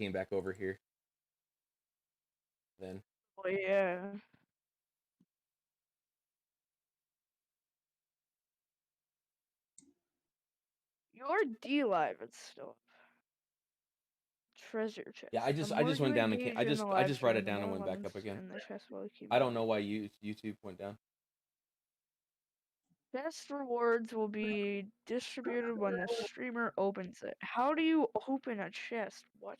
came back over here. Then. Oh yeah. Your D live is still treasure chest. Yeah, I just went down and I just brought it down and went back up again. In the chest will I don't know why YouTube went down. Best rewards will be distributed when the streamer opens it. How do you open a chest? What?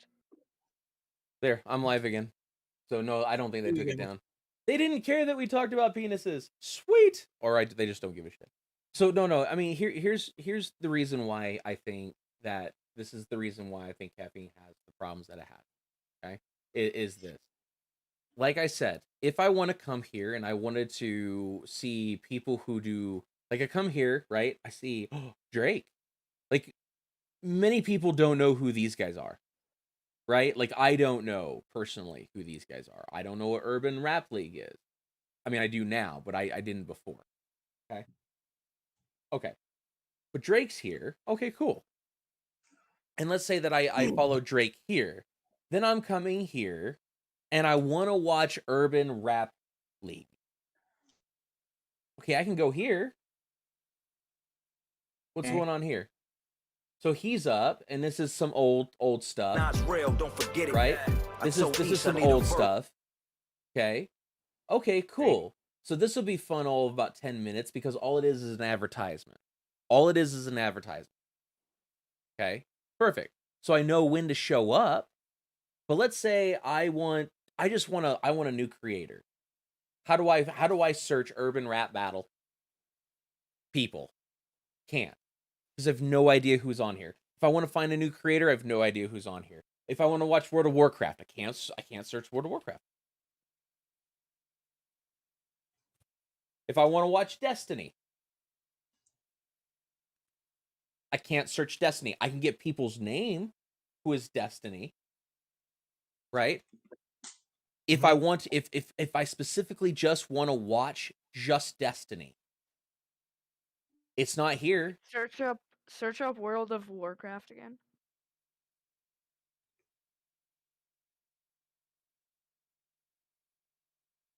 There, I'm live again. So no, I don't think they took it down. They didn't care that we talked about penises. Sweet. All right, they just don't give a shit. So no. I mean, here's the reason why I think that this is the reason why I think caffeine has the problems that it has. Okay, it is this. Like I said, if I want to come here and I wanted to see people who do, like, I come here, right? I see Drake. Like, many people don't know who these guys are, right? Like, I don't know personally who these guys are. I don't know what Urban Rap League is. I mean, I do now, but I didn't before. Okay. But Drake's here. Okay, cool. And let's say that I follow Drake here. Then I'm coming here and I want to watch Urban Rap League. Okay, I can go here. What's going on here? So he's up, and this is some old stuff. Not real, don't forget it, right? This is some old stuff. Okay. Okay, cool. So this will be fun all of about 10 minutes because all it is an advertisement. All it is an advertisement. Okay? Perfect. So I know when to show up. But let's say I want a new creator. How do I search Urban Rap Battle? People. Can't. Because I have no idea who's on here. If I want to find a new creator, I have no idea who's on here. If I want to watch World of Warcraft, I can't search World of Warcraft. If I want to watch Destiny, I can't search Destiny. I can get people's name who is Destiny, right? If I want, if I specifically just want to watch just Destiny, it's not here. Search up World of Warcraft again.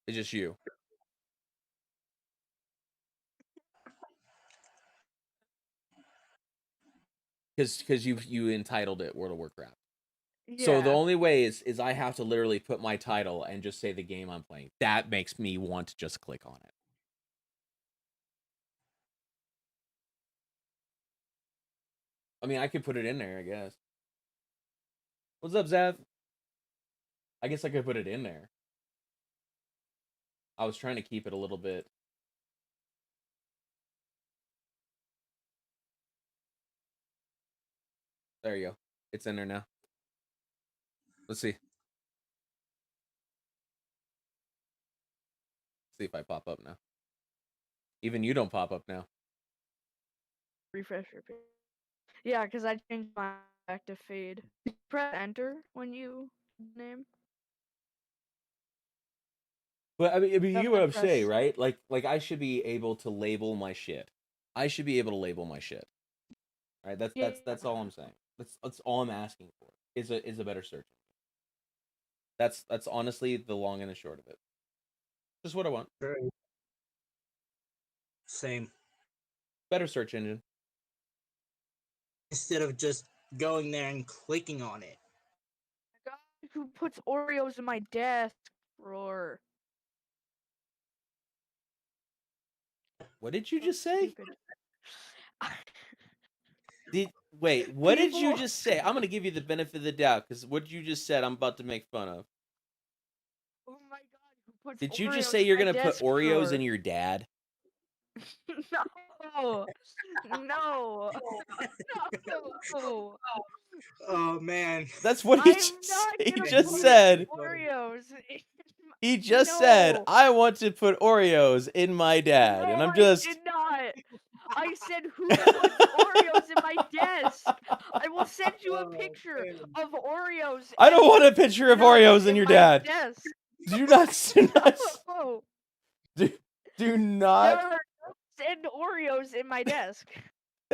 It's just you. Because you entitled it World of Warcraft. Yeah. So the only way is I have to literally put my title and just say the game I'm playing. That makes me want to just click on it. I mean, I could put it in there, I guess. What's up, Zav? I guess I could put it in there. I was trying to keep it a little bit. There you go. It's in there now. Let's see. See if I pop up now. Even you don't pop up now. Refresh your page. Yeah, because I changed my active fade. Press enter when you name. But I mean, you get what I'm saying, right? Like I should be able to label my shit. I should be able to label my shit. Right? That's all I'm saying. That's all I'm asking for. Is a better search. That's honestly the long and the short of it. Just what I want. Same. Better search engine. Instead of just going there and clicking on it. God, who puts Oreos in my desk drawer? What did you just say? Wait, what did you just say? I'm gonna give you the benefit of the doubt because what you just said, I'm about to make fun of. Oh my God, who puts Did Oreos you just say you're gonna put Oreos drawer? in your dad? No, no, no. Oh man, that's what he just said. Oreos. He just said, "I want to put Oreos in my dad," and I'm just. I did not. I said, who puts Oreos in my desk? I will send you a picture of Oreos. I don't want a picture of Oreos in your dad. Desk. Do not. Do not. Never send Oreos in my desk.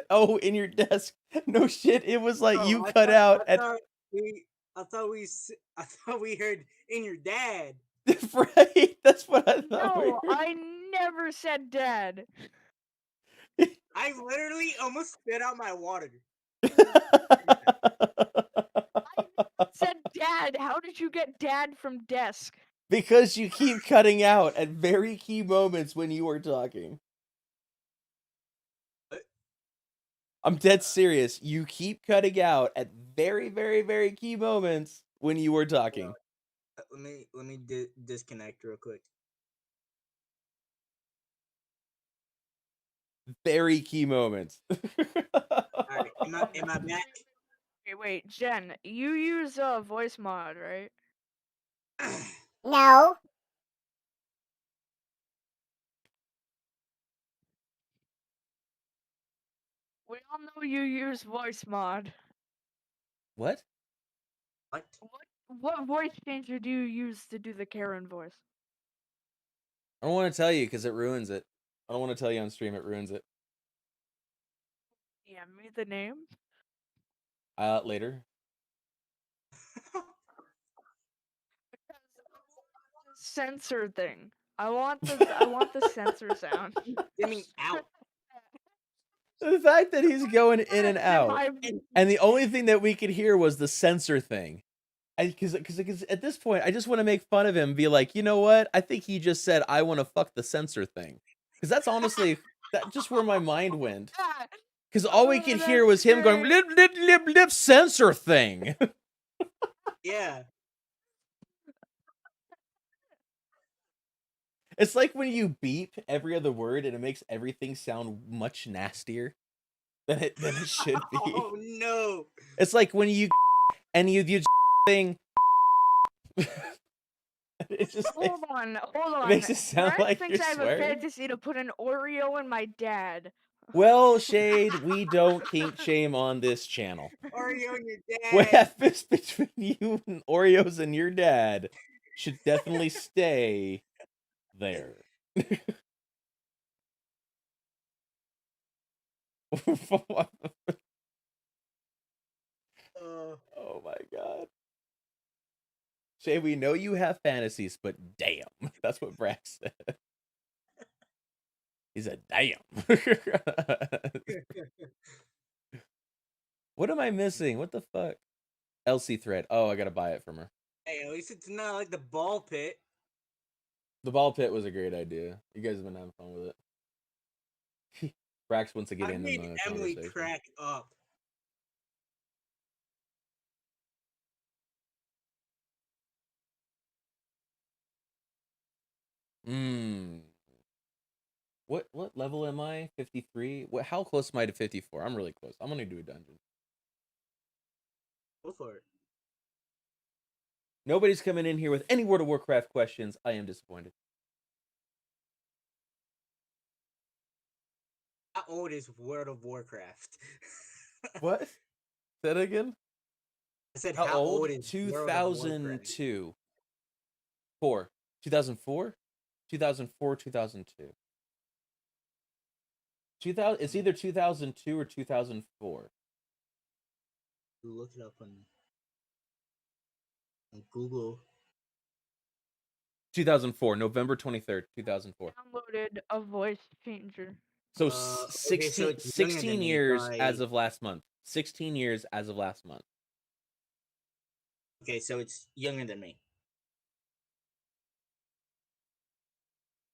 Oh, in your desk? No shit. It was like you cut out at. I thought we heard in your dad. Right? That's what I thought. No, I never said dad. I literally almost spit out my water. Said dad. How did you get dad from desk? Because you keep cutting out at very key moments when you are talking. What? I'm dead serious. You keep cutting out at very, very, very key moments when you were talking. Let me disconnect real quick. Very key moments. Alright, am I back? Wait, Jen, you use voice mod, right? No. We all know you use voice mod. What? What? What voice changer do you use to do the Karen voice? I don't want to tell you because it ruins it. I don't want to tell you on stream. It ruins it. Yeah, me the name. Later. Censor thing. I want the censor sound. Dimming out. The fact that he's going in and out, and the only thing that we could hear was the censor thing. Because at this point, I just want to make fun of him and be like, you know what? I think he just said, I want to fuck the censor thing. Because that's honestly, that just where my mind went. Because all we could hear was him going, lip, lip, lip, lip, censor thing. Yeah. It's like when you beep every other word and it makes everything sound much nastier than it should be. Oh no. It's like when you and you thing. It just Hold on. makes it sound Brett like thinks you're I have a swearing. fantasy to put an Oreo in my dad. Well, Shade, we don't kink shame on this channel. Oreo and your What dad. happens between you and Oreos and your dad should definitely stay there. Oh my god. Shay, we know you have fantasies, but damn. That's what Brax said. He said, damn. What am I missing? What the fuck? LC thread. Oh, I gotta buy it from her. Hey, at least it's not like the ball pit. The ball pit was a great idea. You guys have been having fun with it. Brax wants to get I in made the Emily conversation. crack up. What level am I? 53? How close am I to 54? I'm really close. I'm gonna do a dungeon. Go for it. Nobody's coming in here with any World of Warcraft questions. I am disappointed. How old is World of Warcraft? What? Say that again? I said, How how old? old is World of Warcraft? 2002. 4. 2004? 2004, 2002. 2000, it's either 2002 or 2004. Look it up on Google. 2004, November 23rd, 2004. Downloaded a voice changer. So Okay, so 16, it's younger 16 than me years by- as of last month. 16 years as of last month. Okay, so it's younger than me.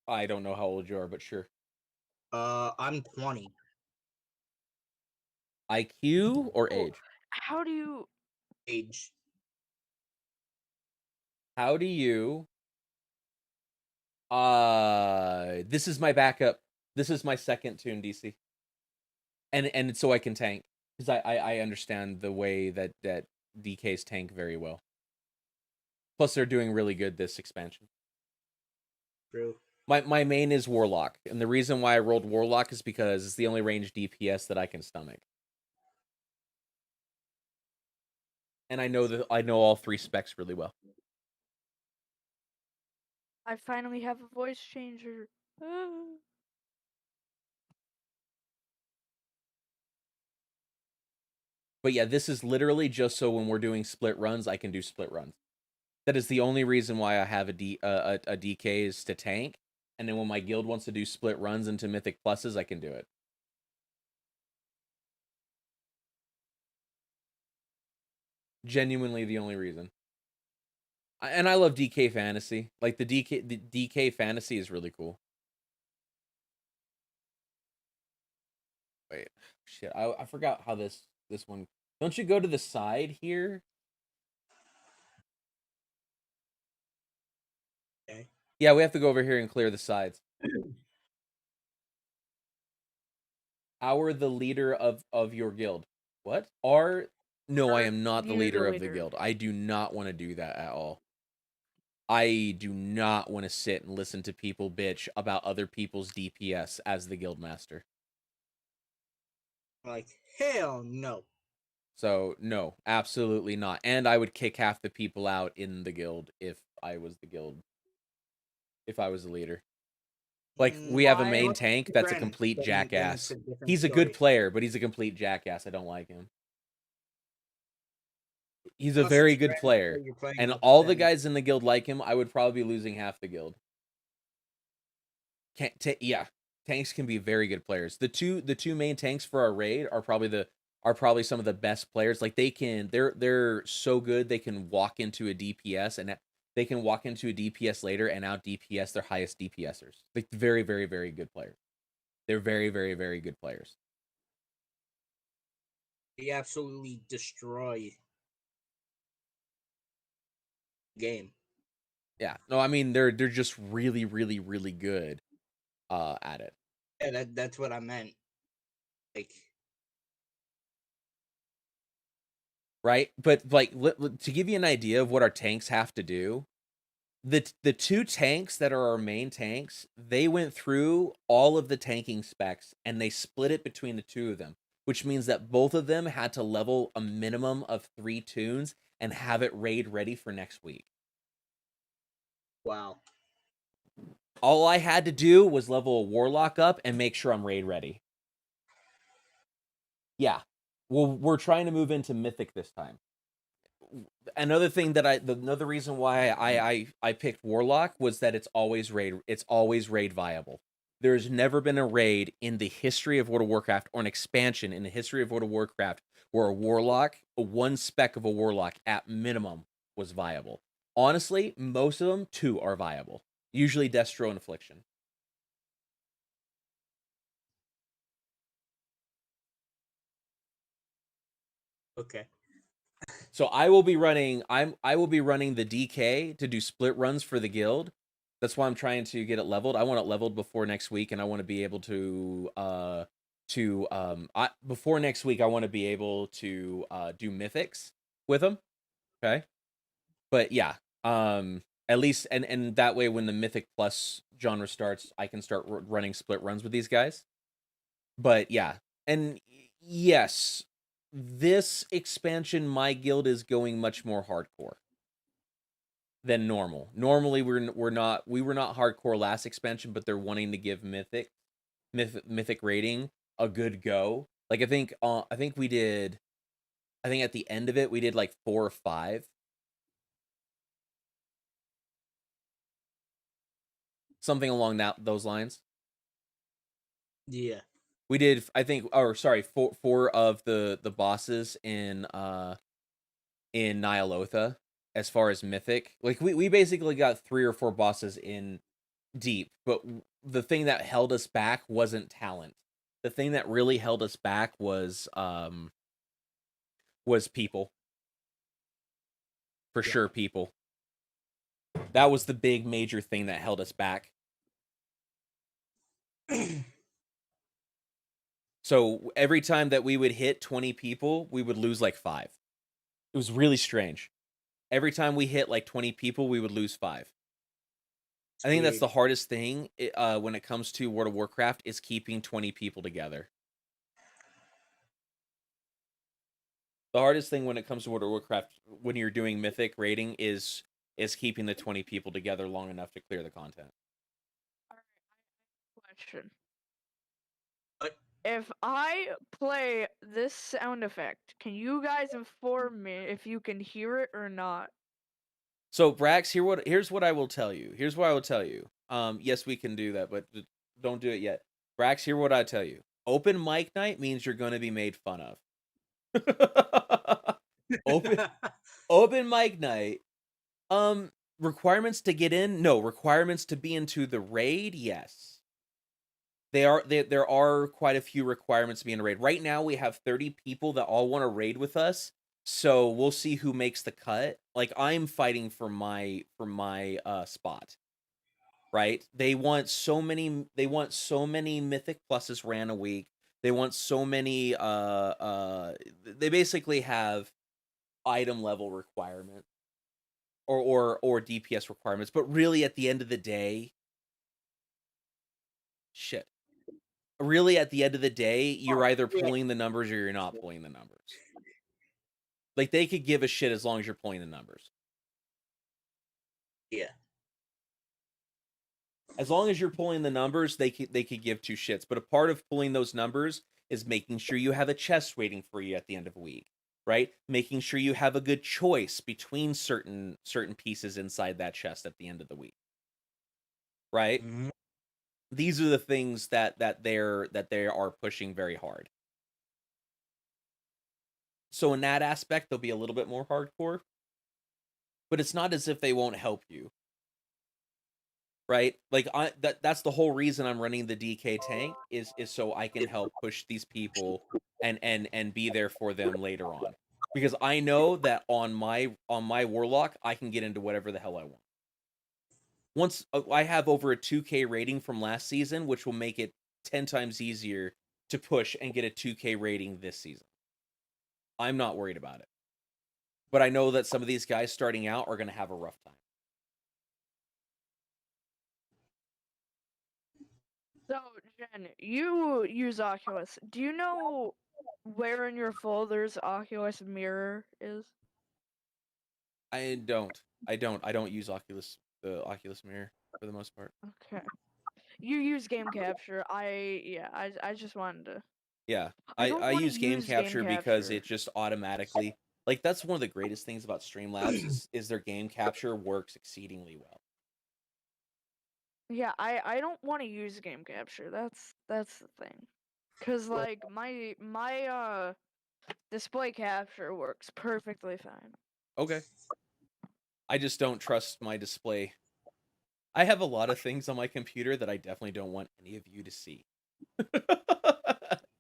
I don't know how old you are, but sure. I'm 20. IQ or Oh, age? How do you? Age. How do you... This is my backup. This is my second tune, DC. And so I can tank. Because I understand the way that DKs tank very well. Plus, they're doing really good this expansion. True. My main is Warlock, and the reason why I rolled Warlock is because it's the only ranged DPS that I can stomach. And I know all 3 specs really well. I finally have a voice changer. But yeah, this is literally just so when we're doing split runs, I can do split runs. That is the only reason why I have a DK is to tank. And then when my guild wants to do split runs into Mythic Pluses, I can do it. Genuinely the only reason. And I love DK Fantasy. Like the DK Fantasy is really cool. Wait, shit, I forgot how this one. Don't you go to the side here? Okay. Yeah, we have to go over here and clear the sides. Our the leader of your guild. What? No, I am not the You, the leader of the leader. guild. I do not want to do that at all. I do not want to sit and listen to people bitch about other people's DPS as the guild master. Like, hell no. So, no, absolutely not. And I would kick half the people out in the guild if I was the guild. If I was the leader. Like, we have a Why? main Well, tank that's a friend, complete then it's jackass. a different He's a story. good player, but he's a complete jackass. I don't like him. He's a Unless very it's good friends player. that you're playing And with, all the then- guys in the guild like him, I would probably be losing half the guild. Yeah, tanks can be very good players. The two main tanks for our raid are probably some of the best players. Like they're so good they can walk into a DPS and they can walk into a DPS later and out DPS their highest DPSers. Like very very very good players. They're very very very good players. They absolutely destroy the game. Yeah. No, I mean they're just really really really good at it. Yeah, that's what I meant. Like, Right? But like to give you an idea of what our tanks have to do, the two tanks that are our main tanks, they went through all of the tanking specs and they split it between the two of them, which means that both of them had to level a minimum of 3 tunes and have it raid ready for next week. wow. All I had to do was level a warlock up and make sure I'm raid ready. Yeah. Well, we're trying to move into mythic this time. Another thing that another reason why I picked warlock was that it's always raid viable. There's never been a raid in the history of World of Warcraft or an expansion in the history of World of Warcraft where one spec of a warlock at minimum was viable. Honestly, most of them 2 are viable. Usually Destro and Affliction. Okay. So I will be running the DK to do split runs for the guild. That's why I'm trying to get it leveled. I want it leveled before next week, and I want to be able to before next week I want to be able to do mythics with them. Okay? But yeah, at least and that way when the mythic plus genre starts, I can start running split runs with these guys. But yeah, and yes, this expansion, my guild is going much more hardcore than normal. Normally, we were not hardcore last expansion, but they're wanting to give mythic rating a good go. Like I think we did. I think at the end of it, we did like 4 or 5. Something along those lines. Yeah. We did, I think, or sorry, 4 of the bosses in Nyalotha as far as mythic. Like we basically got 3 or 4 bosses in deep, but the thing that held us back wasn't talent. The thing that really held us back was people. For sure, people. That was the big major thing that held us back. So every time that we would hit 20 people, we would lose like 5. It was really strange. Every time we hit like 20 people, we would lose 5. I think that's the hardest thing when it comes to World of Warcraft is keeping 20 people together. The hardest thing when it comes to World of Warcraft when you're doing mythic rating is keeping the 20 people together long enough to clear the content. Question. What? if I play this sound effect, can you guys inform me if you can hear it or not? So Brax, here's what I will tell you. Here's what I will tell you. Yes, we can do that, but don't do it yet. Brax, hear what I tell you. Open mic night means you're going to be made fun of. open mic night. Requirements to get in? No. Requirements to be into the raid? Yes. There are quite a few requirements to be in a raid. Right now we have 30 people that all want to raid with us. So we'll see who makes the cut. Like I'm fighting for my spot. Right? They want so many mythic pluses ran a week. They want so many they basically have item level requirements or DPS requirements, but really at the end of the day, shit. Really at the end of the day, you're either pulling the numbers or you're not pulling the numbers. Like they could give a shit as long as you're pulling the numbers. Yeah. As long as you're pulling the numbers, they could give two shits. But a part of pulling those numbers is making sure you have a chest waiting for you at the end of a week, right? Making sure you have a good choice between certain pieces inside that chest at the end of the week, right? Mhm. These are the things that they are pushing very hard. So in that aspect, they'll be a little bit more hardcore, but it's not as if they won't help you. Right? Like that's the whole reason I'm running the DK tank is so I can help push these people and be there for them later on. Because I know that on my warlock I can get into whatever the hell I want. Once I have over a 2K rating from last season, which will make it 10 times easier to push and get a 2K rating this season. I'm not worried about it. But I know that some of these guys starting out are going to have a rough time. So, Jen, you use Oculus. Do you know where in your folders Oculus Mirror is? I don't use the Oculus Mirror for the most part. Okay. You use game capture. I just wanted to. Yeah, I don't I want to use game use game capture because capture. it just automatically, like, that's one of the greatest things about Streamlabs is their game capture works exceedingly well. Yeah, I don't want to use game capture. That's the thing. Cause like my display capture works perfectly fine. Okay. I just don't trust my display. I have a lot of things on my computer that I definitely don't want any of you to see.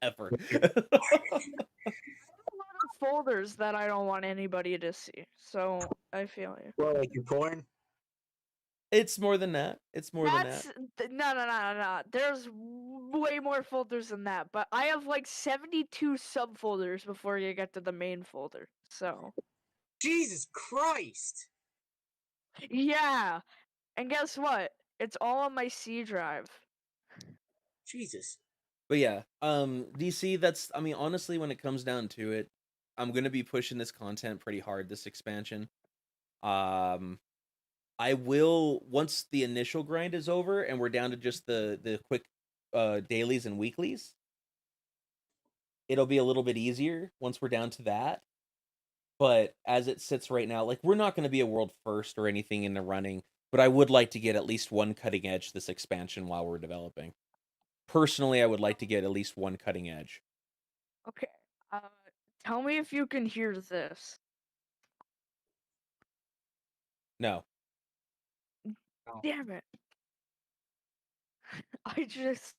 Ever. A lot of folders that I don't want anybody to see. So I feel you. Well, like your porn. It's more than that. It's more than That's that. no. There's way more folders than that, but I have like 72 subfolders before you get to the main folder. So Jesus Christ! yeah, and guess what? It's all on my C drive. Jesus. But yeah, DC, that's, I mean, honestly, when it comes down to it, I'm gonna be pushing this content pretty hard this expansion. I will, once the initial grind is over and we're down to just the quick dailies and weeklies, it'll be a little bit easier once we're down to that. But as it sits right now, like, we're not going to be a world first or anything in the running, but I would like to get at least one cutting edge this expansion while we're developing. Personally, I would like to get at least one cutting edge. Okay. Tell me if you can hear this. No. Damn it. I just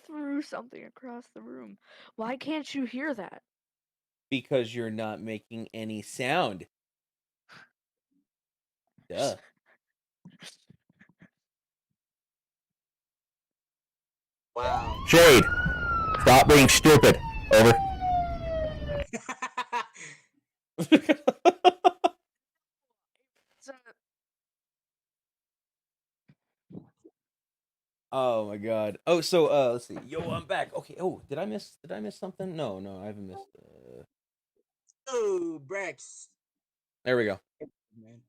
threw something across the room. Why can't you hear that? Because you're not making any sound. Duh. Wow. Shade, stop being stupid. Over. So, Oh my god. Oh, so let's see. Yo, I'm back. Okay. Oh, did I miss something? No, I haven't missed. Oh, Brex. There we go. Man.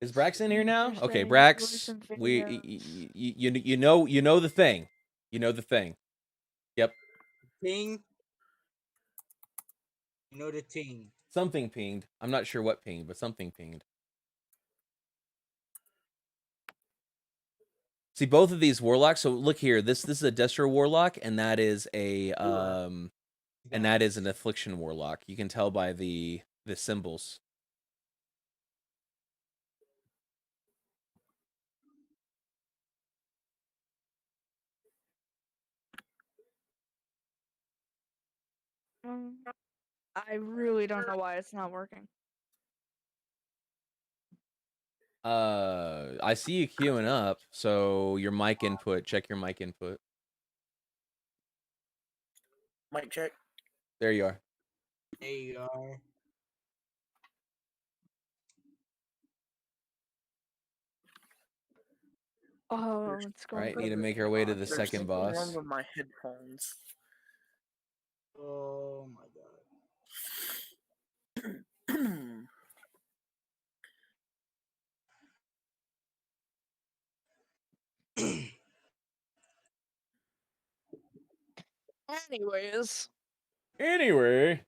Is Brax in here now? You're Okay, saying voice Brax. and We videos. you know the thing. You know the thing. Yep. Ting. You know the ting. Something pinged. I'm not sure what pinged, but something pinged. See, both of these warlocks. So look here. This is a Destro warlock, and that is a and that is an affliction warlock. You can tell by the symbols. I really don't know why it's not working. I see you queuing up. So your mic input. Check your mic input. Mic check. There you are. There you are. Oh, it's All going. right, need to make our way to the There's second something boss. wrong with my headphones. Oh my god. Anyways. Anyway,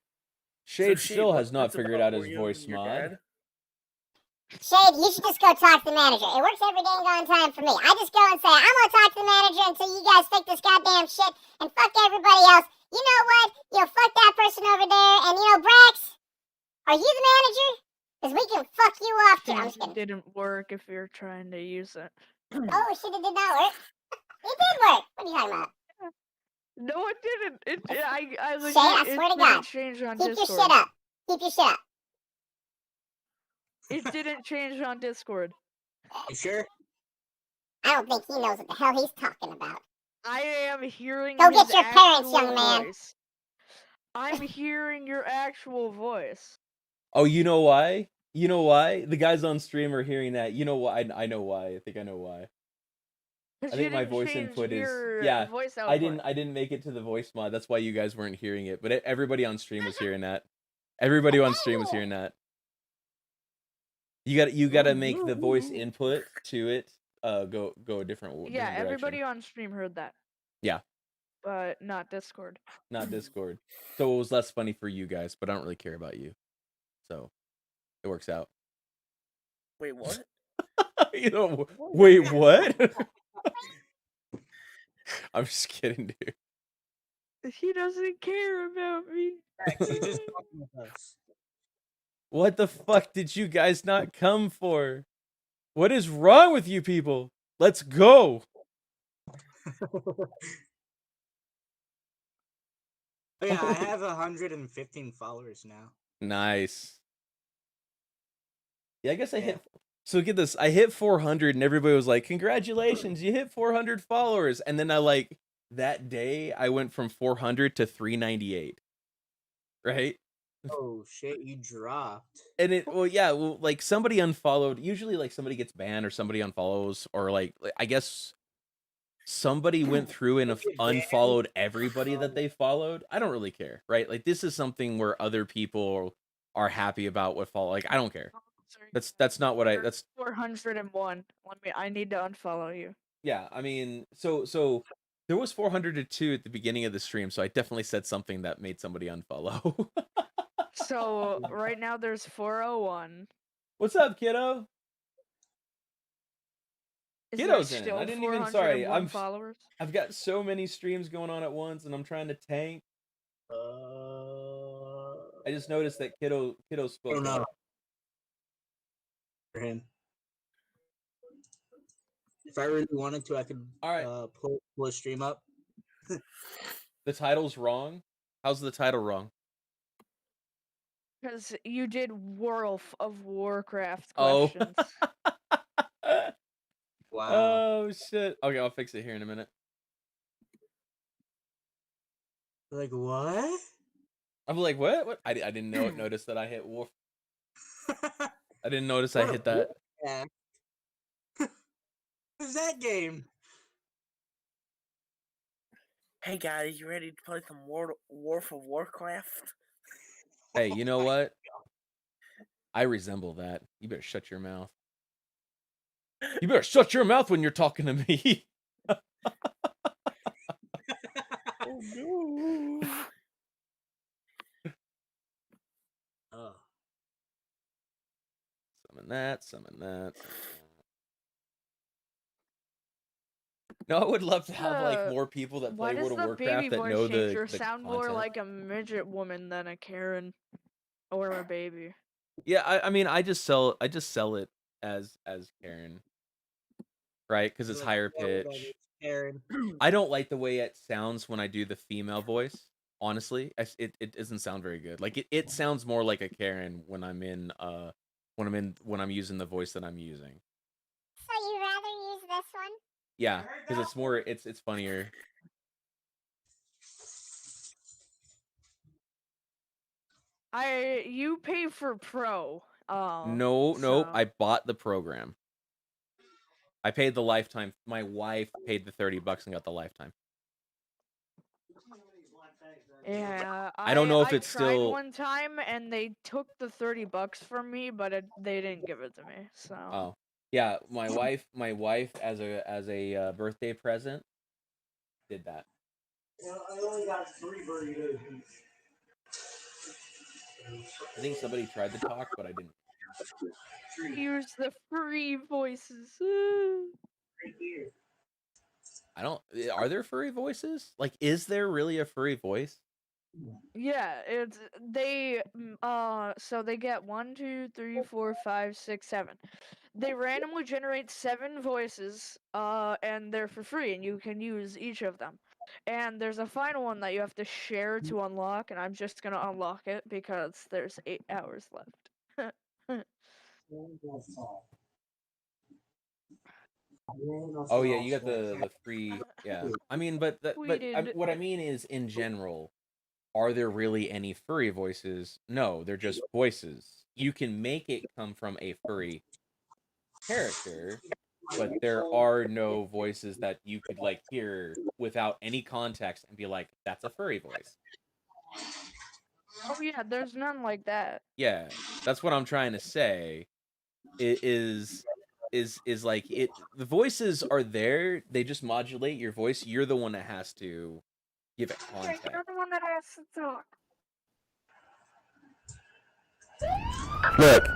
Shade still has not figured out his voice mod. Shade, you should just go talk to the manager. It works every dang on time for me. I just go and say, I'm gonna talk to the manager until you guys fix this goddamn shit and fuck everybody else. You know what? Fuck that person over there. And Brax, are you the manager? Because we can fuck you off too. I'm just kidding. It didn't work if you're trying to use it. Oh shit, it did not work. It did work. What are you talking about? No, it didn't. I Shade, I swear to God. Change on Keep Discord. your shit up. Keep your shit up. It didn't change on Discord. You sure? I don't think he knows what the hell he's talking about. I am hearing. Go his get your parents, actual young man. voice. I'm hearing your actual voice. Oh, you know why? You know why? The guys on stream are hearing that. You know why? I know why. I think I know why. I think my voice input is voice I didn't make it to the voice mod. That's why you guys weren't hearing it. But everybody on stream was hearing that. Everybody on stream was hearing that. You gotta make the voice input to it go a different Yeah, direction. everybody on stream heard that. Yeah. But not Discord. Not Discord. So it was less funny for you guys, but I don't really care about you. So it works out. Wait, what? Wait, what? I'm just kidding, dude. He doesn't care about me. He's just talking with us. What the fuck did you guys not come for? What is wrong with you people? Let's go. Yeah, I have 115 followers now. Nice. Yeah, I guess I hit. So get this. I hit 400 and everybody was like, congratulations, you hit 400 followers. And then that day I went from 400 to 398. Right? Oh shit, you dropped. And somebody unfollowed. Usually somebody gets banned or somebody unfollows, or I guess somebody went through and unfollowed everybody that they followed. I don't really care, right? This is something where other people are happy about what follow. I don't care. That's not what that's 401. I need to unfollow you. Yeah, I mean, so there was 402 at the beginning of the stream, so I definitely said something that made somebody unfollow. So right now there's 401. What's up, kiddo? Is Kiddo's there in it. still I didn't even. Sorry, 401 followers. I've got so many streams going on at once, and I'm trying to tank. I just noticed that Kiddo spoke. Oh no. For him. If I really wanted to, I could pull a stream up. The title's wrong. How's the title wrong? Because you did World of Warcraft Oh. questions. Wow. Oh shit. Okay, I'll fix it here in a minute. Like what? I'm like, what? I didn't notice that I hit Wolf. I didn't notice I hit that. Yeah. What is that game? Hey guys, you ready to play some World of Warcraft? Hey, you know what? I resemble that. You better shut your mouth. You better shut your mouth when you're talking to me. no. Oh. Summon that, summon that, summon that. No, I would love to have like more people that Why play does World of the baby Warcraft that voice know changer the sound more content. like a midget woman than a Karen or a baby? Yeah, I mean, I just sell it as Karen, right? Because it's Like, higher what would I pitch. do, Karen? I don't like the way it sounds when I do the female voice. Honestly, it doesn't sound very good. Like it sounds more like a Karen when I'm using the voice that I'm using. So you rather use this one? Yeah, because it's more it's funnier. You pay for Pro. No, so- I bought the program. I paid the lifetime. My wife paid the $30 and got the lifetime. Yeah, I don't know if I it's tried still- one time and they took the $30 from me, but they didn't give it to me. So. Oh, yeah, my wife as a birthday present did that. I only got 3 burritos. I think somebody tried to talk, but I didn't. Use the free voices. Right here. I don't. Are there furry voices? Like, is there really a furry voice? Yeah, it's so they get 1, 2, 3, 4, 5, 6, 7. They randomly generate 7 voices, and they're for free, and you can use each of them. And there's a final one that you have to share to unlock, and I'm just gonna unlock it because there's 8 hours left. Oh yeah, you got the free. Yeah, I mean, but Tweeted. what I mean is, in general, are there really any furry voices? No, they're just voices. You can make it come from a furry character, but there are no voices that you could like hear without any context and be like, that's a furry voice. Oh yeah, there's none like that. Yeah, that's what I'm trying to say. It is like it. The voices are there. They just modulate your voice. You're the one that has to give it context. You're the one that has to talk. Look,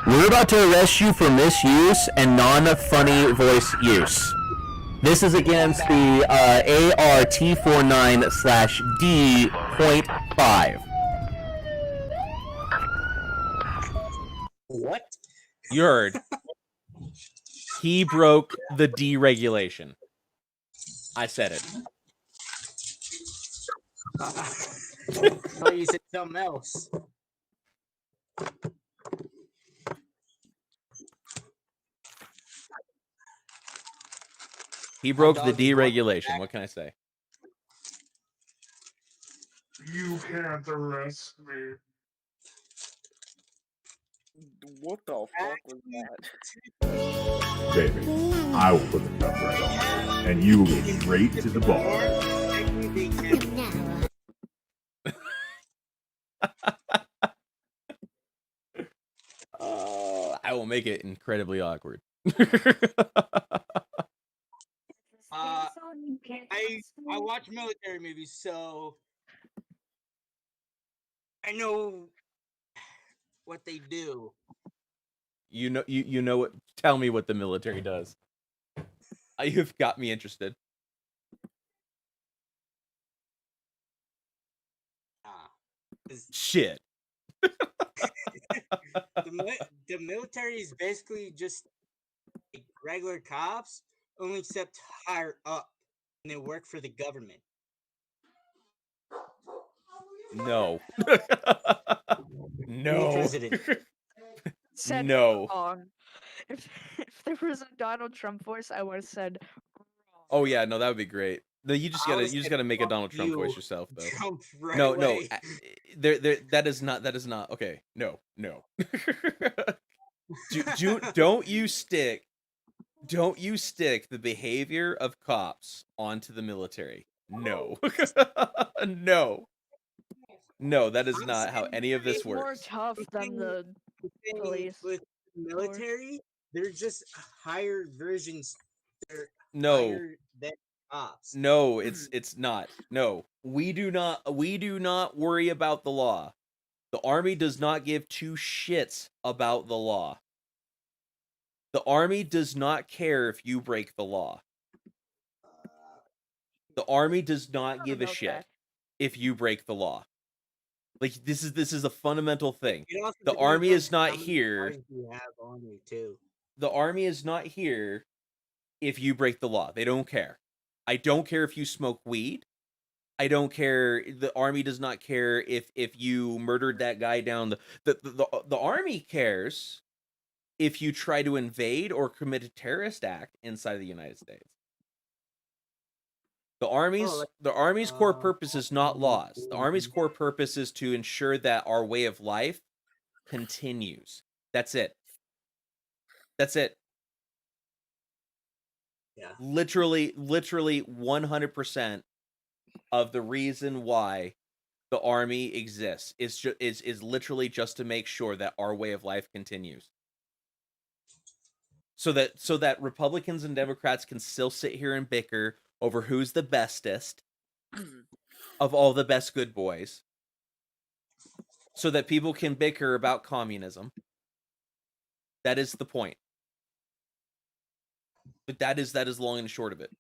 we're about to arrest you for misuse and non-funny voice use. This is against the ART49/D.5. What? You heard. He broke the deregulation. I said it. I thought you said something else. He broke the dog is barking deregulation. back. What can I say? You can't arrest me. What the fuck was that? Baby, I will put the cup right on, and you will go straight to the bar. I will make it incredibly awkward. I watch military movies, so I know what they do. You know what? Tell me what the military does. You've got me interested. Shit. The military is basically just like regular cops, only except higher up, and they work for the government. No. No. President. Said No. wrong. If there was a Donald Trump voice, I would have said. Oh yeah, no, that would be great. You just gotta make a Donald Trump voice yourself though. No, that is not okay. No. Don't you stick the behavior of cops onto the military. No. No, that is not how any of this It's more works. tough than the police. With the military, they're just higher versions. They're No. higher than cops. No, it's not. No. We do not worry about the law. The Army does not give two shits about the law. The Army does not care if you break the law. The Army does not give a about shit that. if you break the law. Like this is a fundamental thing. It also The depends Army on is not how many here. bodies you have on you too. The Army is not here if you break the law. They don't care. I don't care if you smoke weed. I don't care. The Army does not care if you murdered that guy down the Army cares if you try to invade or commit a terrorist act inside of the United States. The Army's core purpose is not laws. The Army's core purpose is to ensure that our way of life continues. That's it. That's it. Yeah. Literally 100% of the reason why the Army exists is literally just to make sure that our way of life continues. So that Republicans and Democrats can still sit here and bicker over who's the bestest of all the best good boys. So that people can bicker about communism. That is the point. But that is long and short of it.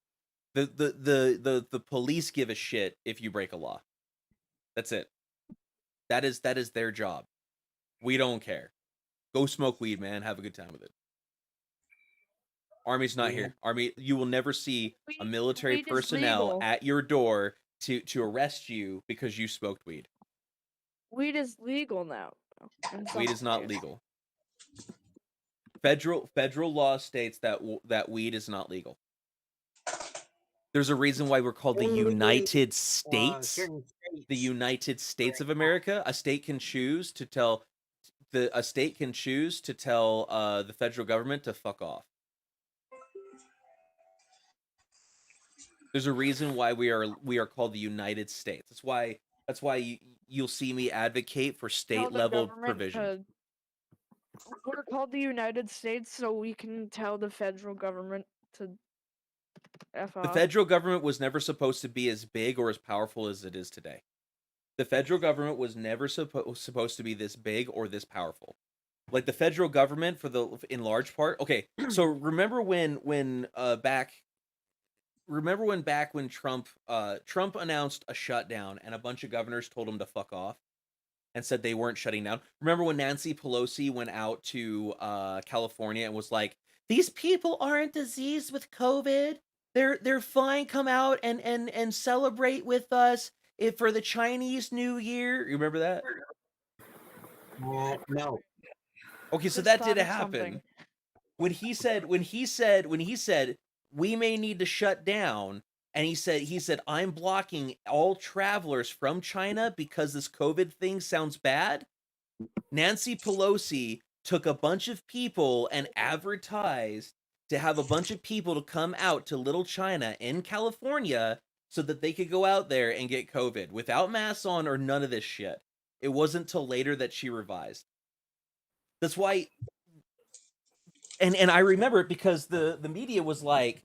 The police give a shit if you break a law. That's it. That is their job. We don't care. Go smoke weed, man. Have a good time with it. Army's not here. Army, you will never see a military Weed is personnel legal. at your door to arrest you because you smoked weed. Weed is legal now. in some Weed is not states. legal. Federal law states that weed is not legal. There's a reason why we're called the Only United States. certain states. The United States of America. A state can choose to tell the federal government to fuck off. There's a reason why we are called the United States. That's why you'll see me advocate for Tell state the level government provision. We're called the United States, so we can tell the federal government to F The off. federal government was never supposed to be as big or as powerful as it is today. The federal government was never supposed to be this big or this powerful. Like the federal government in large part. Okay, so remember when Trump announced a shutdown and a bunch of governors told him to fuck off and said they weren't shutting down. Remember when Nancy Pelosi went out to California and was like, "These people aren't diseased with COVID. They're fine. Come out and celebrate with us for the Chinese New Year." You remember that? No. Okay, so Just that thought didn't of happen. something. When he said we may need to shut down, and he said I'm blocking all travelers from China because this COVID thing sounds bad. Nancy Pelosi took a bunch of people and advertised to have a bunch of people to come out to Little China in California so that they could go out there and get COVID without masks on or none of this shit. It wasn't till later that she revised. That's why, and I remember it because the media was like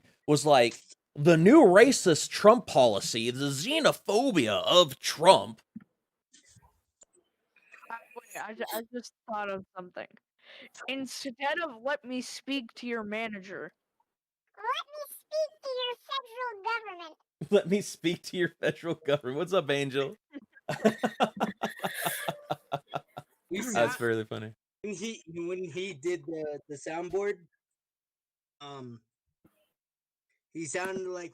the new racist Trump policy, the xenophobia of Trump. Wait, I just thought of something. Instead of "let me speak to your manager," Let me speak to your federal government. Let me speak to your federal government. What's up, Angel? That's very funny. When he did the soundboard, he sounded like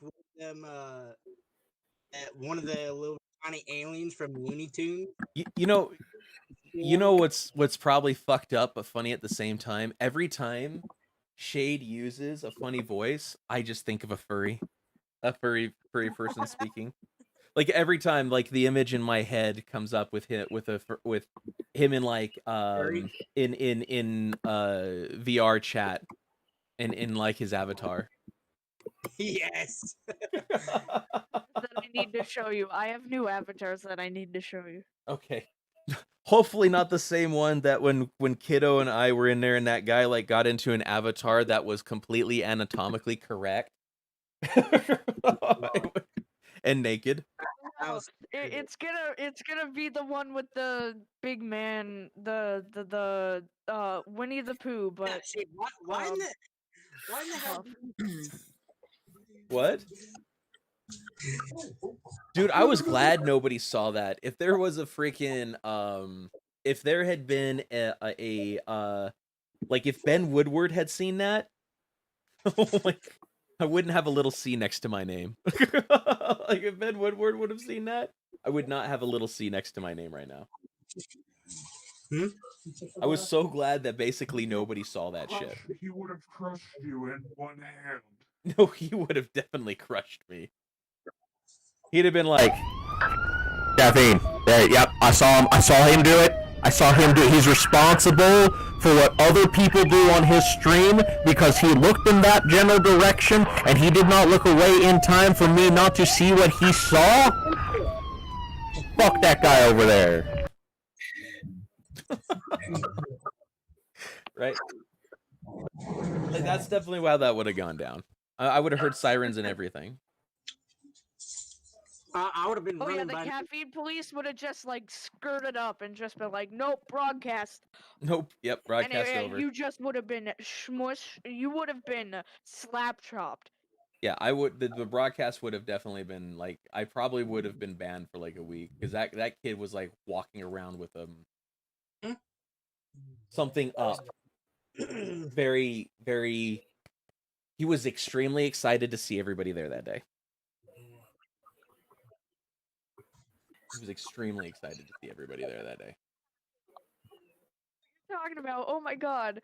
one of the little tiny aliens from Looney Tunes. You know what's probably fucked up but funny at the same time? Every time Shade uses a funny voice, I just think of a furry person speaking. Like every time, like the image in my head comes up with him in like in VR chat and in like his avatar. Yes. that I need to show you. I have new avatars that I need to show you. Okay. Hopefully not the same one that when Kiddo and I were in there and that guy like got into an avatar that was completely anatomically correct and naked. No, was it's gonna be the one with the big man, the Winnie the Pooh, but shit, why in um, the hell? What? Dude, I was glad nobody saw that. If there was a freaking if there had been like if Ben Woodward had seen that, like I wouldn't have a little C next to my name. Like if Ben Woodward would have seen that, I would not have a little C next to my name right now. Hmm? I was so glad that basically nobody saw that shit. He would have crushed you in one hand. No, he would have definitely crushed me. He'd have been like, Caffeine. Yep, I saw him. I saw him do it. I saw him do it. He's responsible for what other people do on his stream because he looked in that general direction and he did not look away in time for me not to see what he saw. Fuck that guy over there. right? Like that's definitely how that would have gone down. I would have heard sirens and everything. I would have been oh yeah, running the by. caffeine police would have just like skirted up and just been like, nope, broadcast. Nope. Yep. Broadcast Anyway, over. you just would have been smush. You would have been slap chopped. Yeah, I would. The broadcast would have definitely been like. I probably would have been banned for like a week because that kid was like walking around with something up. Very, very. He was extremely excited to see everybody there that day. He was extremely excited to see everybody there that day. Talking about, oh my god.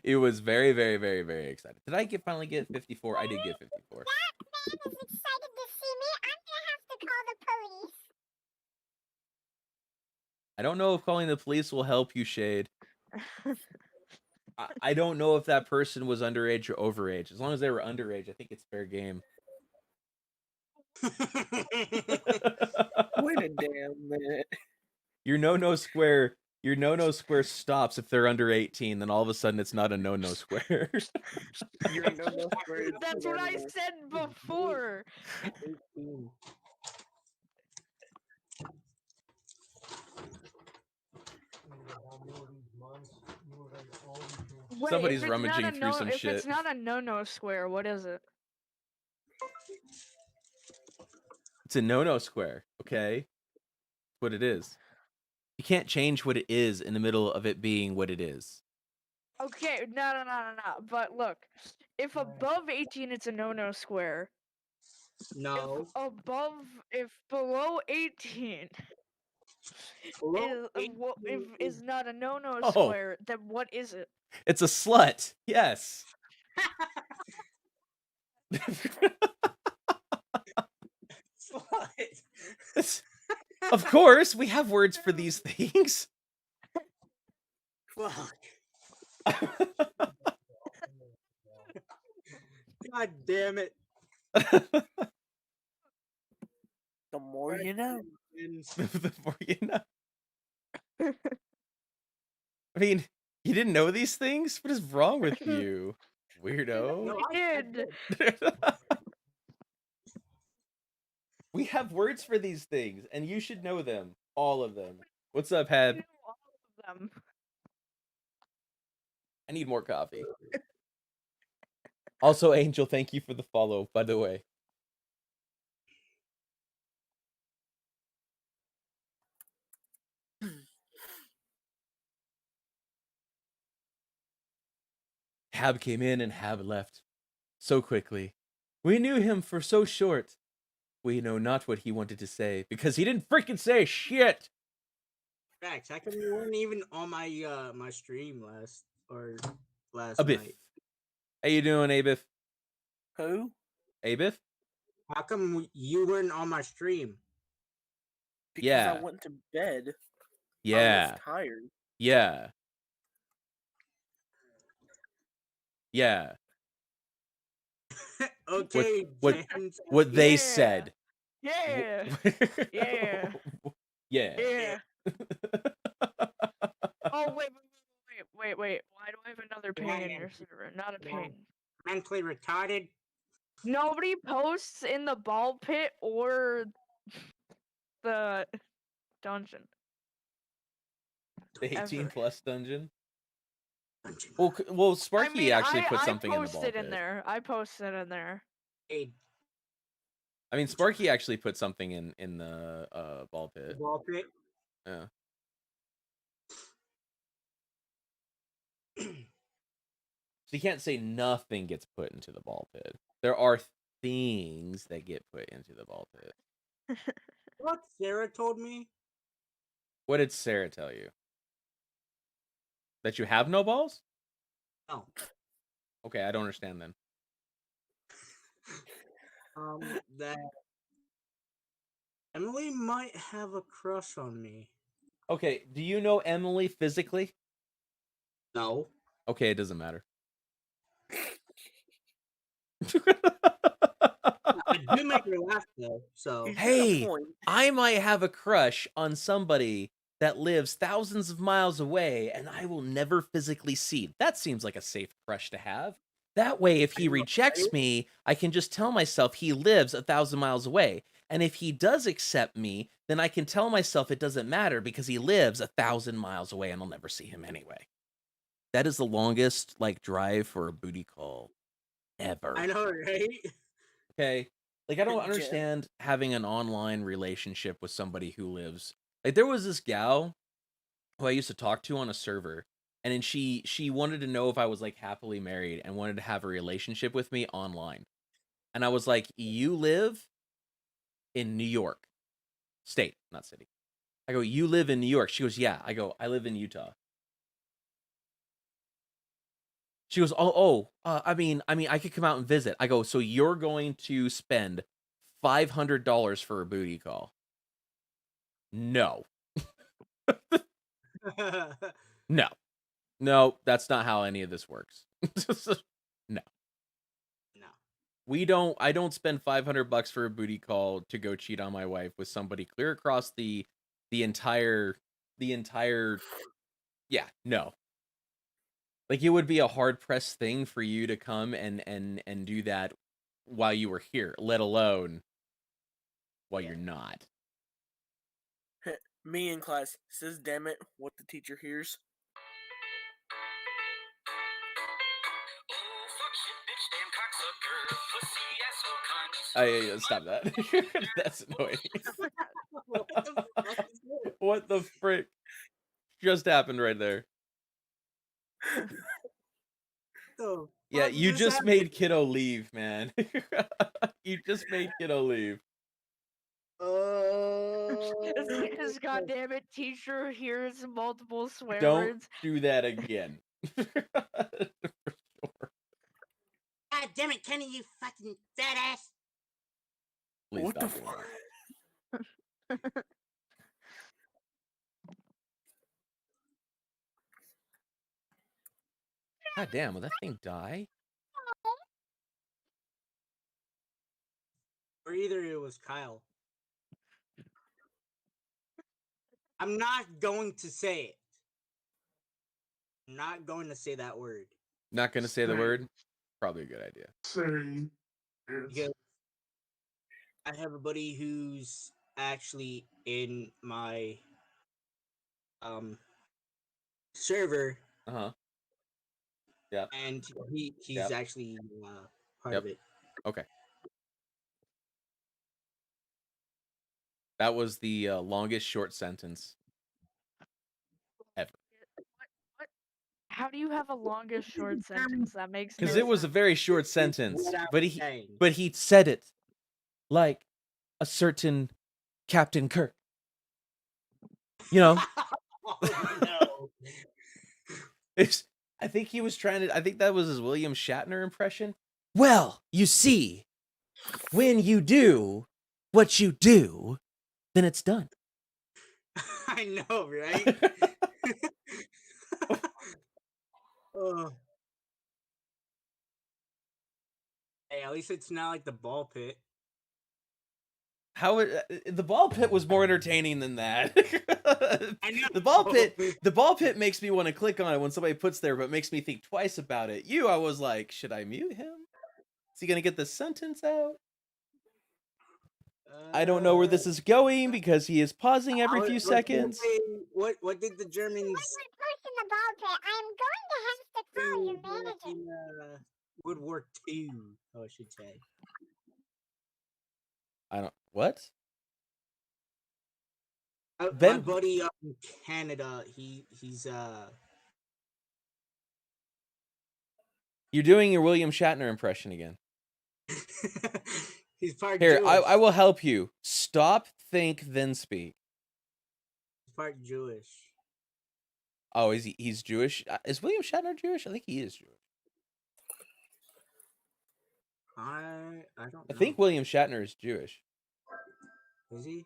It was very, very, very, very excited. Did I finally get 54? I did get 54. That man is excited to see me. I'm gonna have to call the police. I don't know if calling the police will help you, Shade. I don't know if that person was underage or overage. As long as they were underage, I think it's fair game. Wait a damn minute. Your no square stops if they're under 18, then all of a sudden it's not a no square. You're no square. That's what I said before. Wait, Somebody's if it's rummaging not a through some if shit. it's not a no square, what is it? It's a no square, okay? That's what it is. You can't change what it is in the middle of it being what it is. Okay, no. But look, if above 18, it's a no square. No. If below 18 Below is not a no Oh. square, then what is it? It's a slut. Yes. Slut. Of course, we have words for these things. Fuck. God damn it. The more you know. The more you know. I mean, you didn't know these things? What is wrong with you, weirdo? No, I did. We have words for these things, and you should know them. All of them. What's up, Had? I know all of them. I need more coffee. Also, Angel, thank you for the follow, by the way. Hab came in and Hab left so quickly. We knew him for so short. We know not what he wanted to say because he didn't freaking say shit. Facts. How come you weren't even on my my stream last Abif. night? How you doing, Abif? Who? Abif? How come you weren't on my stream? Because Yeah. I went to bed. I Yeah. was tired. Yeah. Yeah. Okay. What they Yeah. said. Yeah. Yeah. Yeah. Yeah. Oh wait. Why do I have another ping in your server? Not a ping. Mentally retarded. Nobody posts in the ball pit or the dungeon. The 18 Ever. plus dungeon. Dungeon. Well, Sparky I mean, actually put I something in the ball posted pit. in there. I posted in there. Hey, I mean, Sparky actually put something in the ball the pit. ball pit. Yeah. So you can't say nothing gets put into the ball pit. There are things that get put into the ball pit. What Sarah told me? What did Sarah tell you? That you have no balls? No. Okay, I don't understand then. That Emily might have a crush on me. Okay, do you know Emily physically? No. Okay, it doesn't matter. I do make her laugh though, so. He's got a Hey, point. I might have a crush on somebody that lives thousands of miles away and I will never physically see. That seems like a safe crush to have. That way, if he I know, rejects right? me, I can just tell myself he lives 1,000 miles away. And if he does accept me, then I can tell myself it doesn't matter because he lives 1,000 miles away and I'll never see him anyway. That is the longest drive for a booty call ever. I know, right? Okay. Like, I don't Jen. understand having an online relationship with somebody who lives. Like, there was this gal who I used to talk to on a server, and then she wanted to know if I was happily married and wanted to have a relationship with me online. And I was like, you live in New York State, not city. I go, you live in New York. She goes, yeah. I go, I live in Utah. She goes, I mean, I could come out and visit. I go, so you're going to spend $500 for a booty call? No. No, that's not how any of this works. No. No. I don't spend $500 for a booty call to go cheat on my wife with somebody clear across the entire yeah, no. Like, it would be a hard pressed thing for you to come and do that while you were here, let alone while you're not. Me in class says, "Damn it!" What the teacher hears. Stop that. That's annoying. What the fuck is this? What the frick just happened right there? The Yeah, fuck you is just happening? made Kiddo leave, man. You just made Kiddo leave. This goddamn teacher hears multiple swear Don't words. do that again. For sure. God damn it, Kenny, you fucking fat ass! Please What the stop doing fuck? that. God damn, will that thing die? Or either it was Kyle. I'm not going to say it. I'm not going to say that word. Not gonna say the word? Probably a good idea. Say it's Because I have a buddy who's actually in my server, Uh-huh. Yeah. and he's Yep. actually part Yep. of it. Okay. That was the longest short sentence ever. What? How do you have a longest short sentence? That makes no Because it was a sense. very short It's sentence, what I but was he saying. but he said it like a certain Captain Kirk. You know, Oh no! I think he was trying to. I think that was his William Shatner impression. Well, you see, when you do what you do, then it's done. I know, right? Oh. Hey, at least it's not like the ball pit. How the ball pit was more entertaining than that. I know. The ball pit makes me want to click on it when somebody puts there, but makes me think twice about it. I was like, should I mute him? Is he gonna get the sentence out? I don't know where this is going because he is pausing every few seconds. What did the Germans Pushing the ball pit. I am going to have to call your do back manager. in World War II? Oh, I should say. I don't. What? My Ben- buddy up in Canada, he's You're doing your William Shatner impression again. he's part Here, Jewish. I will help you. Stop, think, then speak. He's part Jewish. Oh, he's Jewish? Is William Shatner Jewish? I think he is Jewish. I don't know. I think William Shatner is Jewish. Is he?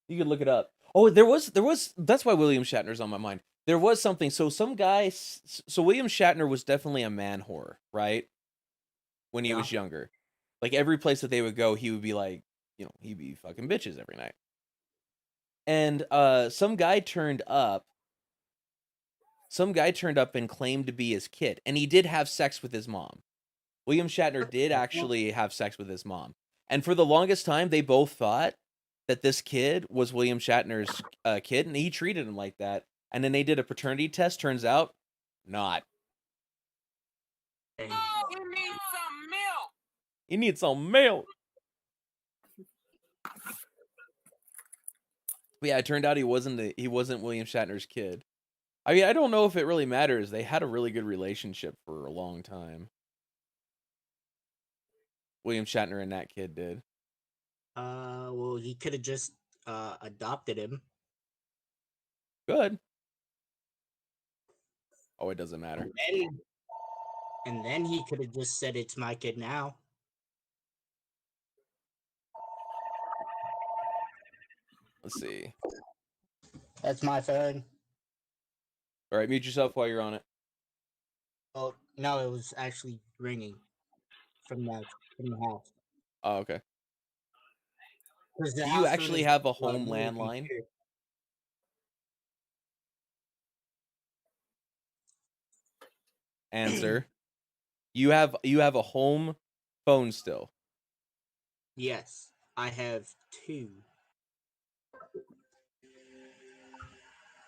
You could look it up. Oh, there was. That's why William Shatner's on my mind. There was something. So some guy. So William Shatner was definitely a man whore, right? When he was younger, like every place that they would go, he would be like, he'd be fucking bitches every night. And some guy turned up. Some guy turned up and claimed to be his kid, and he did have sex with his mom. William Shatner did actually have sex with his mom, and for the longest time, they both thought that this kid was William Shatner's kid, and he treated him like that. And then they did a paternity test. Turns out, not. You need some milk. He needs some milk. But yeah, it turned out he wasn't William Shatner's kid. I mean, I don't know if it really matters. They had a really good relationship for a long time. William Shatner and that kid did. Well, he could have just adopted him. Good. Oh, it doesn't matter. And then he could have just said, "It's my kid now." Let's see. That's my phone. All right, mute yourself while you're on it. Oh no, it was actually ringing from the house. Oh, okay. 'Cause the Do house you phone actually is have a my home main landline? computer. Answer. You have a home phone still. Yes, I have 2.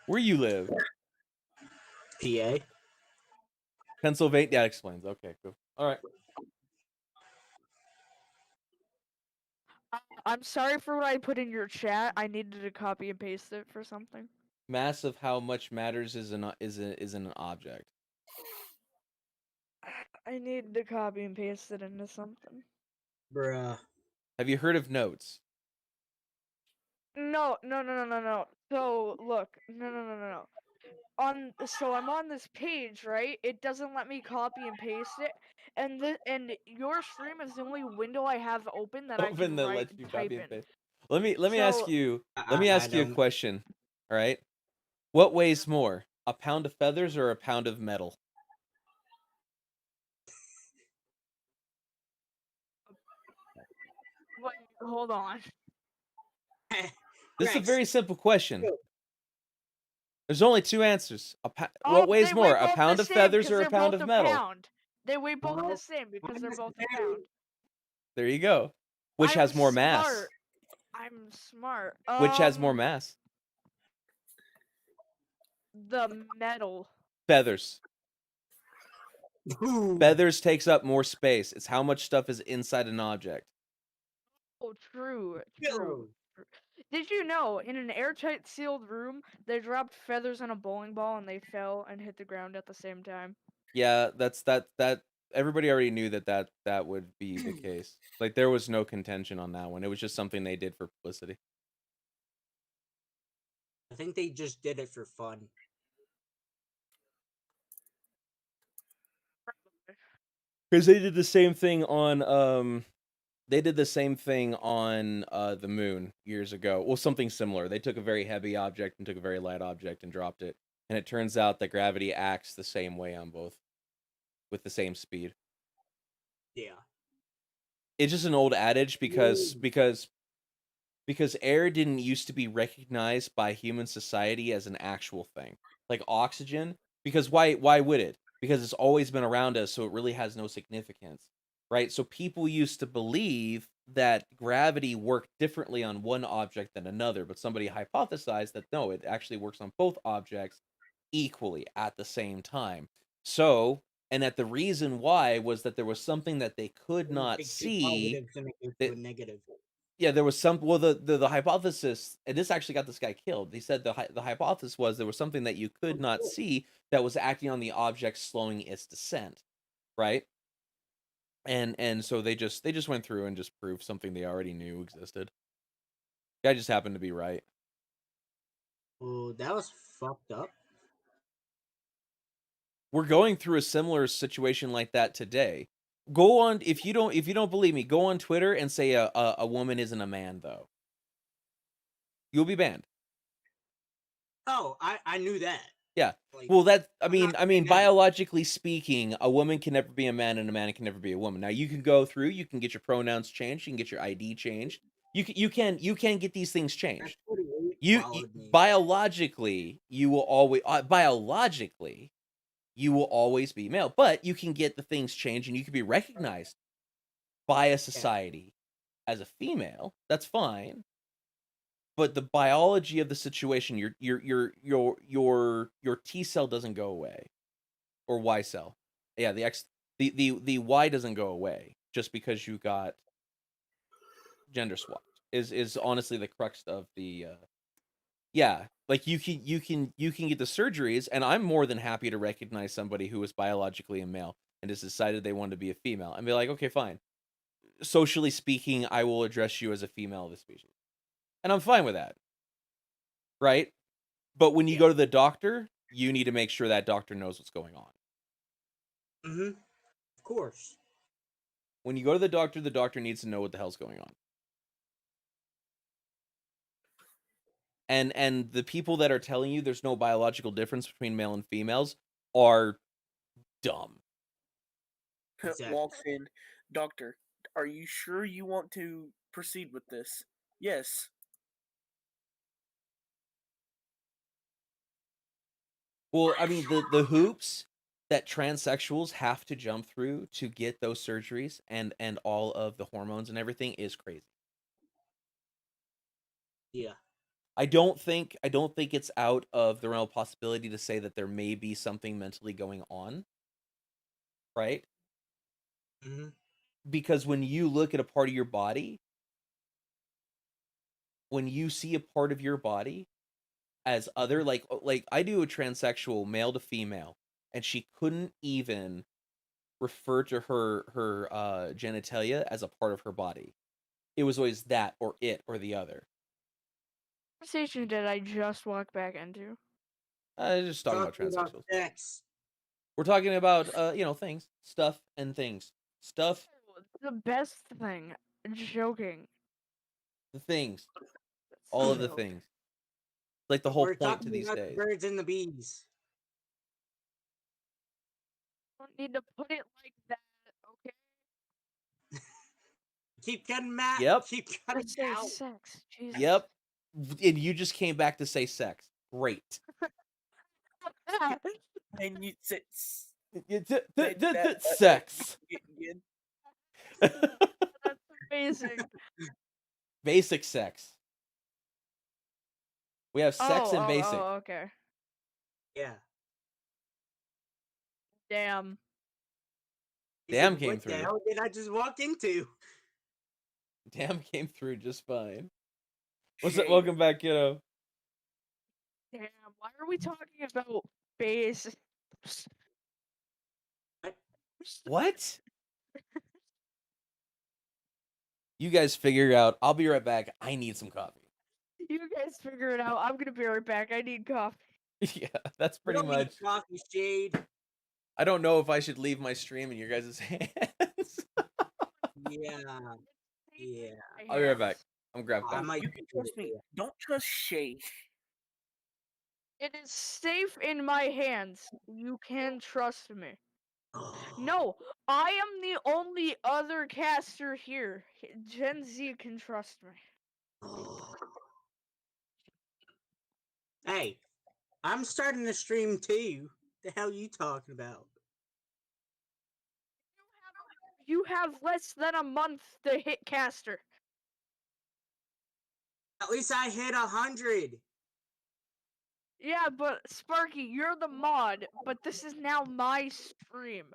Where you live? PA. Pennsylvania. That explains. Okay, cool. All right. I'm sorry for what I put in your chat. I needed to copy and paste it for something. Mass of how much matters is an object. I needed to copy and paste it into something. Bruh. Have you heard of notes? No. So look, no. So I'm on this page, right? It doesn't let me copy and paste it, and your stream is the only window I have open that I can That write lets and you type copy in. and paste. Let me ask So- you. I- Let me I ask you a don't- question. All right. What weighs more, a pound of feathers or a pound of metal? Wait, hold on. This is a Rex, very simple question. There's only 2 answers. What Oh, weighs they more, weigh a both pound the of same feathers 'cause or a they're pound both of metal? pound. They weigh both the Well, same because they're mine is both a very- pound. There you go. Which has I'm more mass? smart. I'm smart. Which has more mass? The metal. Feathers. Ooh. Feathers takes up more space. It's how much stuff is inside an object. Oh, true. Yo. Did you know, in an airtight sealed room, they dropped feathers on a bowling ball and they fell and hit the ground at the same time? Yeah, that everybody already knew that would be the case. Like there was no contention on that one. It was just something they did for publicity. I think they just did it for fun. Because they did the same thing on the moon years ago. Well, something similar. They took a very heavy object and took a very light object and dropped it. And it turns out that gravity acts the same way on both with the same speed. Yeah. It's just an old adage because air didn't used to be recognized by human society as an actual thing. Like oxygen, because why would it? because it's always been around us, so it really has no significance, right? So people used to believe that gravity worked differently on one object than another, but somebody hypothesized that no, it actually works on both objects equally at the same time. So, and that the reason why was that there was something that they could When you not take two see. positives and it goes to That, a negative. yeah, there was some. Well, the hypothesis, and this actually got this guy killed. He said the hypothesis was there was something that you could not see that was acting on the object, slowing its descent, right? And so they just went through and just proved something they already knew existed. Guy just happened to be right. Oh, that was fucked up. We're going through a similar situation like that today. Go on, if you don't believe me, go on Twitter and say a woman isn't a man though. You'll be banned. Oh, I knew that. Yeah. Like, Well, that I I'm mean, not I mean, saying that. biologically speaking, a woman can never be a man and a man can never be a woman. Now you can go through, you can get your pronouns changed, you can get your ID changed. You can get these things That's changed. what it You bothered me. biologically, you will always biologically you will always be male, but you can get the things changed and you can be recognized by a society as a female. That's fine. But the biology of the situation, your T cell doesn't go away, or Y cell. Yeah, the Y doesn't go away just because you got gender swapped. Is honestly the crux of the yeah, like you can get the surgeries, and I'm more than happy to recognize somebody who is biologically a male and has decided they want to be a female and be like, okay, fine. Socially speaking, I will address you as a female of the species, and I'm fine with that, right? But when you go to the doctor, you need to make sure that doctor knows what's going on. Mm-hmm. Of course. When you go to the doctor needs to know what the hell's going on. And the people that are telling you there's no biological difference between male and females are dumb. Exactly. Walks in, doctor, are you sure you want to proceed with this? Yes. Well, I mean, the hoops that transsexuals have to jump through to get those surgeries and all of the hormones and everything is crazy. Yeah. I don't think it's out of the realm of possibility to say that there may be something mentally going on, right? Mm-hmm. Because when you look at a part of your body, when you see a part of your body as other, like I do a transsexual male to female, and she couldn't even refer to her genitalia as a part of her body. It was always that or it or the other. What conversation did I just walk back into? Just talking about transsexuals. Sex. We're talking about things, stuff, and things. Stuff, Oh, the best thing. Joking. the things, That's all of the joke. things. Like the whole We're point to talking these about the days. birds and the bees. Don't need to put it like that, okay? Keep cutting Matt. Yep. Keep I cutting say out. sex. Jesus. Yep. And you just came back to say sex. Great. And you said Sex. again. That's amazing. Basic sex. We have sex and basic. Oh, okay. Yeah. Damn. He Damn said, came what through. the hell did I just walk into? Damn came through just fine. What's Shade. up? Welcome back, kiddo. Damn. Why are we talking about base? What? You guys figure it out. I'll be right back. I need some coffee. You guys figure it out. I'm gonna be right back. I need coffee. Yeah, that's We pretty don't need much. coffee, Shade. I don't know if I should leave my stream in your guys' hands. Yeah. Yeah. I'll be right back. I'm grabbing I back. might You can trust me. Don't trust Shay. It is safe in my hands. You can trust me. No, I am the only other caster here. Gen Z can trust me. Hey, I'm starting to stream too. The hell you talking about? You have less than a month to hit caster. At least I hit 100. Yeah, but Sparky, you're the mod, but this is now my stream.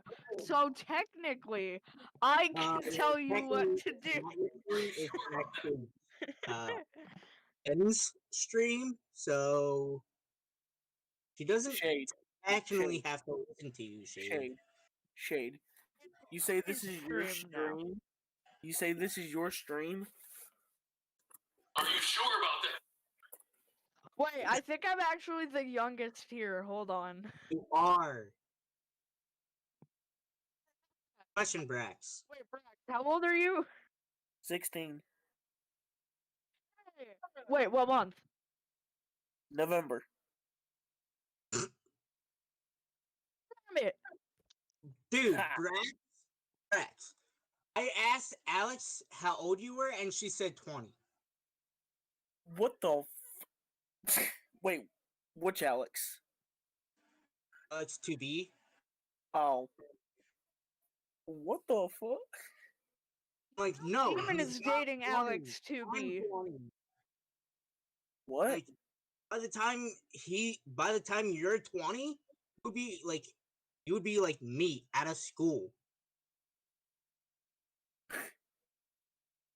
So technically, I can tell you what to do. It's actually Ben's stream, so she doesn't Shade. actually Shade. have to listen to you, Shade. Shade. Shade. You say this is your Stream now. stream? You say this is your stream? Are you sure about that? Wait, I think I'm actually the youngest here. Hold on. You are. Question, Brax. Wait, Brax, how old are you? 16. Wait, what month? November. Damn it. Dude, Ha. Brax. I asked Alex how old you were, and she said 20. What the Wait, which Alex? It's 2B. Oh. What the fuck? Like, no. Demon he's is not dating 20. Alex 2B. I'm 20. What? Like, by the time you're 20, you would be like me out of school.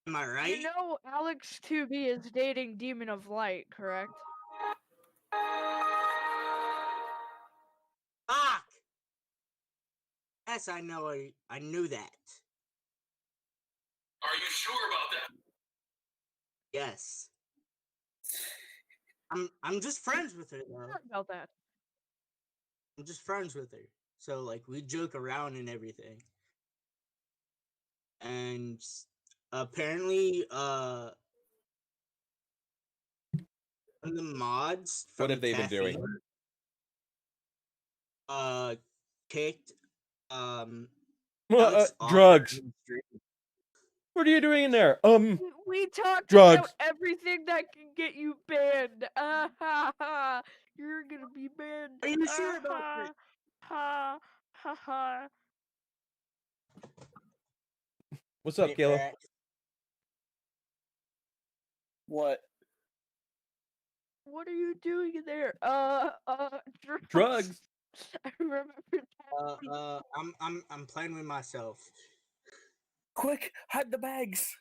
Am I right? You know Alex 2B is dating Demon of Light, correct? Fuck! Yes, I know. I knew that. Are you sure about that? Yes. I'm just friends with her though. Sorry about that. I'm just friends with her. So like we joke around and everything. And apparently one of the mods from What have they been doing? kicked Alex off Drugs. the stream. What are you doing in there? We talked Drugs. about everything that can get you banned. You're gonna be banned. Are you sure about that? Ha ha ha. What's up, Hey, Caleb? Brax. What? What are you doing there? Drugs. Drugs. I remember that. I'm playing with myself. Quick, hide the bags.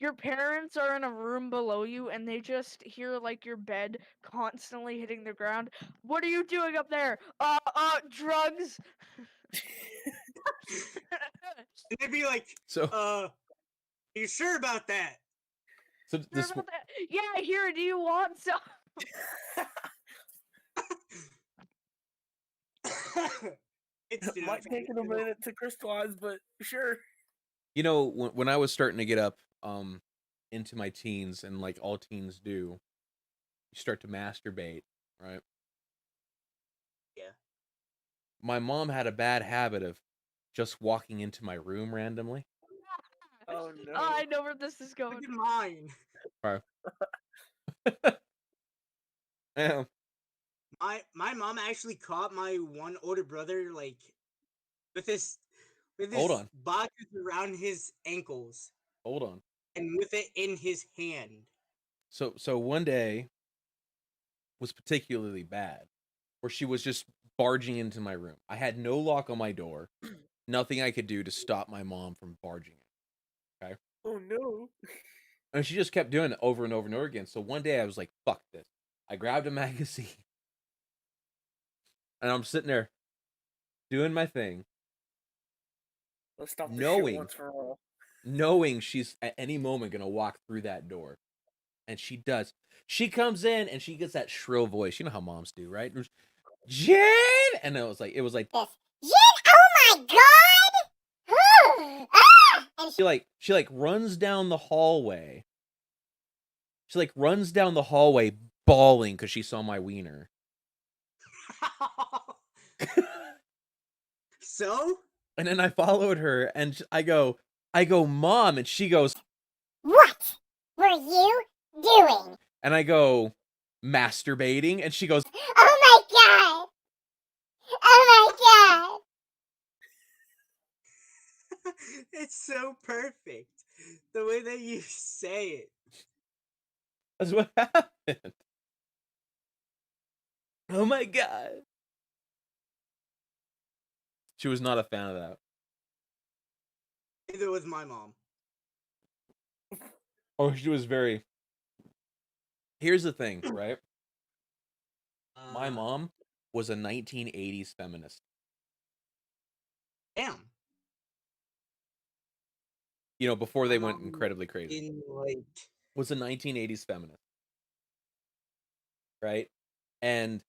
Your parents are in a room below you and they just hear like your bed constantly hitting the ground. What are you doing up there? Drugs. And they'd be like, So, are you sure about that? so Sure this about that? Yeah, here, do you want some? It's Might take it a minute to crystallize, but sure. you know, when I was starting to get up into my teens, and like all teens do, you start to masturbate, right? Yeah. My mom had a bad habit of just walking into my room randomly. Oh no. I know where this is going. Look at mine. Yeah. My mom actually caught my one older brother like with his Hold on. boxes around his ankles Hold on. and with it in his hand. So one day was particularly bad, where she was just barging into my room. I had no lock on my door, nothing I could do to stop my mom from barging in. Okay. Oh no. And she just kept doing it over and over and over again. So one day I was like, fuck this. I grabbed a magazine. And I'm sitting there doing my thing, Let's stop this Knowing. shit once for all. knowing she's at any moment going to walk through that door. And she does. She comes in and she gets that shrill voice. You know how moms do, right? Jen! And it was like, This. Jen, oh my god! Ah! And she like runs down the hallway. She like runs down the hallway bawling because she saw my wiener. So? And then I followed her and I go, Mom. And she goes, what were you doing? and I go, masturbating. And she goes, Oh my god! Oh my It's so perfect. The way that you say it. That's what happened. Oh my god. She was not a fan of that. Neither was my mom. Oh, she was very. Here's the thing, right? My mom was a 1980s feminist. Damn. You know, before they My went mom incredibly crazy. in like Was a 1980s feminist. Right? And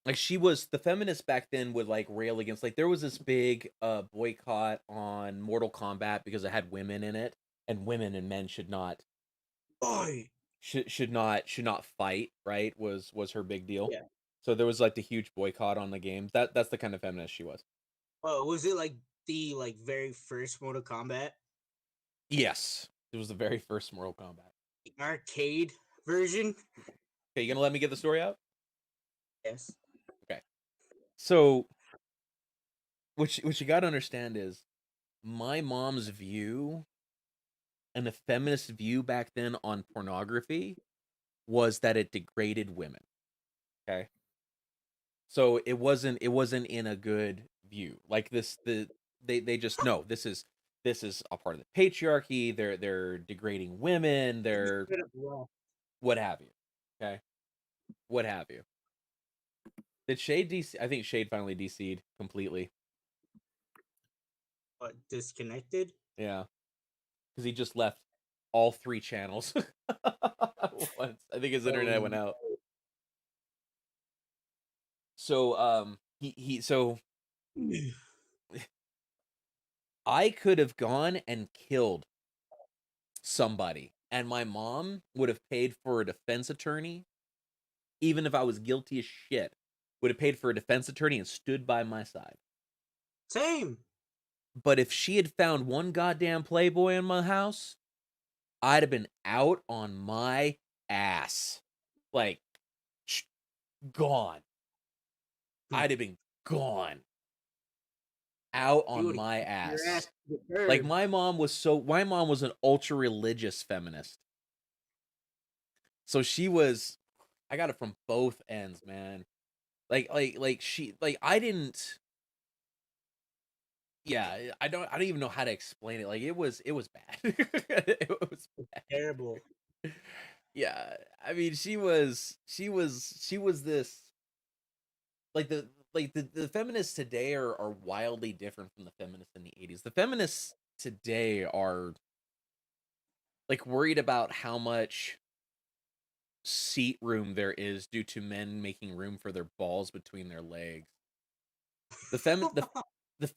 like she was the feminists back then would like rail against like there was this big boycott on Mortal Kombat because it had women in it and women and men should not boy. should not fight, right? Was her big deal. Yeah. So there was like the huge boycott on the game. That's the kind of feminist she was. Oh, was it like the very first Mortal Kombat? Yes. It was the very first Mortal Kombat. The arcade version? Okay, you gonna let me get the story out? Yes. So what you gotta understand is my mom's view and the feminist view back then on pornography was that it degraded women. Okay. So it wasn't in a good view. Like they just know this is a part of the patriarchy. They're degrading women. They're Bit of love. what have you. Okay. What have you. Did Shade DC? I think Shade finally DC'd completely. What, disconnected? Yeah. Because he just left all 3 channels once. I think his internet went out. So so I could have gone and killed somebody and my mom would have paid for a defense attorney even if I was guilty as shit. Would have paid for a defense attorney and stood by my side. Same. But if she had found one goddamn Playboy in my house, I'd have been out on my ass. Like gone. I'd have been gone. Out You on would've my kicked your ass. ass to the curb. Like my mom was an ultra religious feminist. So she was I got it from both ends, man. Like she like I didn't yeah, I don't even know how to explain it. Like it was bad. It was bad. Terrible. Yeah. I mean, she was this like the feminists today are wildly different from the feminists in the 80s. The feminists today are like worried about how much seat room there is due to men making room for their balls between their legs. The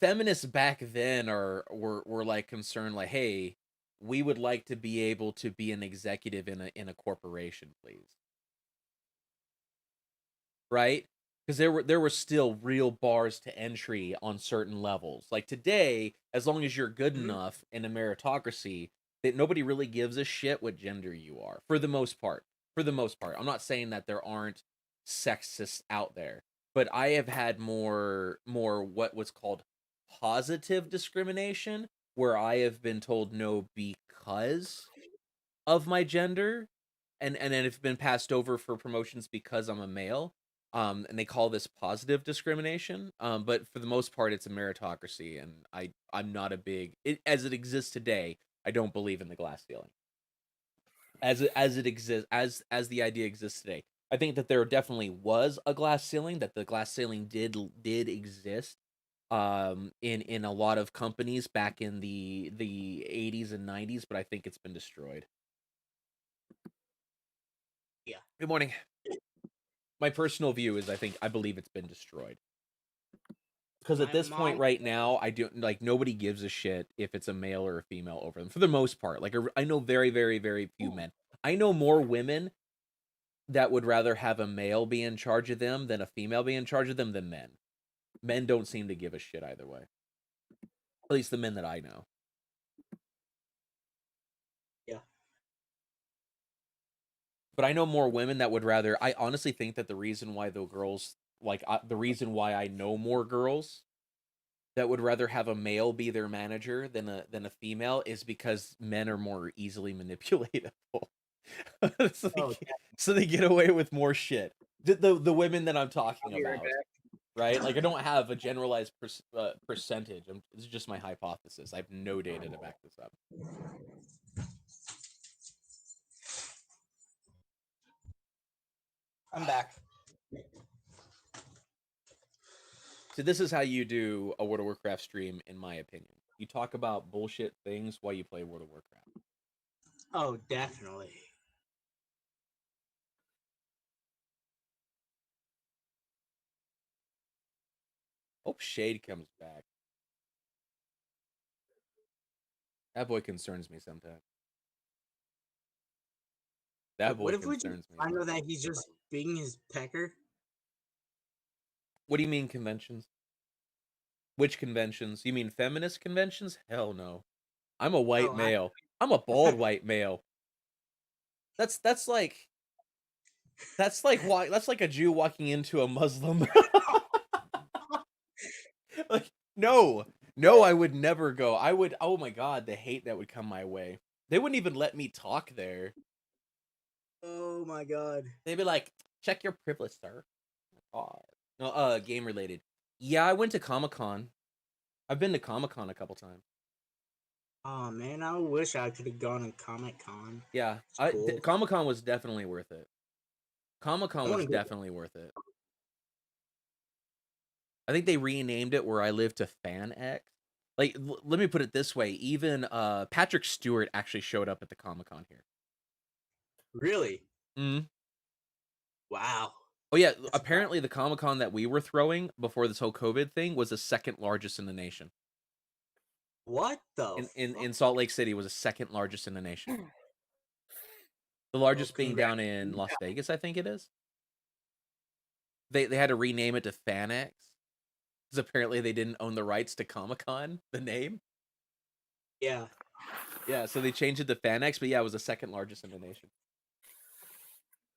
feminists back then were like concerned like, hey, we would like to be able to be an executive in a corporation, please. Right? Because there were still real bars to entry on certain levels. Like today, as long as you're good enough in a meritocracy, that nobody really gives a shit what gender you are, for the most part. For the most part. I'm not saying that there aren't sexists out there, but I have had more what was called positive discrimination, where I have been told no because of my gender, and then it's been passed over for promotions because I'm a male. And they call this positive discrimination. But for the most part, it's a meritocracy, and I'm not a big as it exists today. I don't believe in the glass ceiling as it exists as the idea exists today. I think that there definitely was a glass ceiling. That the glass ceiling did exist in a lot of companies back in the 80s and 90s, but I think it's been destroyed. Yeah. Good morning. My personal view is I believe it's been destroyed. Because at My this point mom- right now, I don't like nobody gives a shit if it's a male or a female over them for the most part. Like I know very, very, very few men. I know more women that would rather have a male be in charge of them than a female be in charge of them than men. Men don't seem to give a shit either way. At least the men that I know. Yeah. But I know more women that would rather. I honestly think that the reason why the girls, like, the reason why I know more girls that would rather have a male be their manager than a female is because men are more easily manipulatable. so, Oh, so they get away with more shit. The women that I'm talking I'll be right about, back. right? Like I don't have a generalized percentage. This is just my hypothesis. I have no data to back this up. I'm back. So this is how you do a World of Warcraft stream, in my opinion. You talk about bullshit things while you play World of Warcraft. Oh, definitely. Hope Shade comes back. That boy concerns me sometimes. That boy What if we concerns me. find out that he's just being his pecker? What do you mean conventions? Which conventions? You mean feminist conventions? Hell no. I'm a white male. I'm a bald white male. That's like a Jew walking into a Muslim. Like, no, I would never go. I would. Oh my god, the hate that would come my way. They wouldn't even let me talk there. Oh my god. They'd be like, "Check your privilege, sir." Oh, no, game related. Yeah, I went to Comic-Con. I've been to Comic-Con a couple times. Oh man, I wish I could have gone to Comic-Con. Yeah, Cool. Comic-Con was definitely worth it. Comic-Con I wanna was go. definitely worth it. I think they renamed it where I live to FanX. Like, let me put it this way: even Patrick Stewart actually showed up at the Comic-Con here. Really? Hmm. Wow. Oh yeah, That's apparently the Comic-Con that we were throwing before this whole COVID thing was the second largest in the nation. What the? In Salt Lake City was the second largest in the nation. The largest being down in Las Vegas, I think it is. They had to rename it to FanX because apparently they didn't own the rights to Comic-Con, the name. Yeah. Yeah, so they changed it to FanX, but yeah, it was the second largest in the nation.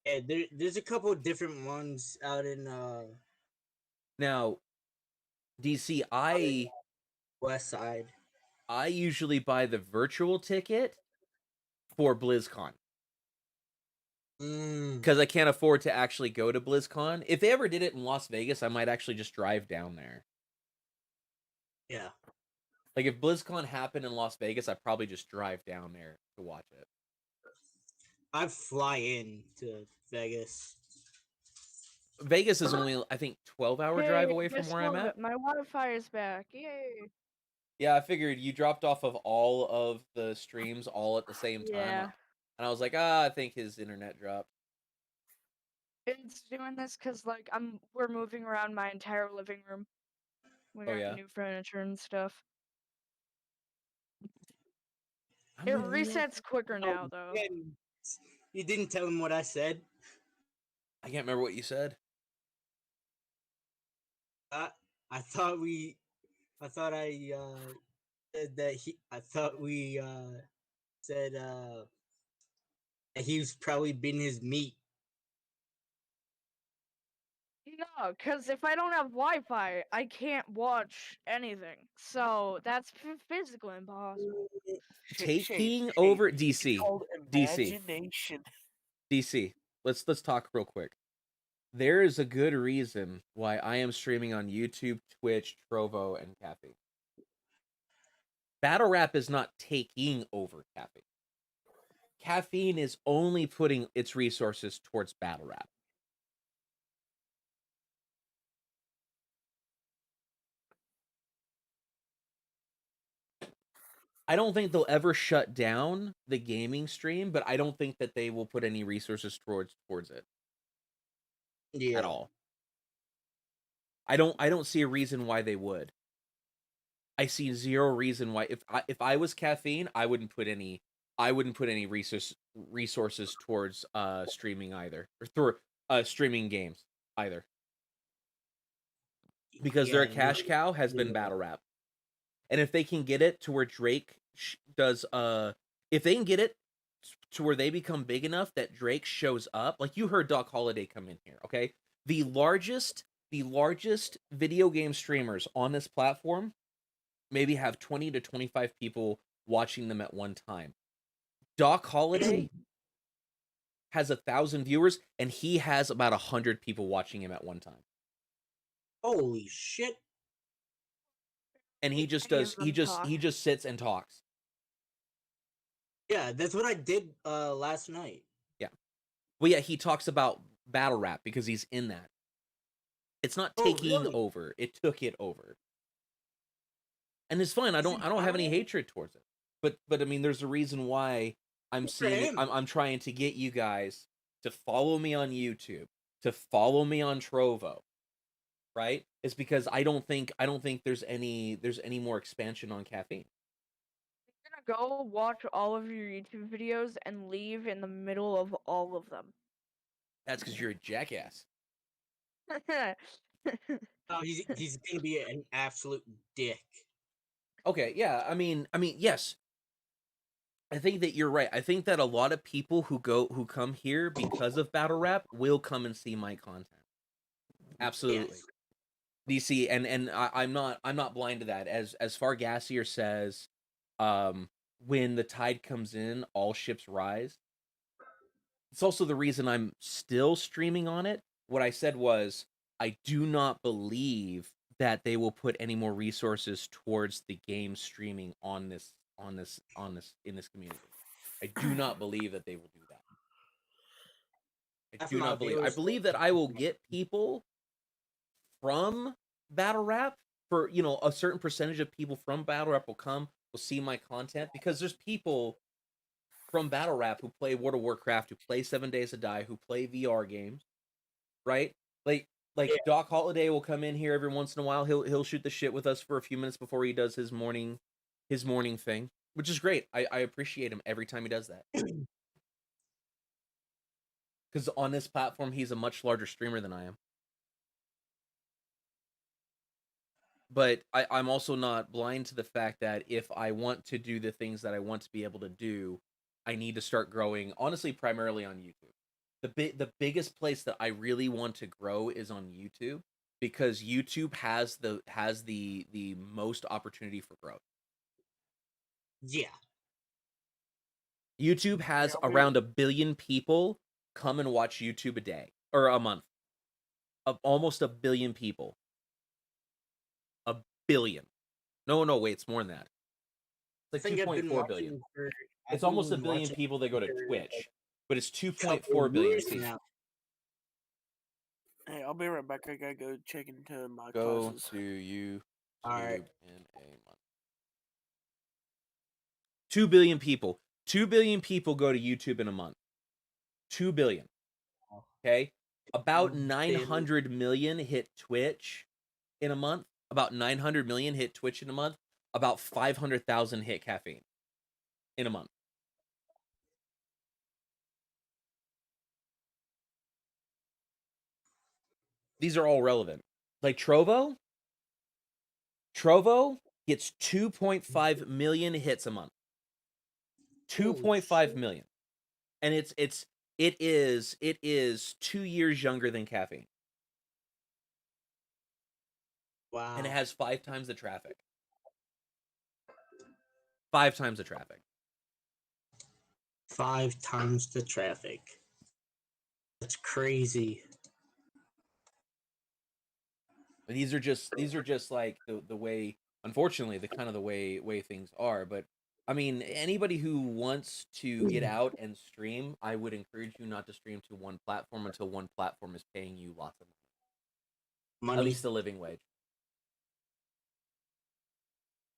Yeah, there's a couple of different ones out in Now, DC, West Side. I usually buy the virtual ticket for BlizzCon. Because I can't afford to actually go to BlizzCon. If they ever did it in Las Vegas, I might actually just drive down there. Yeah. Like, if BlizzCon happened in Las Vegas, I'd probably just drive down there to watch it. I'd fly in to Vegas. Vegas is only, I think, 12-hour drive away from guess where I'm at. what? My Wi-Fi is back. Yay! Yeah, I figured you dropped off of all of the streams all at the same time. Yeah. And I was like, I think his internet dropped. It's doing this because like we're moving around my entire living room. We Oh, got yeah? new furniture and stuff. I'm It gonna need it. resets quicker now though. You didn't tell him what I said. I can't remember what you said. I thought we. I thought I said that he. I thought we said that he was probably being his meat. No, because if I don't have Wi-Fi, I can't watch anything. So that's physically impossible. Taking over It's DC. called imagination. DC. Let's talk real quick. There is a good reason why I am streaming on YouTube, Twitch, Trovo, and Caffeine. Battle Rap is not taking over Caffeine. Caffeine is only putting its resources towards Battle Rap. I don't think they'll ever shut down the gaming stream, but I don't think that they will put any resources towards it. Yeah. At all. I don't see a reason why they would. I see zero reason why if I was Caffeine, I wouldn't put any resources towards streaming either, or through streaming games either. Because their cash cow has been Battle Rap. And if they can get it to where Drake does if they can get it to where they become big enough that Drake shows up, like you heard Doc Holliday come in here, okay? The largest video game streamers on this platform maybe have 20 to 25 people watching them at one time. Doc Holliday has 1,000 viewers, and he has about 100 people watching him at one time. Holy shit! And he just Any does. of them talk. He just sits and talks. Yeah, that's what I did last night. Well, yeah, he talks about battle rap because he's in that. It's not Oh, taking really? over; it took it over, and it's fine. I don't have any hatred towards it. But I mean, there's a reason why I'm Good for seeing. him. I'm trying to get you guys to follow me on YouTube, to follow me on Trovo, right? It's because I don't think there's any more expansion on caffeine. You're gonna go watch all of your YouTube videos and leave in the middle of all of them. That's because you're a jackass. Oh, he's gonna be an absolute dick. Okay, yeah. I mean, yes. I think that you're right. I think that a lot of people who come here because of battle rap will come and see my content. Absolutely. Yes. DC, and I'm not blind to that. As Fargassier says, when the tide comes in, all ships rise. It's also the reason I'm still streaming on it. What I said was, I do not believe that they will put any more resources towards the game streaming on this in this community. I do not believe that they will do that. I Half do my not believe. I viewers believe will that I will get people from battle rap, for a certain percentage of people from battle rap will see my content, because there's people from battle rap who play World of Warcraft, who play 7 Days to Die, who play VR games, right? Like Yeah. Doc Holliday will come in here every once in a while. He'll shoot the shit with us for a few minutes before he does his morning thing, which is great. I appreciate him every time he does that. Because on this platform, he's a much larger streamer than I am. But I'm also not blind to the fact that if I want to do the things that I want to be able to do, I need to start growing, honestly, primarily on YouTube. The biggest place that I really want to grow is on YouTube, because YouTube has the most opportunity for growth. Yeah. YouTube has Yeah, around 1 billion people come and watch YouTube a day or a month. Of almost 1 billion people. 1 billion. No, wait, it's more than that. It's like 2.4 billion. It's almost 1 billion people that go to Twitch, but it's 2.4 billion people. Now. Hey, I'll be right back. I gotta go check into my Go classes. to YouTube Alright. in a month. 2 billion people. 2 billion people go to YouTube in a month. 2 billion. Okay? About 900 million hit Twitch in a month. About 900 million hit Twitch in a month. About 500,000 hit caffeine in a month. These are all relevant. Like Trovo gets 2.5 million hits a month. 2.5 million. And it is 2 years younger than caffeine. Wow. And it has 5 times the traffic. 5 times the traffic. 5 times the traffic. That's crazy. But these are just like the way, unfortunately, the way things are. But I mean, anybody who wants to get out and stream, I would encourage you not to stream to one platform until one platform is paying you lots of money. At least a living wage.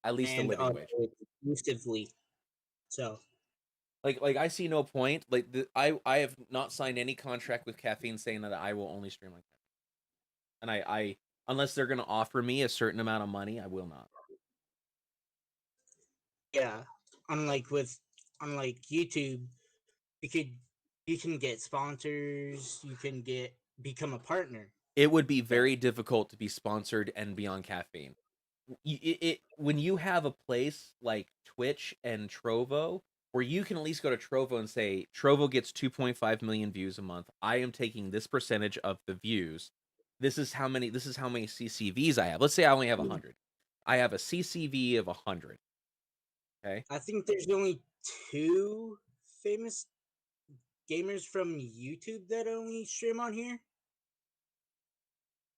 At least a living wage. Exclusively. So. Like I see no point. Like I have not signed any contract with caffeine saying that I will only stream like that. And I unless they're gonna offer me a certain amount of money, I will not. Yeah. Unlike YouTube, you can get sponsors, you can become a partner. It would be very difficult to be sponsored and be on caffeine. When you have a place like Twitch and Trovo, where you can at least go to Trovo and say, Trovo gets 2.5 million views a month. I am taking this percentage of the views. This is how many CCVs I have. Let's say I only have 100. I have a CCV of 100. Okay. I think there's only 2 famous gamers from YouTube that only stream on here.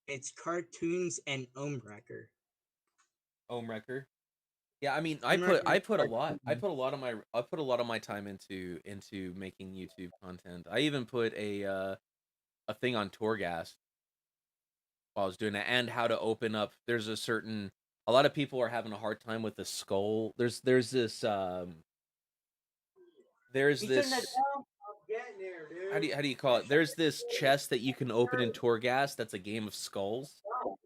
It's Cartoons and Omewrecker. Omewrecker. Yeah, I mean, Omewrecker I and put a lot Cartoons. of my time into making YouTube content. I even put a thing on Torghast while I was doing it, and how to open up. There's a lot of people are having a hard time with the skull. There's this how do you call it? There's this chest that you can open in Torghast that's a game of skulls.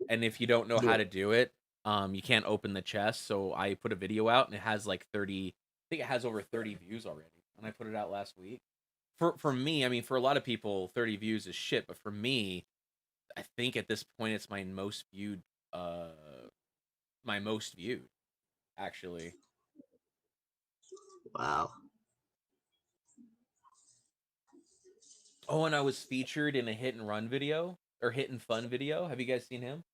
And if you don't know how to do it, you can't open the chest. So I put a video out and it has like 30, I think it has over 30 views already. And I put it out last week. For me, I mean, for a lot of people, 30 views is shit, but for me, I think at this point it's my most viewed actually. Wow. Oh, and I was featured in a hit and run video or hit and fun video. Have you guys seen him?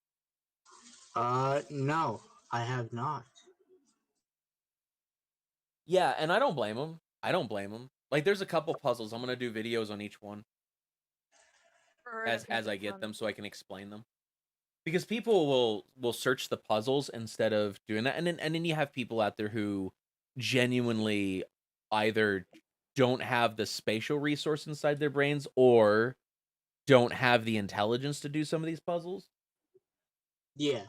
No, I have not. Yeah, and I don't blame him. Like, there's a couple puzzles. I'm gonna do videos on each one as I get them, so I can explain them. Because people will search the puzzles instead of doing that, and then you have people out there who genuinely either don't have the spatial resource inside their brains or don't have the intelligence to do some of these puzzles. Yeah.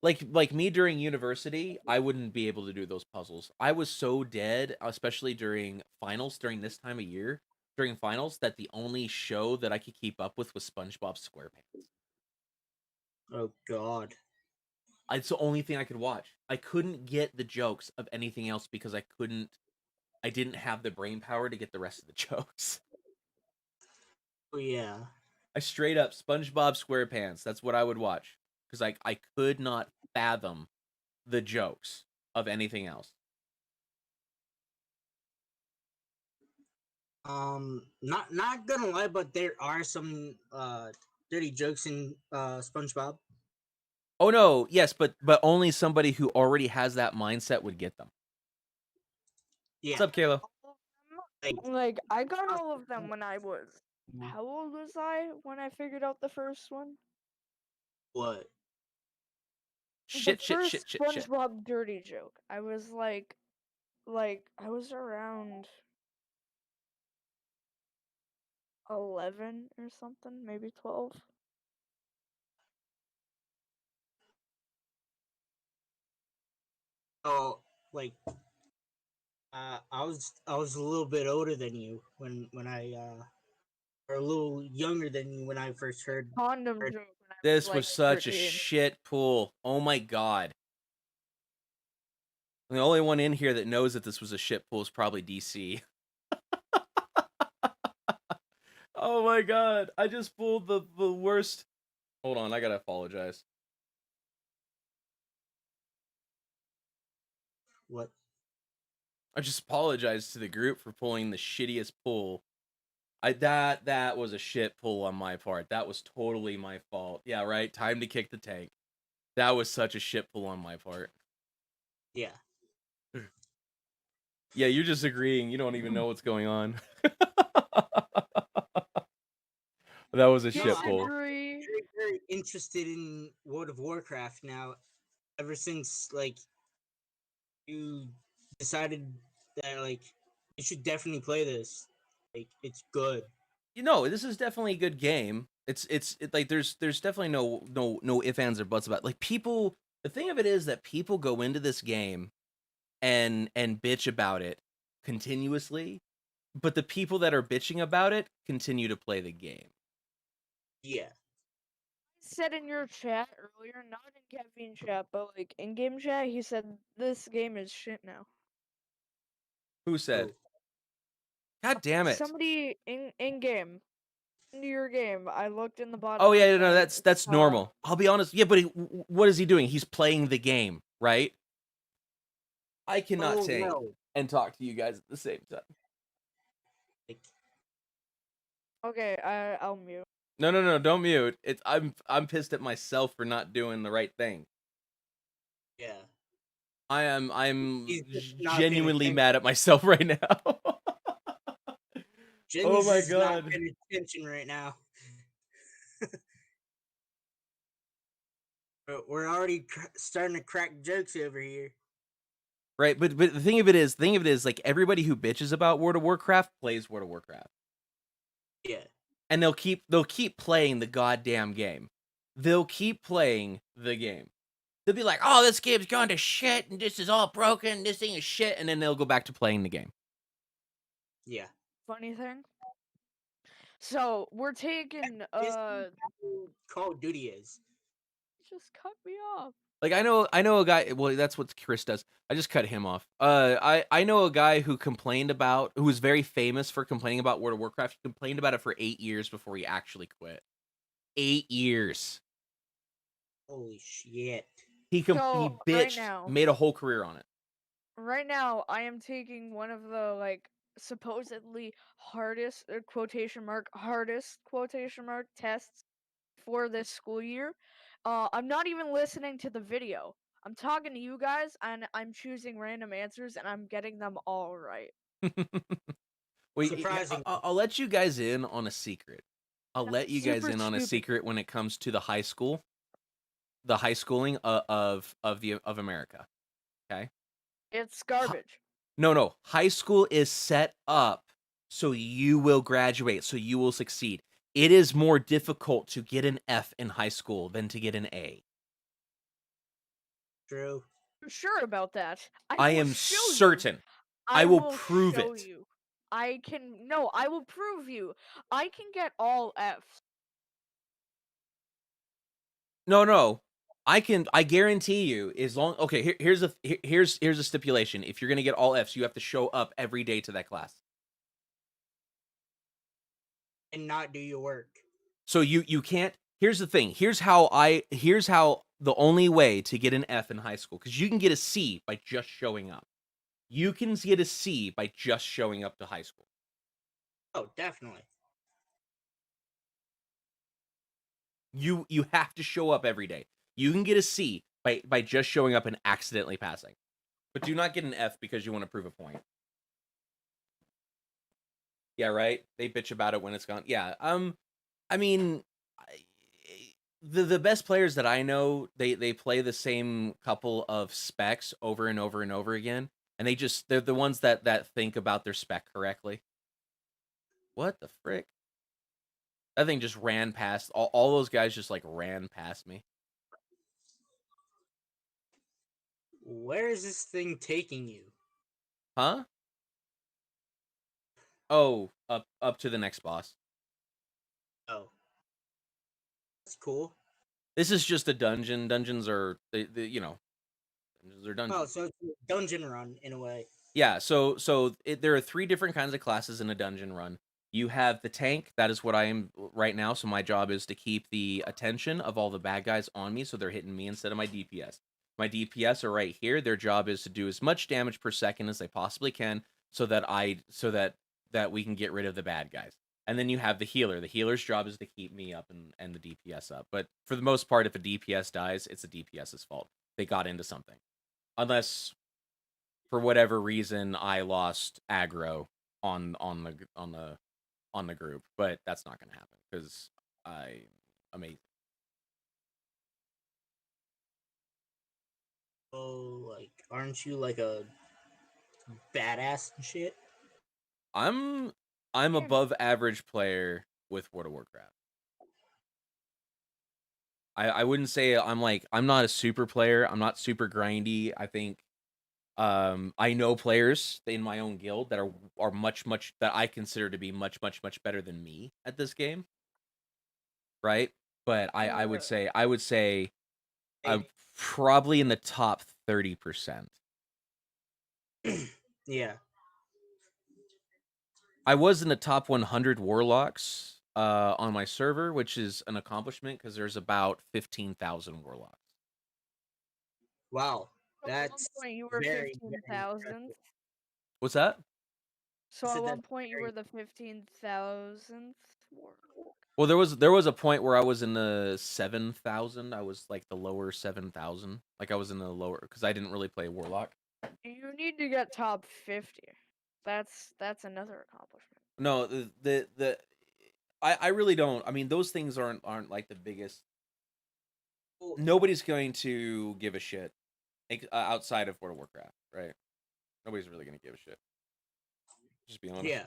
Like me during university, I wouldn't be able to do those puzzles. I was so dead, especially during finals, during this time of year, during finals, that the only show that I could keep up with was SpongeBob SquarePants. Oh God. It's the only thing I could watch. I couldn't get the jokes of anything else because I didn't have the brain power to get the rest of the jokes. Oh yeah. I straight up SpongeBob SquarePants. That's what I would watch because I could not fathom the jokes of anything else. Not gonna lie, but there are some dirty jokes in SpongeBob. Oh no, yes, but only somebody who already has that mindset would get them. Yeah. What's up, Kayla? Like, I got all of them when I was. How old was I when I figured out the first one? What? Shit. SpongeBob dirty joke. I was like I was around 11 or something, maybe 12. Oh, like I was a little bit older than you when I or a little younger than you when I first heard. Condom joke when I This was was like such a 13. shit pool. Oh my god. The only one in here that knows that this was a shit pool is probably DC. Oh my god. I just pulled the worst. Hold on, I gotta apologize. What? I just apologized to the group for pulling the shittiest pull. That was a shit pull on my part. That was totally my fault. Yeah, right. Time to kick the tank. That was such a shit pull on my part. Yeah. Yeah, you're just agreeing. You don't even know what's going on. That was a shit pull. Very, very interested in World of Warcraft now. Ever since like you decided that like you should definitely play this. Like it's good. You know, this is definitely a good game. It's like there's definitely no ifs, ands, or buts about it. Like people. The thing of it is that people go into this game and bitch about it continuously, but the people that are bitching about it continue to play the game. Yeah. Said in your chat earlier, not in caffeine chat, but like in game chat, he said this game is shit now. Who said? God damn it! Somebody in game, into your game. I looked in the bottom. Oh yeah, left no, and that's normal. I'll be honest. Yeah, but what is he doing? He's playing the game, right? I cannot sing and talk to you guys at the same time. Okay, I'll mute. No, don't mute. I'm pissed at myself for not doing the right thing. I'm He's just not paying genuinely attention. mad at myself right now. Jin's Oh my just not God. paying attention right now. We're already starting to crack jokes over here. Right, but the thing of it is, like everybody who bitches about World of Warcraft plays World of Warcraft, Yeah. and they'll keep playing the goddamn game. They'll keep playing the game. They'll be like, "Oh, this game's gone to shit, and this is all broken. This thing is shit," and then they'll go back to playing the game. Yeah. Funny thing. So we're taking This is how Call of Duty is. just cut me off. Like I know a guy. Well, that's what Chris does. I just cut him off. I know a guy who was very famous for complaining about World of Warcraft. He complained about it for 8 years before he actually quit. 8 years. Holy shit. He So, right bitched, now- made a whole career on it. Right now, I am taking one of the like supposedly hardest hardest quotation mark tests for this school year. I'm not even listening to the video. I'm talking to you guys, and I'm choosing random answers, and I'm getting them all right. Wait, Surprising. I'll let you guys in on a secret. I'll let you guys Super in on a stupid. secret when it comes to the high schooling of America. Okay. It's garbage. No. High school is set up so you will graduate, so you will succeed. It is more difficult to get an F in high school than to get an A. True. I'm sure about that. I will am show you. certain. I will prove show it. You. I will prove you. I can get all Fs. No. I guarantee you, as long here's a stipulation. If you're gonna get all Fs, you have to show up every day to that class. And not do your work. So you can't. Here's the thing. Here's how the only way to get an F in high school, because you can get a C by just showing up. You can get a C by just showing up to high school. Oh, definitely. You have to show up every day. You can get a C by just showing up and accidentally passing, but do not get an F because you want to prove a point. Yeah, right. They bitch about it when it's gone. Yeah. I mean, the best players that I know, they play the same couple of specs over and over and over again, and they're the ones that think about their spec correctly. What the frick? That thing just ran past all those guys. Just like ran past me. Where is this thing taking you? Huh? Oh, up to the next boss. Oh. That's cool. This is just a dungeon. Dungeons are dungeons are dungeons. Oh, so it's a dungeon run in a way. Yeah, so there are 3 different kinds of classes in a dungeon run. You have the tank. That is what I am right now. So my job is to keep the attention of all the bad guys on me, so they're hitting me instead of my DPS. My DPS are right here. Their job is to do as much damage per second as they possibly can, so that we can get rid of the bad guys. And then you have the healer. The healer's job is to keep me up and the DPS up. But for the most part, if a DPS dies, it's a DPS's fault. They got into something. Unless, for whatever reason, I lost aggro on the group, but that's not going to happen because I'm amazing. Oh, like, aren't you like a badass and shit? I'm above average player with World of Warcraft. I wouldn't say I'm not a super player. I'm not super grindy. I think I know players in my own guild that are much that I consider to be much better than me at this game. Right? But I would say I'm probably in the top 30%. Yeah. I was in the top 100 warlocks on my server, which is an accomplishment because there's about 15,000 warlocks. Wow. At one That's point, you were very, very 15,000. What's that? So So at one that's point you very- were the 15,000th warlock. Well, there was a point where I was in the 7,000. I was like the lower 7,000. Like I was in the lower because I didn't really play warlock. You need to get top 50. That's another accomplishment. No, I really don't. I mean, those things aren't like the biggest. Well, Nobody's going to give a shit outside of World of Warcraft, right? Nobody's really going to give a shit. Just be honest. yeah.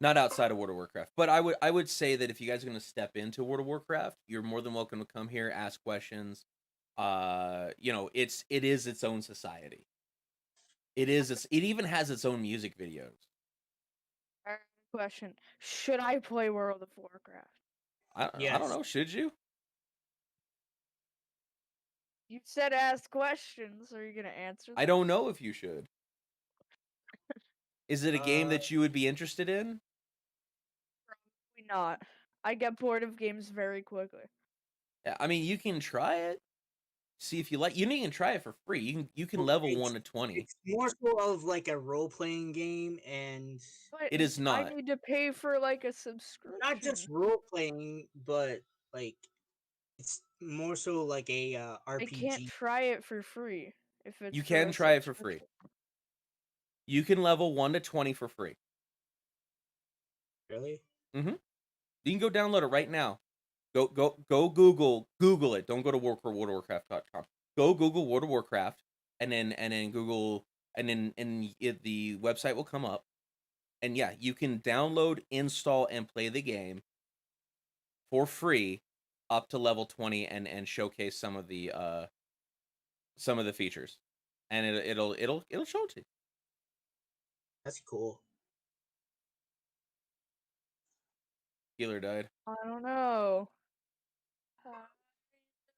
Not outside of World of Warcraft, but I would say that if you guys are going to step into World of Warcraft, you're more than welcome to come here, ask questions. It is its own society. It even has its own music videos. Alright, question: should I play World of Warcraft? I don't Yes. know. Should you? You said ask questions. Are you gonna answer them? I don't know if you should. Is it a game Uh, that you would be interested in? Probably not. I get bored of games very quickly. Yeah, I mean, you can try it. See if you like. You can try it for free. You can Well, level it's- 1 to 20. It's more so of like a role playing game, and But It is I not. need to pay for like a subscription. not just role playing, but like it's more so like a I can't RPG. try it for free if it's. You for can a try it for free. subscription. You can level 1 to 20 for free. Really? You can go download it right now. Go Google it. Don't go to WorldofWarcraft.com. Go Google World of Warcraft, and then Google, the website will come up. And yeah, you can download, install, and play the game for free up to level 20, and showcase some of the features, and it'll show it to you. That's cool. Healer died. I don't know.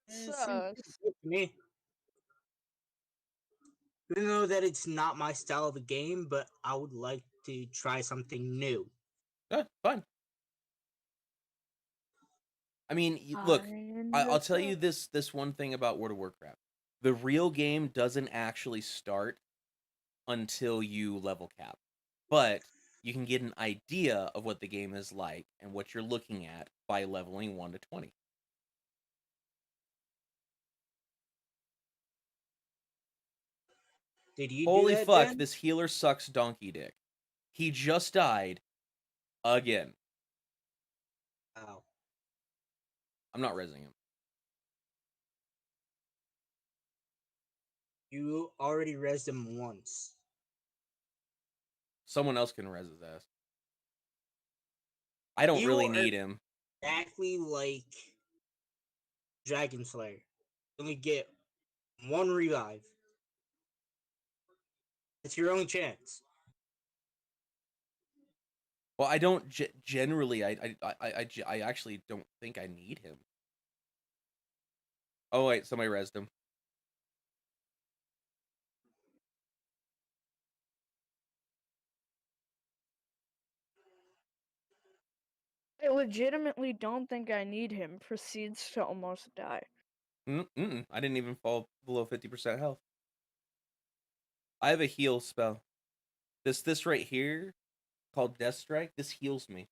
It seems Sus. good to me. Even though that it's not my style of a game, but I would like to try something new. Yeah, fine. I mean, look, I'll tell you this one thing about World of Warcraft. The real game doesn't actually start until you level cap. But you can get an idea of what the game is like and what you're looking at by leveling 1 to 20. Did you Holy do that, fuck, Dan? this healer sucks donkey dick. He just died again. Wow. I'm not rezzing him. You already rezzed him once. Someone else can res his ass. I don't You really are- need him. Exactly like Dragon Slayer. You only get one revive. It's your only chance. Well, I don't generally. I actually don't think I need him. Oh wait, somebody rezzed him. I legitimately don't think I need him. Proceeds to almost die. I didn't even fall below 50% health. I have a heal spell. This right here, called Death Strike, this heals me.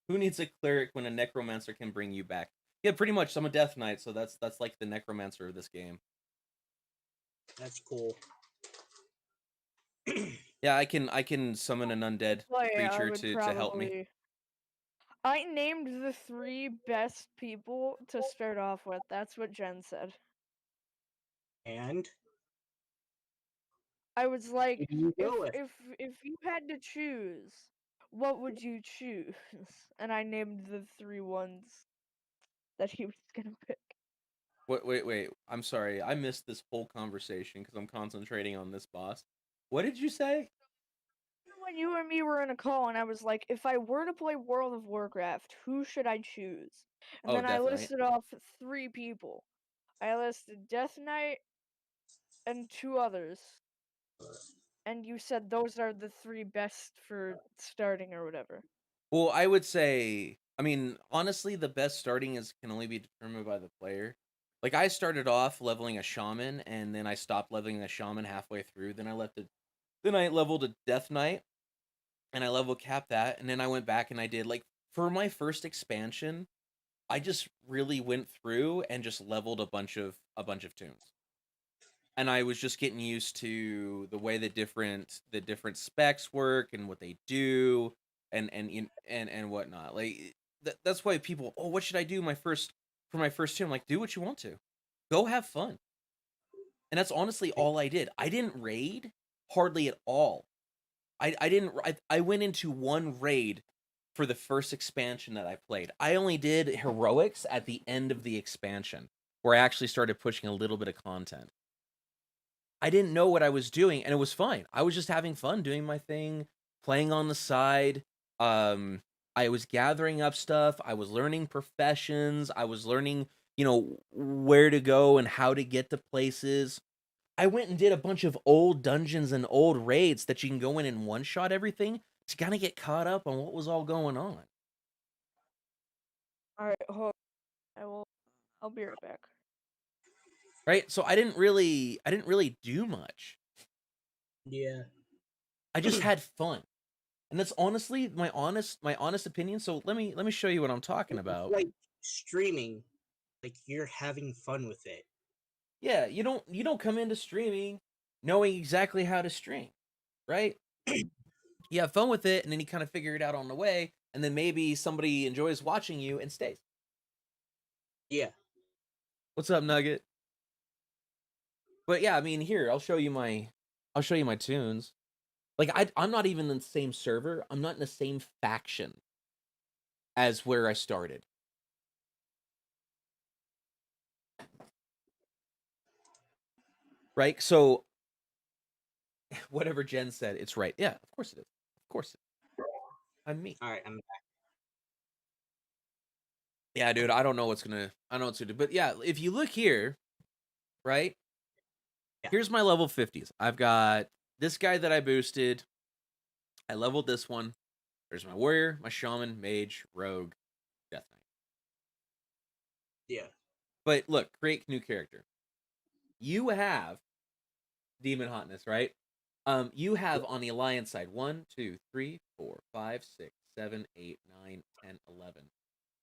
Who needs a cleric when a necromancer can bring you back? Yeah, pretty much. I'm a Death Knight, so that's like the necromancer of this game. That's cool. Yeah, I can summon an undead creature to help me. I named the 3 best people to start off with. That's what Jen said. And I was like, who do you go with? if you had to choose, what would you choose? And I named the 3 ones that he was gonna pick. Wait. I'm sorry. I missed this whole conversation because I'm concentrating on this boss. What did you say? When you and me were in a call, and I was like, if I were to play World of Warcraft, who should I choose? And Oh, then I Death Knight. listed off 3 people. I listed Death Knight and 2 others. And you said those are the 3 best for starting or whatever. Well, I would say, I mean, honestly, the best starting can only be determined by the player. Like I started off leveling a shaman, and then I stopped leveling a shaman halfway through. Then I leveled a death knight, and I level capped that, and then I went back and I did like for my first expansion, I just really went through and just leveled a bunch of tunes. And I was just getting used to the way the different specs work and what they do and whatnot. Like that's why people, oh, what should I do for my first tune? I'm like, do what you want to. Go have fun. And that's honestly all I did. I didn't raid hardly at all. I went into one raid for the first expansion that I played. I only did heroics at the end of the expansion, where I actually started pushing a little bit of content. I didn't know what I was doing, and it was fine. I was just having fun doing my thing, playing on the side. I was gathering up stuff. I was learning professions. I was learning, where to go and how to get to places. I went and did a bunch of old dungeons and old raids that you can go in and one-shot everything to kind of get caught up on what was all going on. All right, hold. I'll be right back. Right? So I didn't really do much. Yeah. I just had fun. And that's honestly my honest opinion. So let me show you what I'm talking about. Like streaming, like you're having fun with it. Yeah, you don't come into streaming knowing exactly how to stream, right? You have fun with it, and then you kind of figure it out on the way, and then maybe somebody enjoys watching you and stays. Yeah. What's up, Nugget? But yeah, I mean, here I'll show you my tunes. Like I'm not even in the same server. I'm not in the same faction as where I started. Right? So whatever Jen said, it's right. Yeah, of course it is. Of course it is. I'm me. All right, I'm back. Yeah, dude, I don't know what's gonna do. But yeah, if you look here, right? Yeah. Here's my level 50s. I've got this guy that I boosted. I leveled this one. There's my warrior, my shaman, mage, rogue, death knight. Yeah. But look, create new character. You have demon hotness, right? You have on the alliance side 1, 2, 3, 4, 5, 6, 7, 8, 9, 10, 11.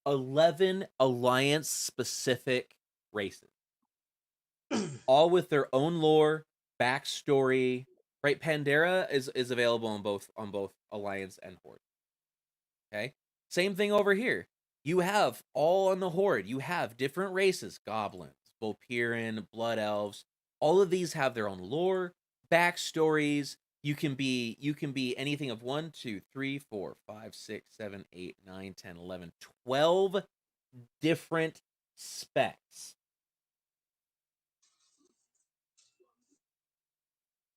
11 alliance specific races. All with their own lore, backstory. Right? Pandera is available on both alliance and horde. Okay? Same thing over here. You have all on the horde. You have different races, goblins, Volpirin, blood elves. All of these have their own lore, backstories. You can be anything of 1, 2, 3, 4, 5, 6, 7, 8, 9, 10, 11, 12 different specs.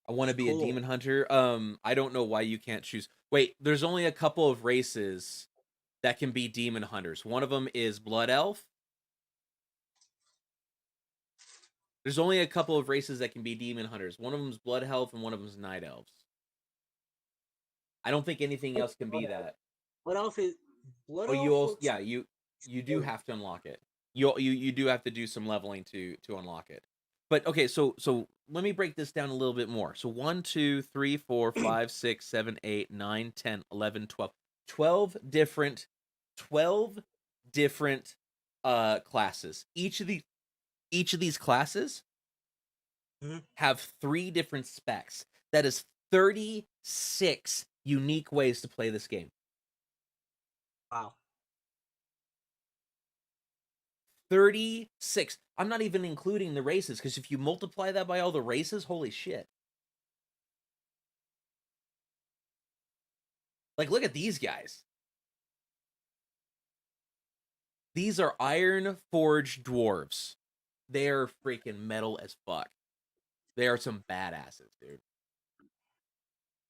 I want to be cool. a demon hunter. I don't know why you can't choose. Wait, there's only a couple of races that can be demon hunters. One of them is blood elf. There's only a couple of races that can be demon hunters. One of them is blood elf and one of them is night elves. I don't think anything else can be that. Blood elf is blood Oh, elf. you also, yeah, you do have to unlock it. You do have to do some leveling to unlock it. But okay, so let me break this down a little bit more. So 1, 2, 3, 4, 5, 6, 7, 8, 9, 10, 11, 12. 12 different classes. Each of these classes have 3 different specs. That is 36 unique ways to play this game. Wow. 36. I'm not even including the races, because if you multiply that by all the races, holy shit. Like, look at these guys. These are iron forged dwarves. They are freaking metal as fuck. They are some badasses, dude.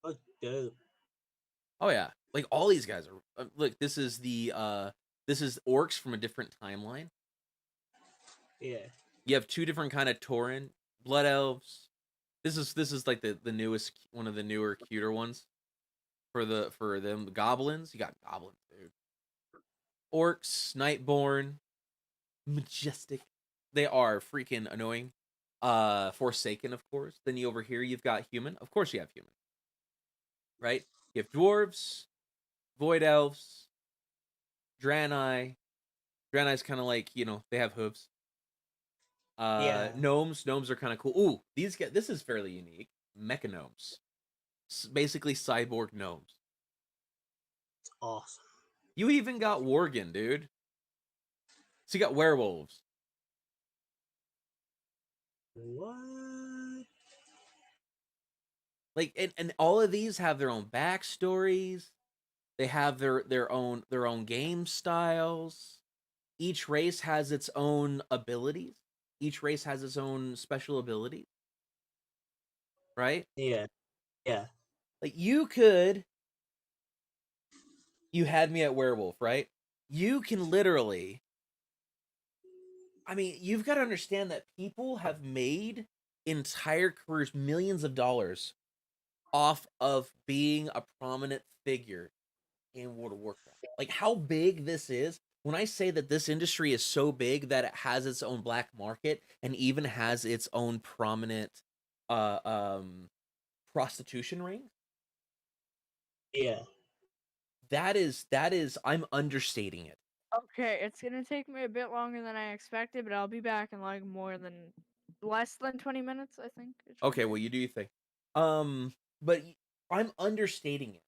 Oh, dope. Oh yeah, like all these guys are. Look, this is orcs from a different timeline. Yeah. You have 2 different kind of Tauren blood elves. This is like the newest, one of the newer, cuter ones. For them goblins, you got goblins, dude. Orcs, Nightborn, majestic. They are freaking annoying. Forsaken, of course. Then you over here, you've got human. Of course, you have human. Right? You have dwarves, void elves, Draenei. Draenei's kind of like, they have hooves. Yeah. Gnomes. Gnomes are kind of cool. Ooh, this is fairly unique. Mechagnomes. Basically cyborg gnomes. It's awesome. You even got Worgen, dude. So you got werewolves. What? Like, and all of these have their own backstories. They have their own game styles. Each race has its own abilities. Each race has its own special abilities. Right? Yeah. Yeah. Like you had me at werewolf, right? You can literally, I mean, you've got to understand that people have made entire careers, millions of dollars off of being a prominent figure in World of Warcraft. Like how big this is. When I say that this industry is so big that it has its own black market and even has its own prominent uh um prostitution ring, Yeah. that is I'm understating it. Okay, it's gonna take me a bit longer than I expected, but I'll be back in like less than 20 minutes, I think. it should Okay, be. well you do your thing. But I'm understating it.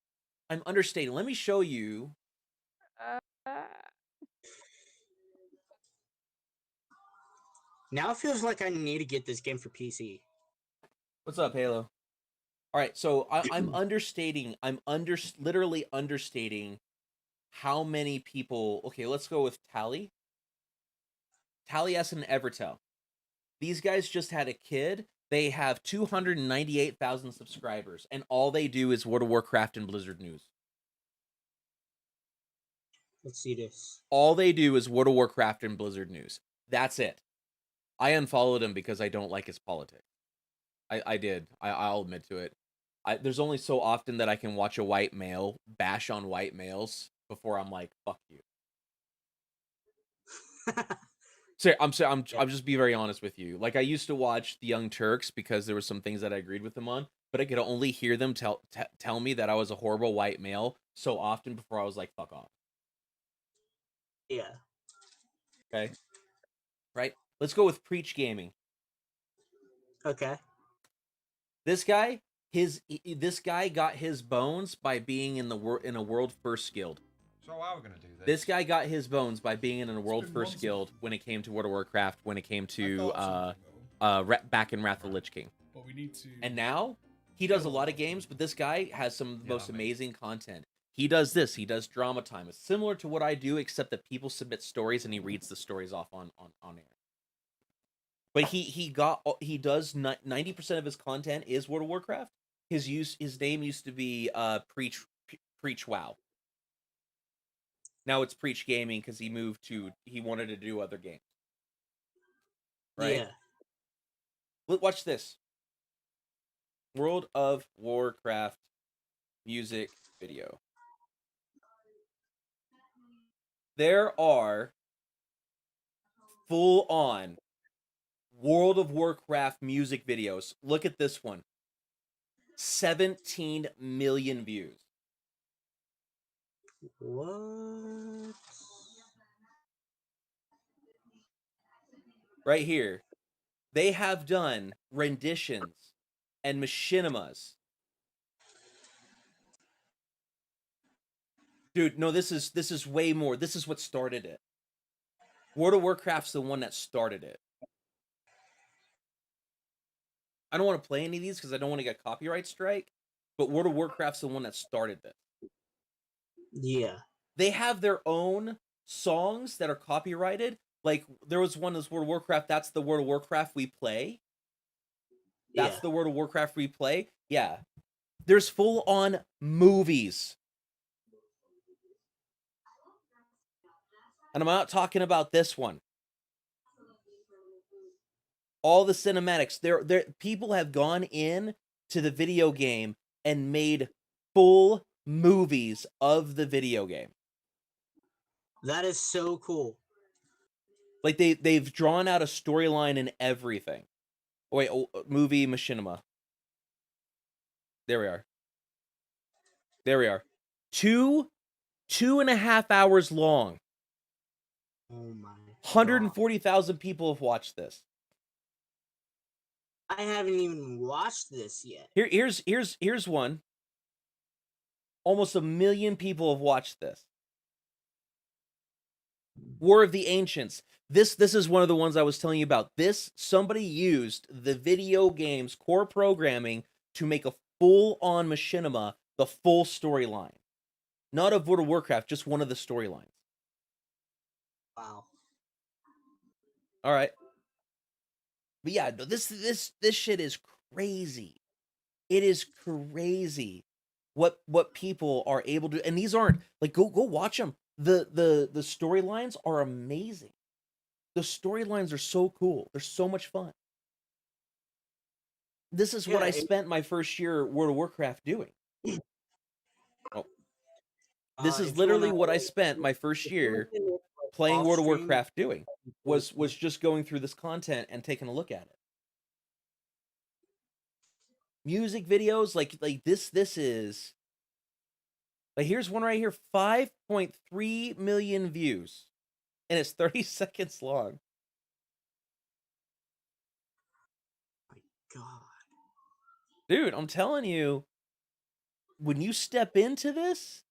I'm understating. Let me show you. Uh, Now it feels like I need to get this game for PC. What's up, Halo? All right, so I'm understating. Literally understating how many people. Okay, let's go with Tally. Taliesin and Evertel. These guys just had a kid. They have 298,000 subscribers, and all they do is World of Warcraft and Blizzard news. Let's see this. All they do is World of Warcraft and Blizzard news. That's it. I unfollowed him because I don't like his politics. I did. I'll admit to it. There's only so often that I can watch a white male bash on white males before I'm like, fuck you. I'm just be very honest with you. Like I used to watch the Young Turks because there were some things that I agreed with them on, but I could only hear them tell me that I was a horrible white male so often before I was like, fuck off. Yeah. Okay. Right? Let's go with Preach Gaming. Okay. This guy, this guy got his bones by being in a world first guild. So how are we gonna do this? This guy got his bones by being in a world been first months guild now. when it came to World of Warcraft, when it came I to thought something, back in Wrath of the Lich King. but we need to. And now he does a lot of games, but this guy has some of the Yeah, most mate. amazing content. He does this. He does drama time. It's similar to what I do, except that people submit stories and he reads the stories off on air. But he does 90% of his content is World of Warcraft. His name used to be Preach WoW. Now it's Preach Gaming because he wanted to do other games. Right? Yeah. Watch this. World of Warcraft music video. There are full on World of Warcraft music videos. Look at this one. 17 million views. What? Right here. They have done renditions and machinimas. Dude, no, this is way more. This is what started it. World of Warcraft's the one that started it. I don't want to play any of these because I don't want to get copyright strike, but World of Warcraft's the one that started this. Yeah. They have their own songs that are copyrighted. Like there was one that's World of Warcraft. That's the World of Warcraft we play. That's the World of Warcraft we play. Yeah. There's full on movies. And I'm not talking about this one. All the cinematics. There people have gone in to the video game and made full movies of the video game. That is so cool. Like they've drawn out a storyline and everything. Oh, wait, movie Machinima. There we are. There we are. 2.5 hours long. Oh my. 140,000 people have watched this. I haven't even watched this yet. Here's one. Almost 1 million people have watched this. War of the Ancients. This is one of the ones I was telling you about. Somebody used the video game's core programming to make a full-on machinima, the full storyline. Not of World of Warcraft, just one of the storylines. Wow. All right. But yeah, this shit is crazy. It is crazy what people are able to, and these aren't like go watch them. The storylines are amazing. The storylines are so cool. They're so much fun. This is what I spent my first year World of Warcraft doing. Oh. This is literally what I spent my first year playing World of Warcraft doing. Was just going through this content and taking a look at it. Music videos like this is like, here's one right here, 5.3 million views, and it's 30 seconds long. My God. Dude, I'm telling you, when you step into this,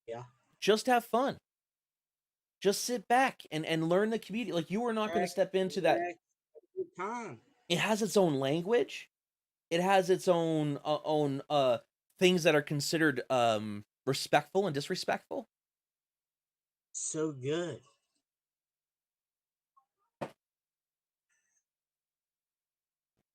Yeah. just have fun. Just sit back and learn the community. Like, you are not going to step into that. Time. It has its own language. It has its own things that are considered respectful and disrespectful. So good.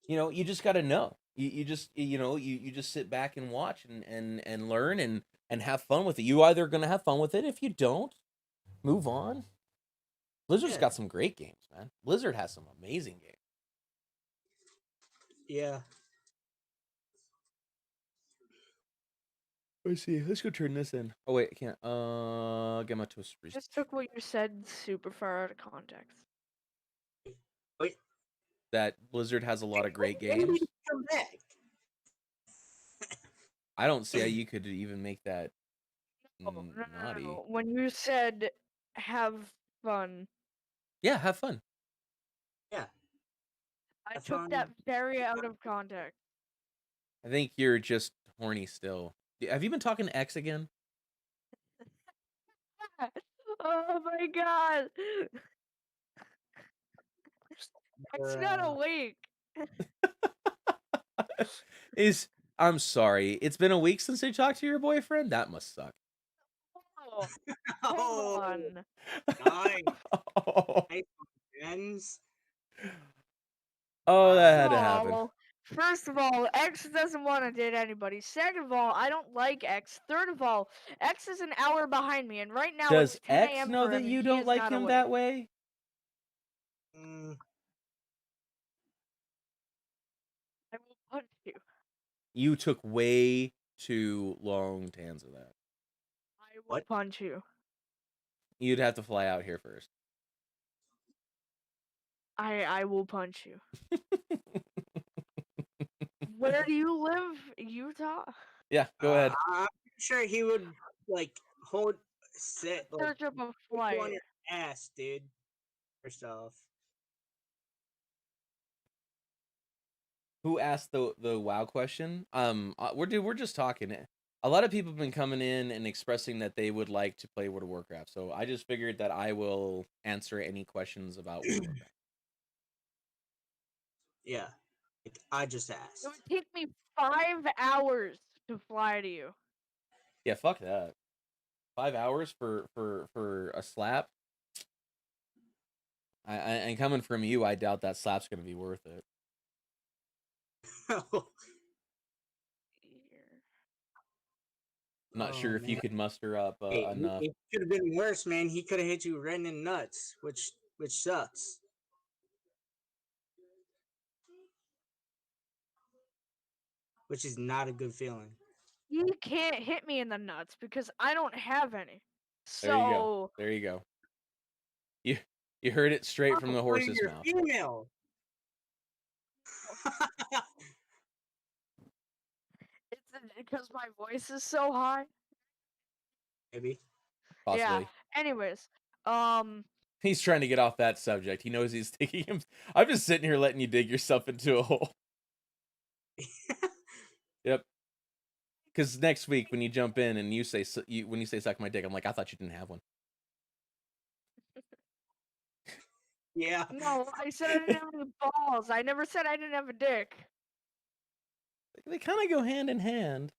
You know, you just got to know. You just sit back and watch and learn and have fun with it. You either going to have fun with it. If you don't, move on. Blizzard's got some great games, man. Blizzard has some amazing games. Yeah. Let's see. Let's go turn this in. Oh wait, I can't. Get my toast. Just took what you said super far out of context. Wait. That Blizzard has a lot of great games. Come back. I don't see how you could even make that No. naughty. When you said have fun, Yeah, have fun. Yeah. I Have took fun. that very out of context. I think you're just horny still. Have you been talking to X again? Oh my god! It's not awake. I'm sorry. It's been a week since you talked to your boyfriend? That must suck. Oh, hold on. Nice. Oh, Nice, friends. that had to happen. Well, first of all, X doesn't want to date anybody. Second of all, I don't like X. Third of all, X is an hour behind me, and right now Does it's 10 X a.m. know for that him, you and he don't is like not him awake. that way? I will punch you. You took way too long to answer that. I will punch you. You'd have to fly out here first. I will punch you. Where do you live? Utah? Yeah, go ahead. I'm sure he would sit like, Search up a on flight. your ass, dude. First off. Who asked the WoW question? We're just talking. A lot of people have been coming in and expressing that they would like to play World of Warcraft. So I just figured that I will answer any questions about World of Warcraft. Yeah. Like, I just asked. It would take me 5 hours to fly to you. Yeah, fuck that. 5 hours for a slap. And coming from you, I doubt that slap's gonna be worth it. Not sure if you could muster up enough. It could have been worse, man. He could have hit you right in the nuts, which sucks. Which is not a good feeling. he can't hit me in the nuts because I don't have any. There you go. So There you go. You heard it straight from the So horse's you're mouth. female. it's because my voice is so high. Maybe. Possibly. Yeah. Anyways, He's trying to get off that subject. He knows he's digging him. I'm just sitting here letting you dig yourself into a hole. Yep. Because next week when you jump in and you say when you say suck my dick, I'm like, I thought you didn't have one. Yeah. no, I said I didn't have any balls. I never said I didn't have a dick. They kind of go hand in hand.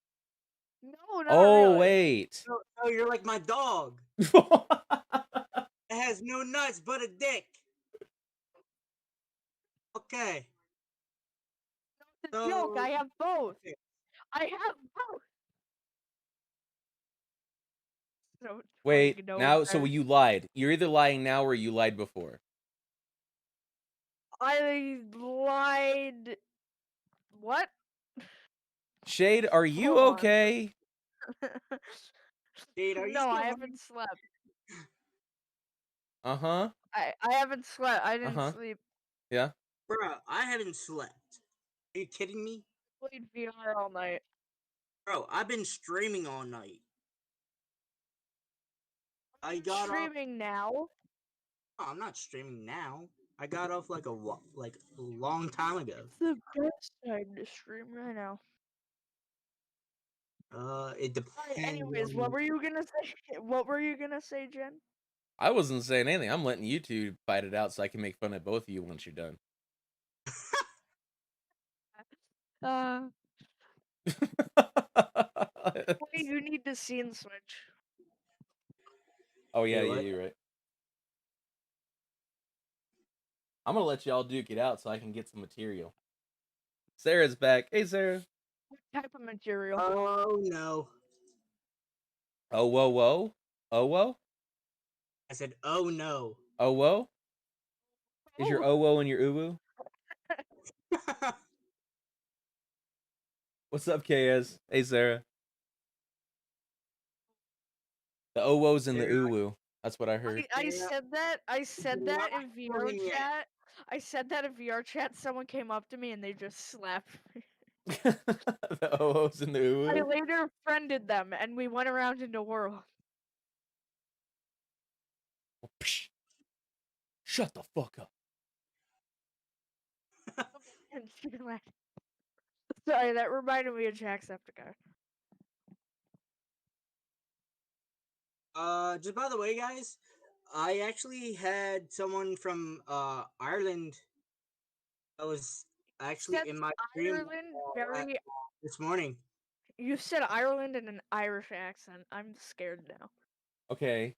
No, not Oh really. wait. Oh, you're like my dog. It has no nuts but a dick. Okay. It's a joke. I have both. I have both. So Wait. fucking no Now, so there. you lied. You're either lying now or you lied before. I lied. What? Shade, are you Hold on. okay? Dude, are you no, still I hungry? haven't slept. Uh-huh. I haven't slept. I didn't Uh-huh. sleep. Yeah. Bro, I haven't slept. Are you kidding me? Played VR all night. Bro, I've been streaming all night. I got off. Streaming now. No, I'm not streaming now. I got off like a long time ago. It's the best time to stream right now. It depends. Alright, anyways, what were you gonna say? What were you gonna say, Jen? I wasn't saying anything. I'm letting you two fight it out so I can make fun of both of you once you're done. Wait, you need the scene switch. Oh yeah, Wait, yeah, what? you're right. I'm gonna let y'all duke it out so I can get some material. Sarah's back. Hey, Sarah. What type of material? Oh no. Oh whoa whoa. Oh whoa. I said, oh no. Oh whoa. Is your Oh. oh whoa and your uwu? What's up, KS? Hey, Sarah. The oh who's and the Sarah, uwu. That's what I heard. I Sarah, said that. I said do that not in kill VR him yet. chat. I said that in VR chat. Someone came up to me and they just slapped me. The oh who's and the I uwu. later friended them and we went around in the world. Psh. Shut the fuck up. And she laughed. Sorry, that reminded me of Jacksepticeye. Just by the way, guys, I actually had someone from Ireland that was actually Said in my stream Ireland very. this morning. You said Ireland in an Irish accent. I'm scared now. Okay.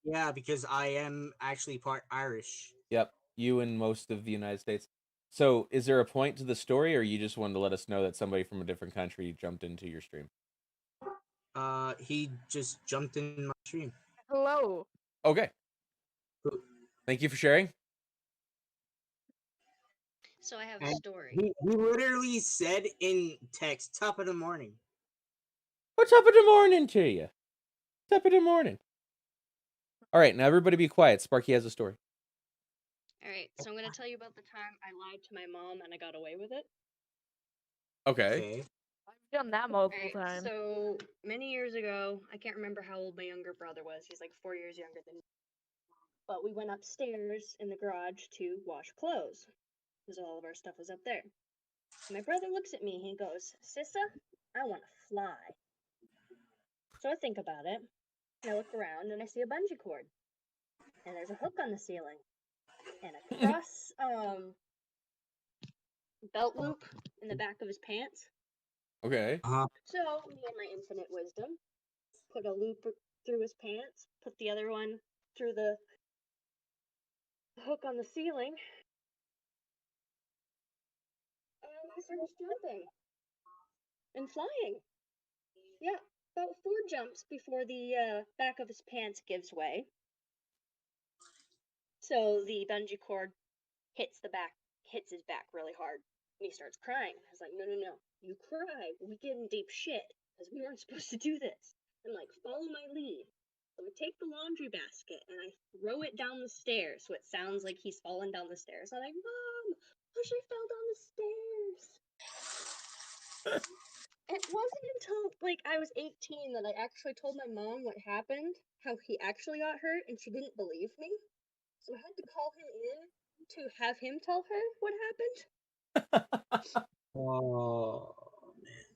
Yeah, because I am actually part Irish. Yep. You and most of the United States. So, is there a point to the story, or you just wanted to let us know that somebody from a different country jumped into your stream? He just jumped in my stream. Hello. Okay. Thank you for sharing. So I have a And story. he literally said in text, top of the morning. What's up in the morning to you? What's up in the morning? All right, now everybody be quiet. Sparky has a story. Alright, so I'm gonna tell you about the time I lied to my mom and I got away with it. Okay. I've done that multiple Alright, times. so many years ago, I can't remember how old my younger brother was. He's like 4 years younger than me. But we went upstairs in the garage to wash clothes. Because all of our stuff was up there. My brother looks at me, he goes, Sissa, I want to fly. So I think about it, and I look around and I see a bungee cord. And there's a hook on the ceiling. And a cross belt loop in the back of his pants. Okay. So, me and my infinite wisdom put a loop through his pants, put the other one through the hook on the ceiling, and he starts jumping and flying. Yeah, about 4 jumps before the back of his pants gives way. So the bungee cord hits his back really hard. And he starts crying. I was like, no, you cry. We get in deep shit. because we weren't supposed to do this. I'm like, follow my lead. So I take the laundry basket and I throw it down the stairs so it sounds like he's falling down the stairs. I'm like, Mom, Pusher fell down the stairs. It wasn't until like I was 18 that I actually told my mom what happened, how he actually got hurt, and she didn't believe me. So I had to call him in to have him tell her what happened. Oh man.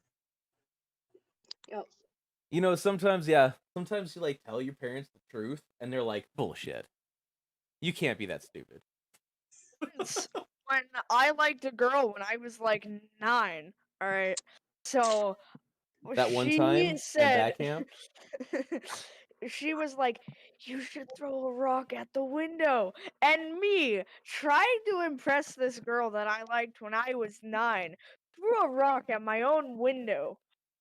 Yep. You know, sometimes you like tell your parents the truth, and they're like, "Bullshit, you can't be that stupid." Once, when I liked a girl when I was like 9, all right. So That one she time at said, that camp, she was like, "You should throw a rock at the window." And me, trying to impress this girl that I liked when I was 9, threw a rock at my own window.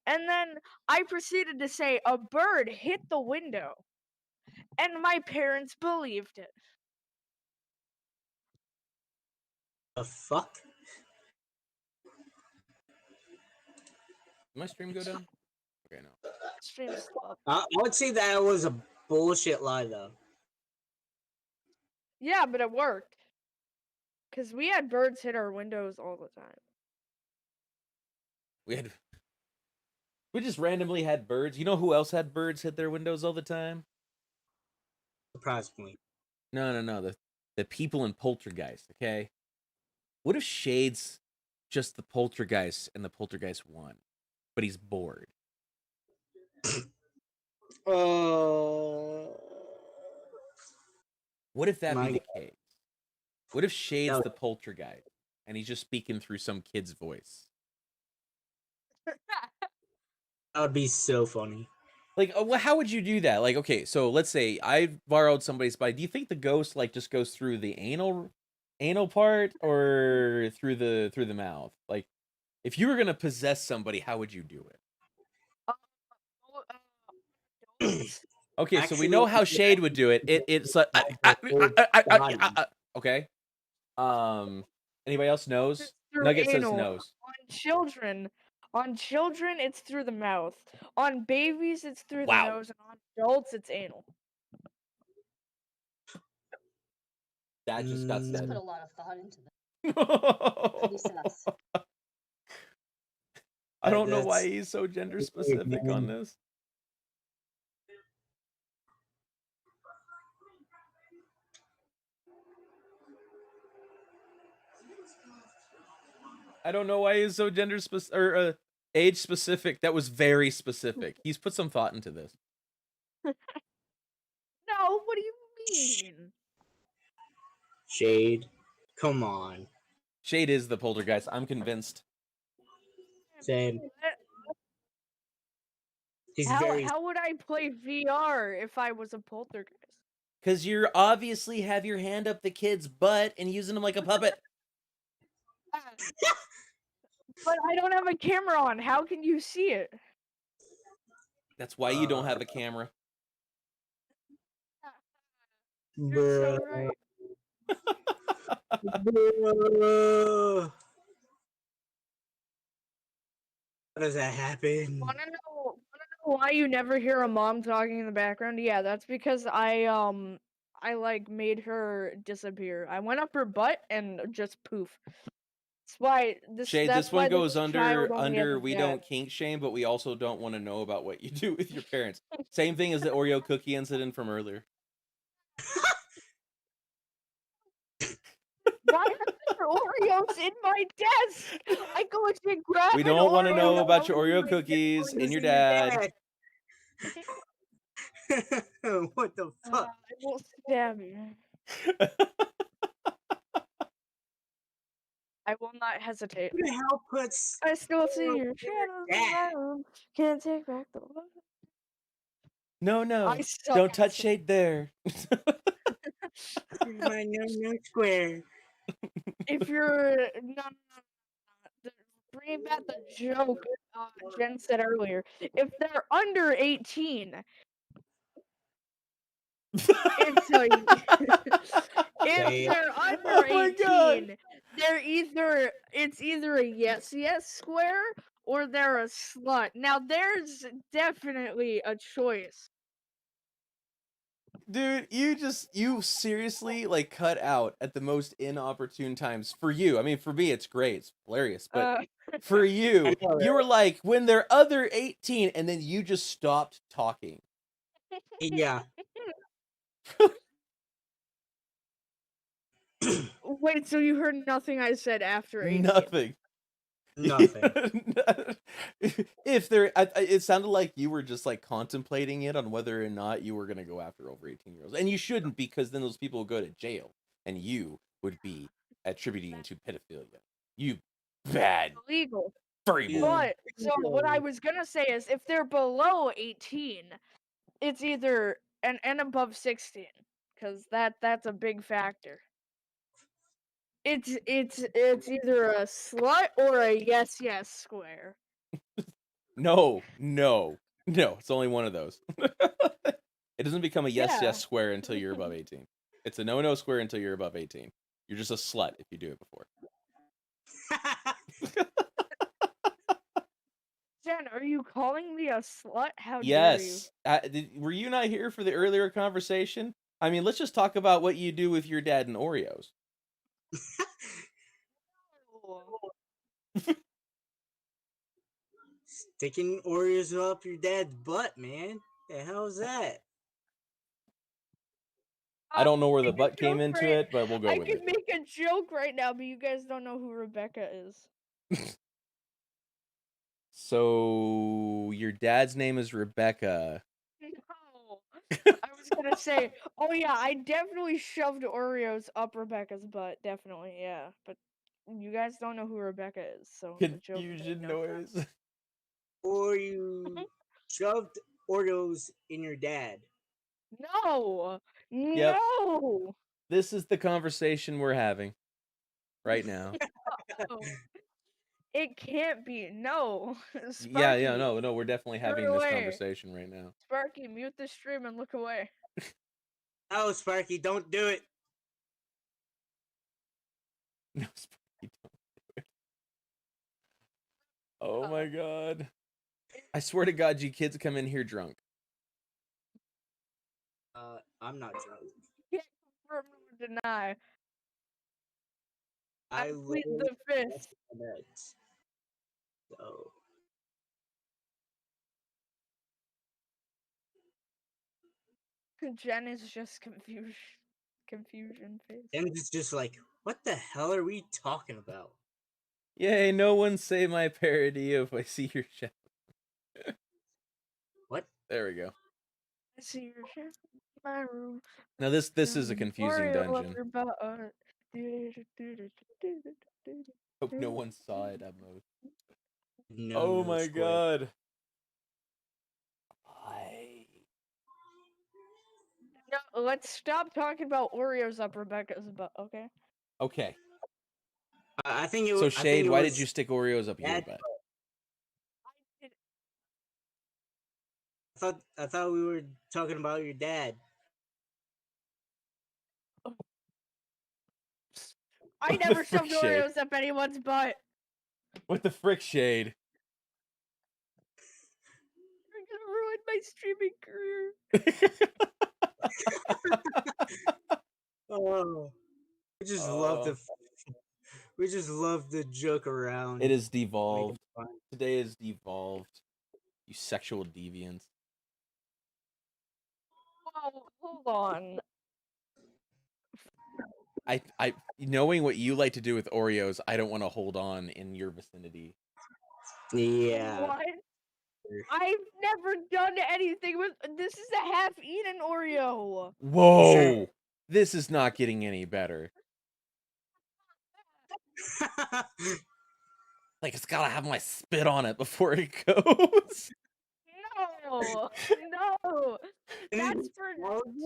And then I proceeded to say, "A bird hit the window." And my parents believed it. The fuck? did my stream go down? Okay, no. Stream stopped. I would say that was a bullshit lie, though. Yeah, but it worked. Because we had birds hit our windows all the time. We just randomly had birds. You know who else had birds hit their windows all the time? Surprisingly. No. The people in Poltergeist, okay? What if Shade's just the Poltergeist and the Poltergeist won, but he's bored? What if that be the case? What if Shade's the Poltergeist and he's just speaking through some kid's voice? That would be so funny. Like, how would you do that? Like, okay, so let's say I borrowed somebody's body. Do you think the ghost like just goes through the anal part or through the mouth? Like, if you were gonna possess somebody, how would you do it? Okay, so we know how Shade would do it. It's like okay. Anybody else knows? Nugget says knows. On children, it's through the mouth. On babies, it's through the nose, and on adults, it's anal. That just got Just said. put a lot of thought into that. Pretty sus. I don't know why he's so gender specific on this. I don't know why he's so gender specific or age specific. That was very specific. He's put some thought into this. No, what do you mean? Shade, come on. Shade is the poltergeist. I'm convinced. Same. How would I play VR if I was a poltergeist? Because you obviously have your hand up the kid's butt and using him like a puppet. But I don't have a camera on. How can you see it? That's why you don't have a camera. You're so right. How does that happen? Wanna know why you never hear a mom talking in the background? Yeah, that's because I like made her disappear. I went up her butt and just poof. That's why Shade, that's this one why goes child only has under a we dad. don't kink shame, but we also don't want to know about what you do with your parents. Same thing as the Oreo cookie incident from earlier. Why are there Oreos in my desk? I go and grab. We don't want to know about your Oreo cookies and your dad. What the fuck? I will stab you. I will not hesitate. Who the hell puts? I still see your shadows in my room. Can't take back the love. No, I suck don't at touch singing. Shade there. My no square. If you're bringing back the joke Jen said earlier, if they're under 18, if they're under 18, it's either a yes square or they're a slut. Now there's definitely a choice. Dude, you seriously like cut out at the most inopportune times for you. I mean, for me, it's great, it's hilarious, but for you, you were like when they're other 18, and then you just stopped talking. Yeah. Wait, so you heard nothing I said after 18? Nothing. Nothing. If there, it sounded like you were just like contemplating it on whether or not you were gonna go after over 18-year-olds, and you shouldn't, because then those people would go to jail, and you would be attributing to pedophilia. You bad Illegal. furry boy. But so what I was gonna say is, if they're below 18, it's either and above 16, because that's a big factor. It's either a slut or a yes square. No. It's only one of those. It doesn't become a yes Yeah. square until you're above 18. It's a no square until you're above 18. You're just a slut if you do it before. Jen, are you calling me a slut? How Yes. Were you not here for the earlier conversation? I mean, let's just talk about what you do with your dad and Oreos. dare you? Sticking Oreos up your dad's butt, man. The hell is that? I don't know where the Make a butt came joke into right- it, but we'll go I with can it. make a joke right now, but you guys don't know who Rebecca is. So your dad's name is Rebecca. No. I was gonna say, oh yeah, I definitely shoved Oreos up Rebecca's butt, definitely, yeah. But you guys don't know who Rebecca is, so the joke made Confusion no noise. sense. Or you shoved Oreos in your dad. No, Yep. no. This is the conversation we're having right now. No. It can't be. No. Yeah, Sparky, no, we're definitely having turn this away. conversation right now. Sparky, mute the stream and look away. Oh, Sparky, don't do it. No, Sparky, don't do it. Oh my god. I swear to God, you kids come in here drunk. I'm not drunk. Can't confirm nor deny. I plead literally the fifth. lost my meds. So Jen is just confusion face. and it's just like, what the hell are we talking about? Yay, no one say my parody if I see your chat. What? There we go. I see your shit in my room. Now this is a confusing Oreo up dungeon. your butt. Hope no one saw it at most. No, Oh no my square. god. No, let's stop talking about Oreos up Rebecca's butt, okay? Okay. I think it. So I think Shade, it why was did you stick Oreos up your Dad- butt? I thought we were talking about your dad. I What the never frick, shoved Shade? Oreos up anyone's butt. What the frick, Shade? You're gonna ruin my streaming career. Oh, we just love the. We just love to joke around. It is make it devolved. fun. Today is devolved. You sexual deviants. Oh, hold on. I knowing what you like to do with Oreos, I don't want to hold on in your vicinity. Yeah. What? I've never done anything with. This is a half-eaten Oreo. Whoa! Sure. This is not getting any better. Like, it's gotta have my spit on it before it goes. No, no. That's for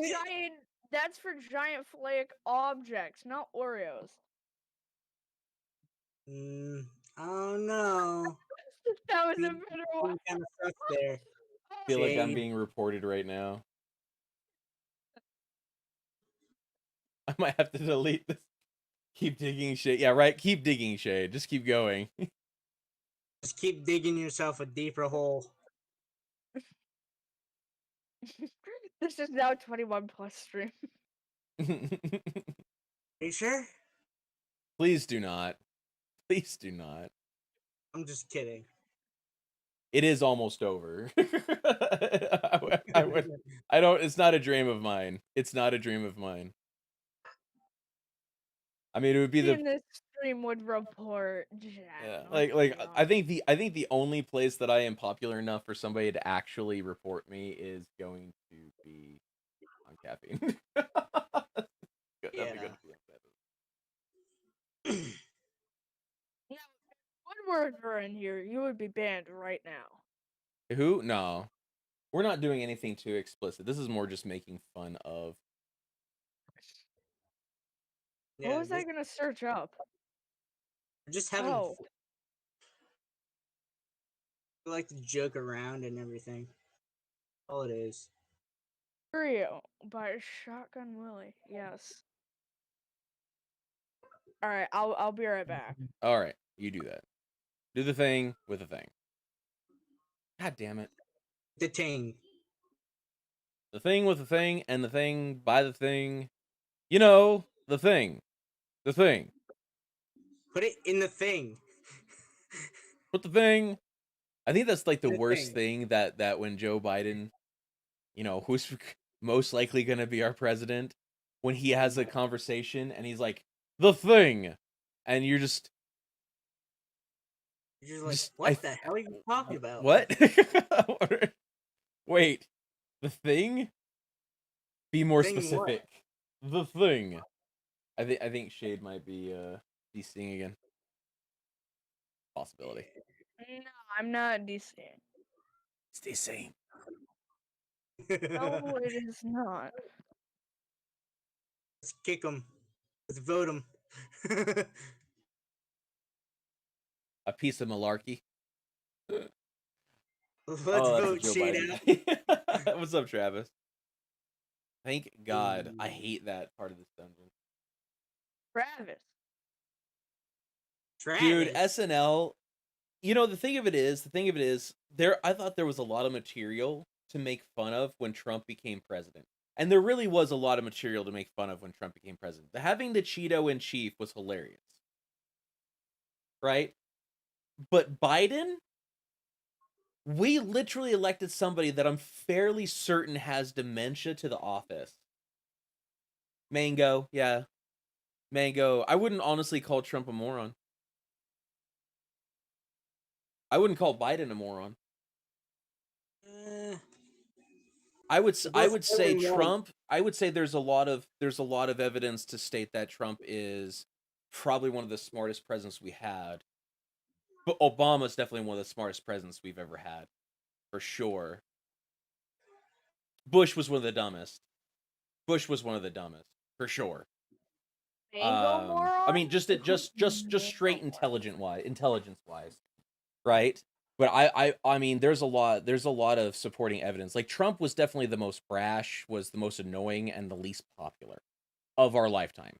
giant. That's for giant flake objects, not Oreos. I don't know. That was a Being better one. kind of stuff there. I feel like I'm Shade. being reported right now. I might have to delete this. Keep digging Shade. Yeah, right. Keep digging Shade. Just keep going. Just keep digging yourself a deeper hole. This is now 21 plus stream. Are you sure? Please do not. Please do not. I'm just kidding. It is almost over. I don't. It's not a dream of mine. It's not a dream of mine. I mean, it would be the In this stream would report. yeah, I think the only place that I am popular enough for somebody to actually report me is going to be on caffeine. Yeah. Woodward were in here, you would be banned right now. Who? No, we're not doing anything too explicit. This is more just making fun of. What was I gonna search up? Just having Oh, we like to joke around and everything. All it is. Rio by Shotgun Willie. Yes. All right, I'll be right back. All right, you do that. Do the thing with the thing. God damn it. The ting. The thing with the thing and the thing by the thing. You know, the thing. The thing. Put it in the thing. Put the thing. I think that's like the The worst thing. thing that when Joe Biden, you know, who's most likely going to be our president, when he has a conversation and he's like, the thing. And you're just like, what the hell are you talking about? What? Wait, the thing? Be more Thing what? specific. The thing. I think Shade might be DCing again. Possibility. No, I'm not DCing. It's DCing. No, it is not. Let's kick him. Let's vote him. A piece of malarkey. Let's Oh, that's a vote Joe Shade Biden. out. What's up, Travis? Thank God. I hate that part of this dungeon. Travis. Dude, SNL. You know, the thing of it is, I thought there was a lot of material to make fun of when Trump became president. And there really was a lot of material to make fun of when Trump became president. Having the Cheeto in chief was hilarious. Right? But Biden, we literally elected somebody that I'm fairly certain has dementia to the office. Mango, yeah. Mango. I wouldn't honestly call Trump a moron. I wouldn't call Biden a moron. I would say Trump. I would say there's a lot of evidence to state that Trump is probably one of the smartest presidents we had. But Obama's definitely one of the smartest presidents we've ever had, for sure. Bush was one of the dumbest. For sure. I mean, just straight intelligence wise, right? But I mean, there's a lot of supporting evidence. Like Trump was definitely the most brash, was the most annoying, and the least popular of our lifetime.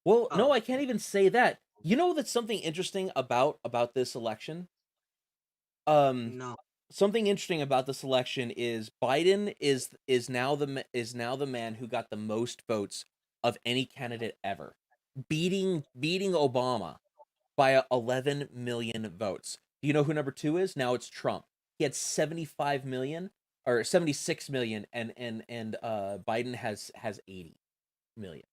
Well, no, I can't even say that. You know that's something interesting about this election? No. Something interesting about this election is Biden is now the man who got the most votes of any candidate ever, beating Obama by 11 million votes. Do you know who number 2 is? Now it's Trump. He had 75 million or 76 million, and Biden has 80 million.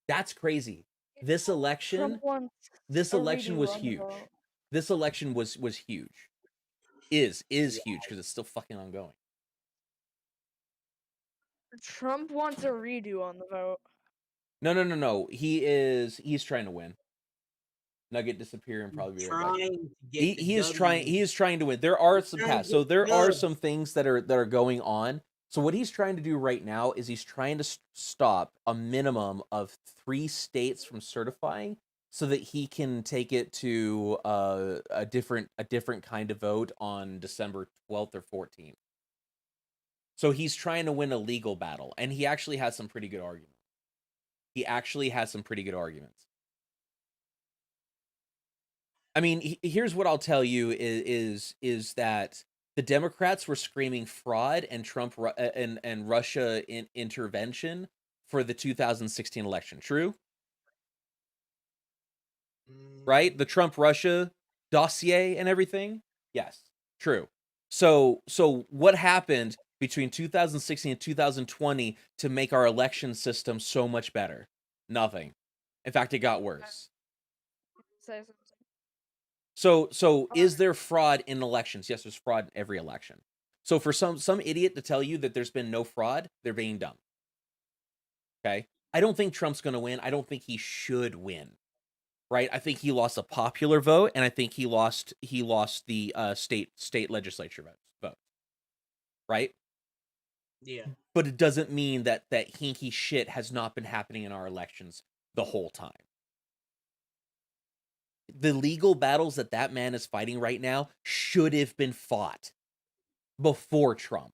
That's crazy. This election was huge. This election was huge. Is huge because it's still fucking ongoing. Trump wants a redo on the vote. No. He's trying to win. Nugget disappear and probably be right back. He is trying to win. There are some tasks. So there are some things that are going on. So what he's trying to do right now is he's trying to stop a minimum of 3 states from certifying, so that he can take it to a different kind of vote on December 12th or 14th. So he's trying to win a legal battle, and he actually has some pretty good arguments. I mean, here's what I'll tell you is that the Democrats were screaming fraud and and Russia intervention for the 2016 election. True, right? The Trump Russia dossier and everything. Yes, true. So what happened between 2016 and 2020 to make our election system so much better? Nothing. In fact, it got worse. Say something. So is there fraud in elections? Yes, there's fraud in every election. So for some idiot to tell you that there's been no fraud, they're being dumb. Okay? I don't think Trump's going to win. I don't think he should win. Right? I think he lost a popular vote, and I think he lost the state legislature vote. Right? Yeah. But it doesn't mean that hinky shit has not been happening in our elections the whole time. The legal battles that man is fighting right now should have been fought before Trump.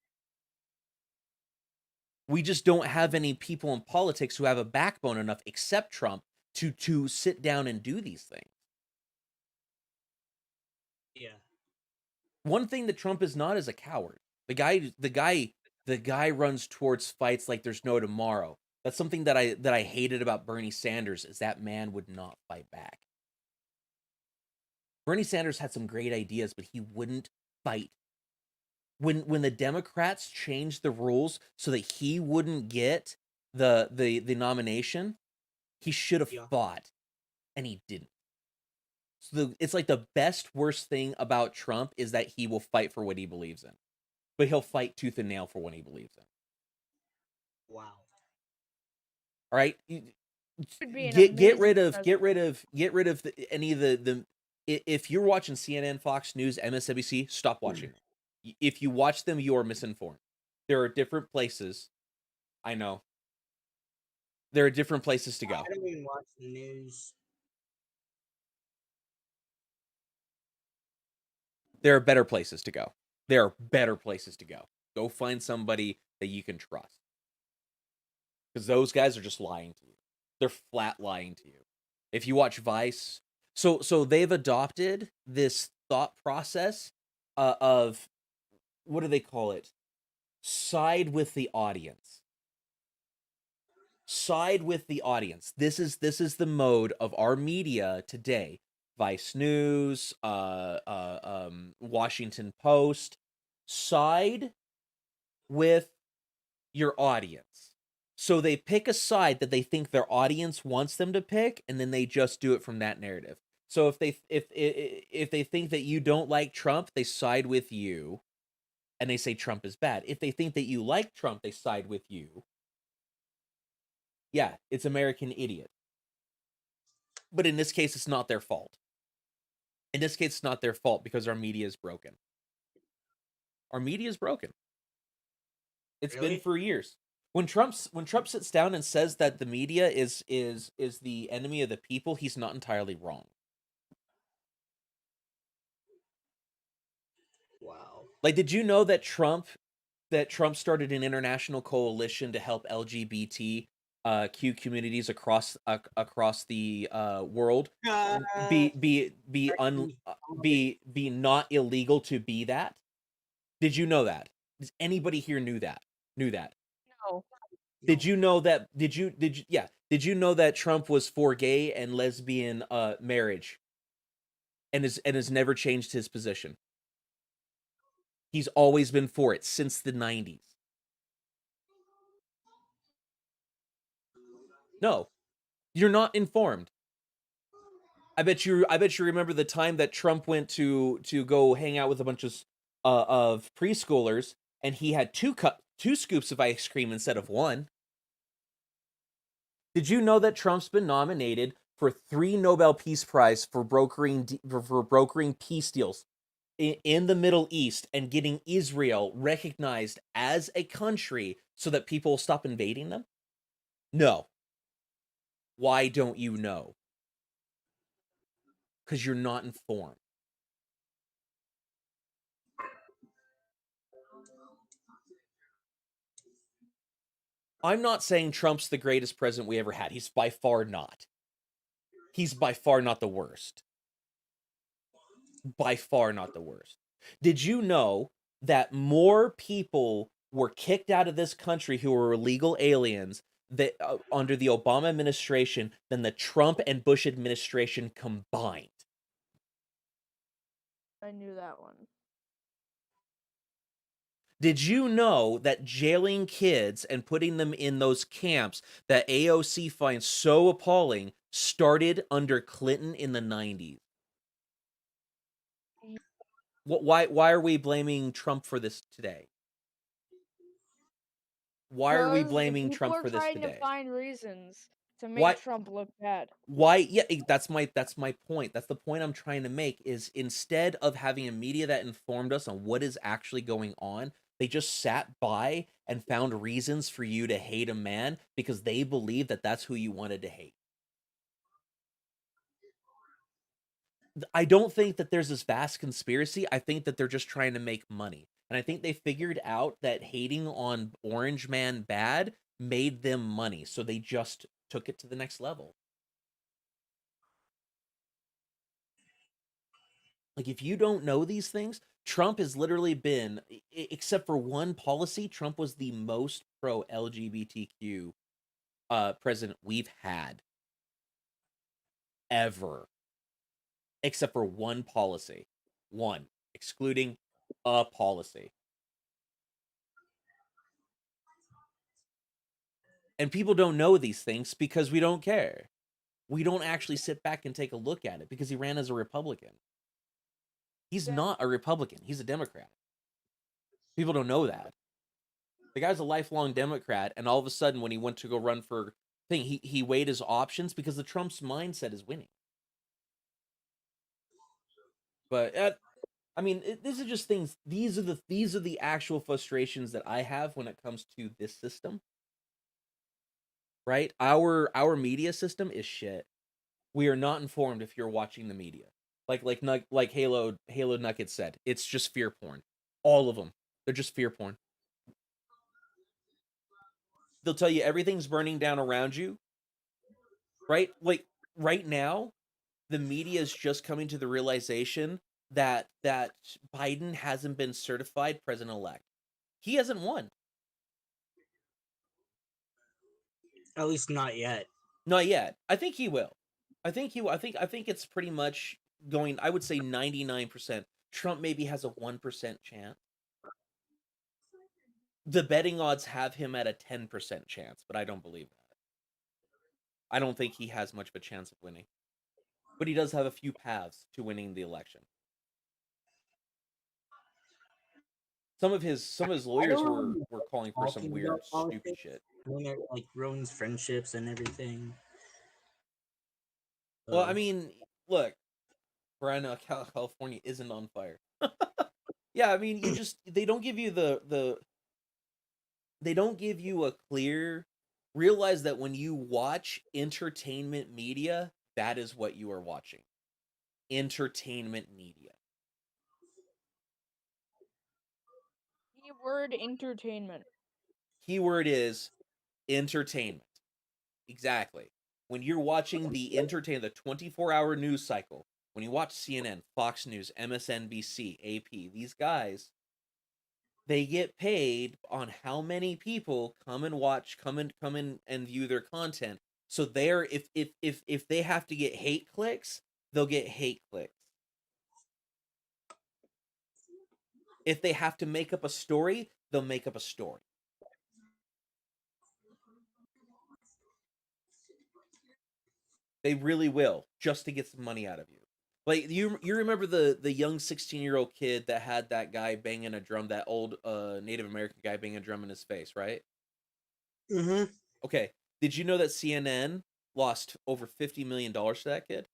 We just don't have any people in politics who have a backbone enough, except Trump, to sit down and do these things. Yeah. One thing that Trump is not is a coward. The guy runs towards fights like there's no tomorrow. That's something that I hated about Bernie Sanders, is that man would not fight back. Bernie Sanders had some great ideas, but he wouldn't fight. When the Democrats changed the rules so that he wouldn't get the nomination, he should have fought, and he didn't. So it's like the worst thing about Trump is that he will fight for what he believes in, but he'll fight tooth and nail for what he believes in. Wow. All right, get rid of any of the. If you're watching CNN, Fox News, MSNBC, stop watching them. If you watch them, you are misinformed. There are different places. I know. There are different places to go. I don't even watch the news. There are better places to go. There are better places to go. Go find somebody that you can trust. Because those guys are just lying to you. They're flat lying to you. If you watch Vice, so they've adopted this thought process of, what do they call it? Side with the audience. Side with the audience. This is the mode of our media today. Vice News, Washington Post. Side with your audience. So they pick a side that they think their audience wants them to pick, and then they just do it from that narrative. So if they think that you don't like Trump, they side with you, and they say Trump is bad. If they think that you like Trump, they side with you. Yeah, it's American idiot. But in this case, it's not their fault. In this case, it's not their fault because our media is broken. Our media is broken. It's been for years. When Trump sits down and says that the media is the enemy of the people, he's not entirely wrong. Wow. Like, did you know that Trump started an international coalition to help LGBT Q communities across the world be not illegal to be that? Did you know that? Does anybody here knew that? No. Did you know that? Did you know that Trump was for gay and lesbian marriage, and has never changed his position? He's always been for it since the 90s. No, you're not informed. I bet you remember the time that Trump went to go hang out with a bunch of preschoolers, and he had two scoops of ice cream instead of one. Did you know that Trump's been nominated for 3 Nobel Peace Prize for brokering peace deals in the Middle East and getting Israel recognized as a country so that people will stop invading them? No. Why don't you know? Because you're not informed. I'm not saying Trump's the greatest president we ever had. He's by far not. He's by far not the worst. by far not the worst. Did you know that more people were kicked out of this country who were illegal aliens that under the Obama administration than the Trump and Bush administration combined? I knew that one. Did you know that jailing kids and putting them in those camps that AOC finds so appalling started under Clinton in the 90s? Why are we blaming Trump for this today? Why are we Because blaming people Trump are for this trying to today? find reasons to make Why Trump look bad. why yeah, that's my point. That's the point I'm trying to make is instead of having a media that informed us on what is actually going on, they just sat by and found reasons for you to hate a man because they believe that that's who you wanted to hate. I don't think that there's this vast conspiracy. I think that they're just trying to make money. And I think they figured out that hating on Orange Man bad made them money. So they just took it to the next level. Like, if you don't know these things, Trump has literally been, except for one policy, Trump was the most pro LGBTQ president we've had ever, except for one policy. One, excluding a policy. And people don't know these things because we don't care. We don't actually sit back and take a look at it because he ran as a Republican. He's not a Republican. He's a Democrat. People don't know that. The guy's a lifelong Democrat, and all of a sudden, when he went to go run for thing, he weighed his options because the Trump's mindset is winning. But I mean, these are just things. These are the actual frustrations that I have when it comes to this system. Right? Our media system is shit. We are not informed if you're watching the media. Like Halo Nuggets said, it's just fear porn. All of them, they're just fear porn. They'll tell you everything's burning down around you, right? Like right now, the media is just coming to the realization that Biden hasn't been certified president-elect. He hasn't won. At least not yet. Not yet. I think he will. I think it's pretty much going, I would say 99%. Trump maybe has a 1% chance. The betting odds have him at a 10% chance, but I don't believe that. I don't think he has much of a chance of winning. But he does have a few paths to winning the election. Some of his lawyers were calling for some weird, stupid shit. When it like ruins friendships and everything. Well, I mean, look, I know California isn't on fire. Yeah, I mean, they don't give you they don't give you a clear. Realize that when you watch entertainment media, that is what you are watching. Entertainment media. Keyword entertainment. Keyword is entertainment. Exactly. When you're watching the 24-hour news cycle, when you watch CNN, Fox News, MSNBC, AP, these guys, they get paid on how many people come in and view their content. So if they have to get hate clicks, they'll get hate clicks. If they have to make up a story, they'll make up a story. They really will, just to get some money out of you. Like you remember the young 16-year-old kid that had that guy banging a drum, that old Native American guy banging a drum in his face, right? Mm-hmm. Okay. Did you know that CNN lost over $50 million to that kid?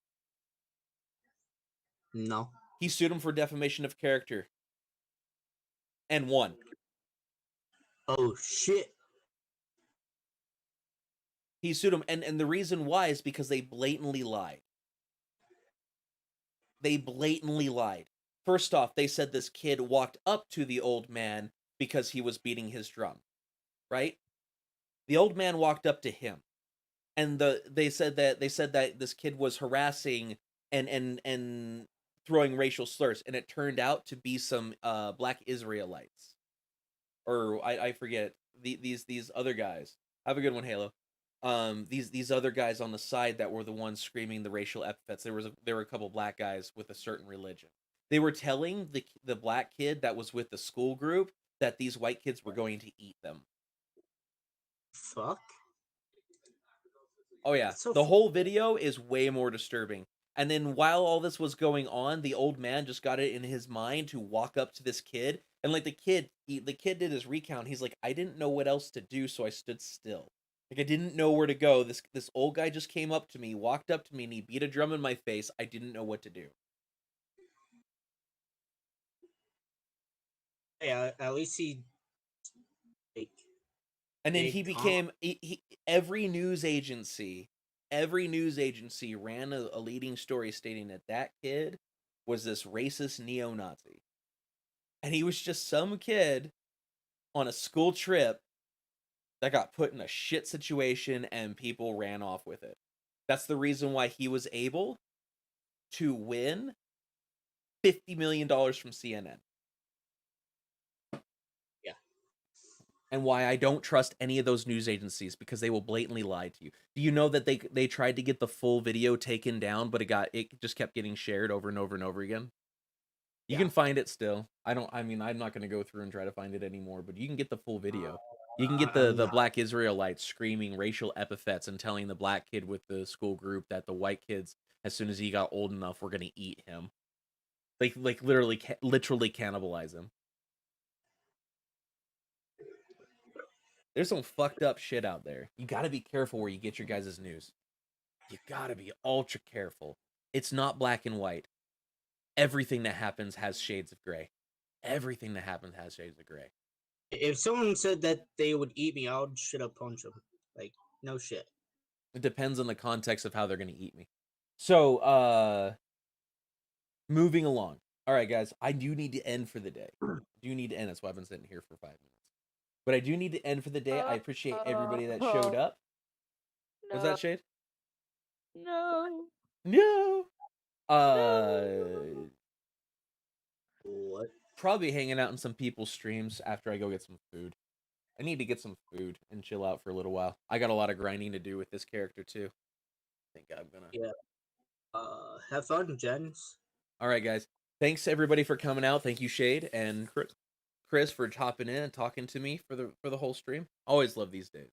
No. He sued him for defamation of character. And won. Oh shit. He sued him, and the reason why is because they blatantly lied. They blatantly lied. First off, they said this kid walked up to the old man because he was beating his drum, right? The old man walked up to him, and they said that this kid was harassing and throwing racial slurs, and it turned out to be some black Israelites, or I forget these other guys. Have a good one, Halo. These other guys on the side that were the ones screaming the racial epithets. There were a couple black guys with a certain religion. They were telling the black kid that was with the school group that these white kids were going to eat them. Fuck. Oh yeah, That's so the whole video is way more disturbing. And then while all this was going on, the old man just got it in his mind to walk up to this kid, and like the kid did his recount. He's like, I didn't know what else to do, so I stood still. Like I didn't know where to go. This old guy just came up to me, walked up to me, and he beat a drum in my face. I didn't know what to do. Yeah, at least he like And then Big he Tom. became every news agency ran a leading story stating that kid was this racist neo-Nazi. And he was just some kid on a school trip that got put in a shit situation and people ran off with it. That's the reason why he was able to win $50 million from CNN. Yeah. And why I don't trust any of those news agencies, because they will blatantly lie to you. Do you know that they tried to get the full video taken down, but it just kept getting shared over and over and over again? You can find it still. I'm not going to go through and try to find it anymore, but you can get the full video. You can get the black Israelites screaming racial epithets and telling the black kid with the school group that the white kids, as soon as he got old enough, were going to eat him. Like literally cannibalize him. There's some fucked up shit out there. You got to be careful where you get your guys' news. You got to be ultra careful. It's not black and white. Everything that happens has shades of gray. Everything that happens has shades of gray. If someone said that they would eat me, I would straight up punch them. Like, no shit. It depends on the context of how they're going to eat me. So, moving along. All right, guys, I do need to end for the day. That's why I've been sitting here for 5 minutes. But I do need to end for the day. I appreciate everybody that showed up. No. Was that Shade? No. No. What? Probably hanging out in some people's streams after I go get some food. I need to get some food and chill out for a little while. I got a lot of grinding to do with this character too. I think I'm gonna. Yeah. Have fun, Jens. All right, guys. Thanks everybody for coming out. Thank you, Shade and Chris for hopping in and talking to me for the whole stream. Always love these days.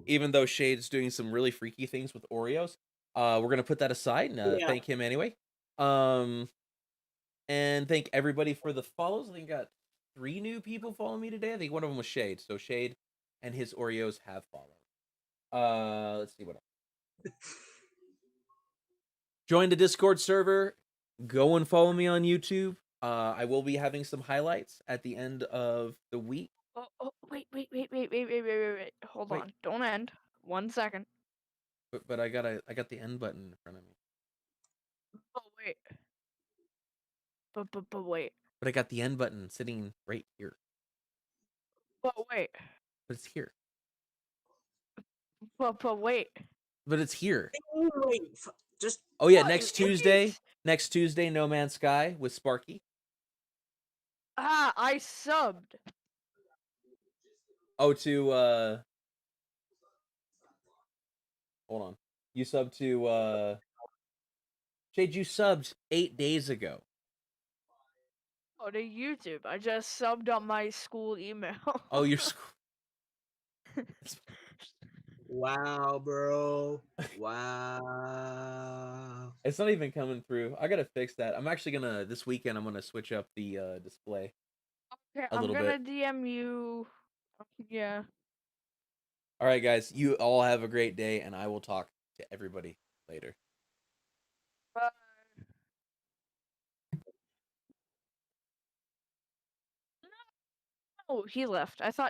Even though Shade's doing some really freaky things with Oreos, we're gonna put that aside and thank him anyway. And thank everybody for the follows. I think I got 3 new people following me today. I think one of them was Shade. So Shade and his Oreos have followed. Let's see what else. Join the Discord server. Go and follow me on YouTube. I will be having some highlights at the end of the week. Oh, wait. Hold Wait. on. Don't end. 1 second. But I got the end button in front of me. Oh, wait. But wait. But I got the end button sitting right here. But wait. But it's here. But wait. But it's here. Wait, just. Oh yeah, What, next you Tuesday. idiot? Next Tuesday, No Man's Sky with Sparky. I subbed. Oh, to hold on. You subbed to Shade, you subbed 8 days ago. Oh, to YouTube. I just subbed on my school email. Oh, your Wow, bro. Wow. It's not even coming through. I gotta fix that. I'm actually gonna this weekend. I'm gonna switch up the display. Okay, A I'm little gonna bit. DM you. Yeah. All right, guys. You all have a great day, and I will talk to everybody later. Bye. Oh, he left. I thought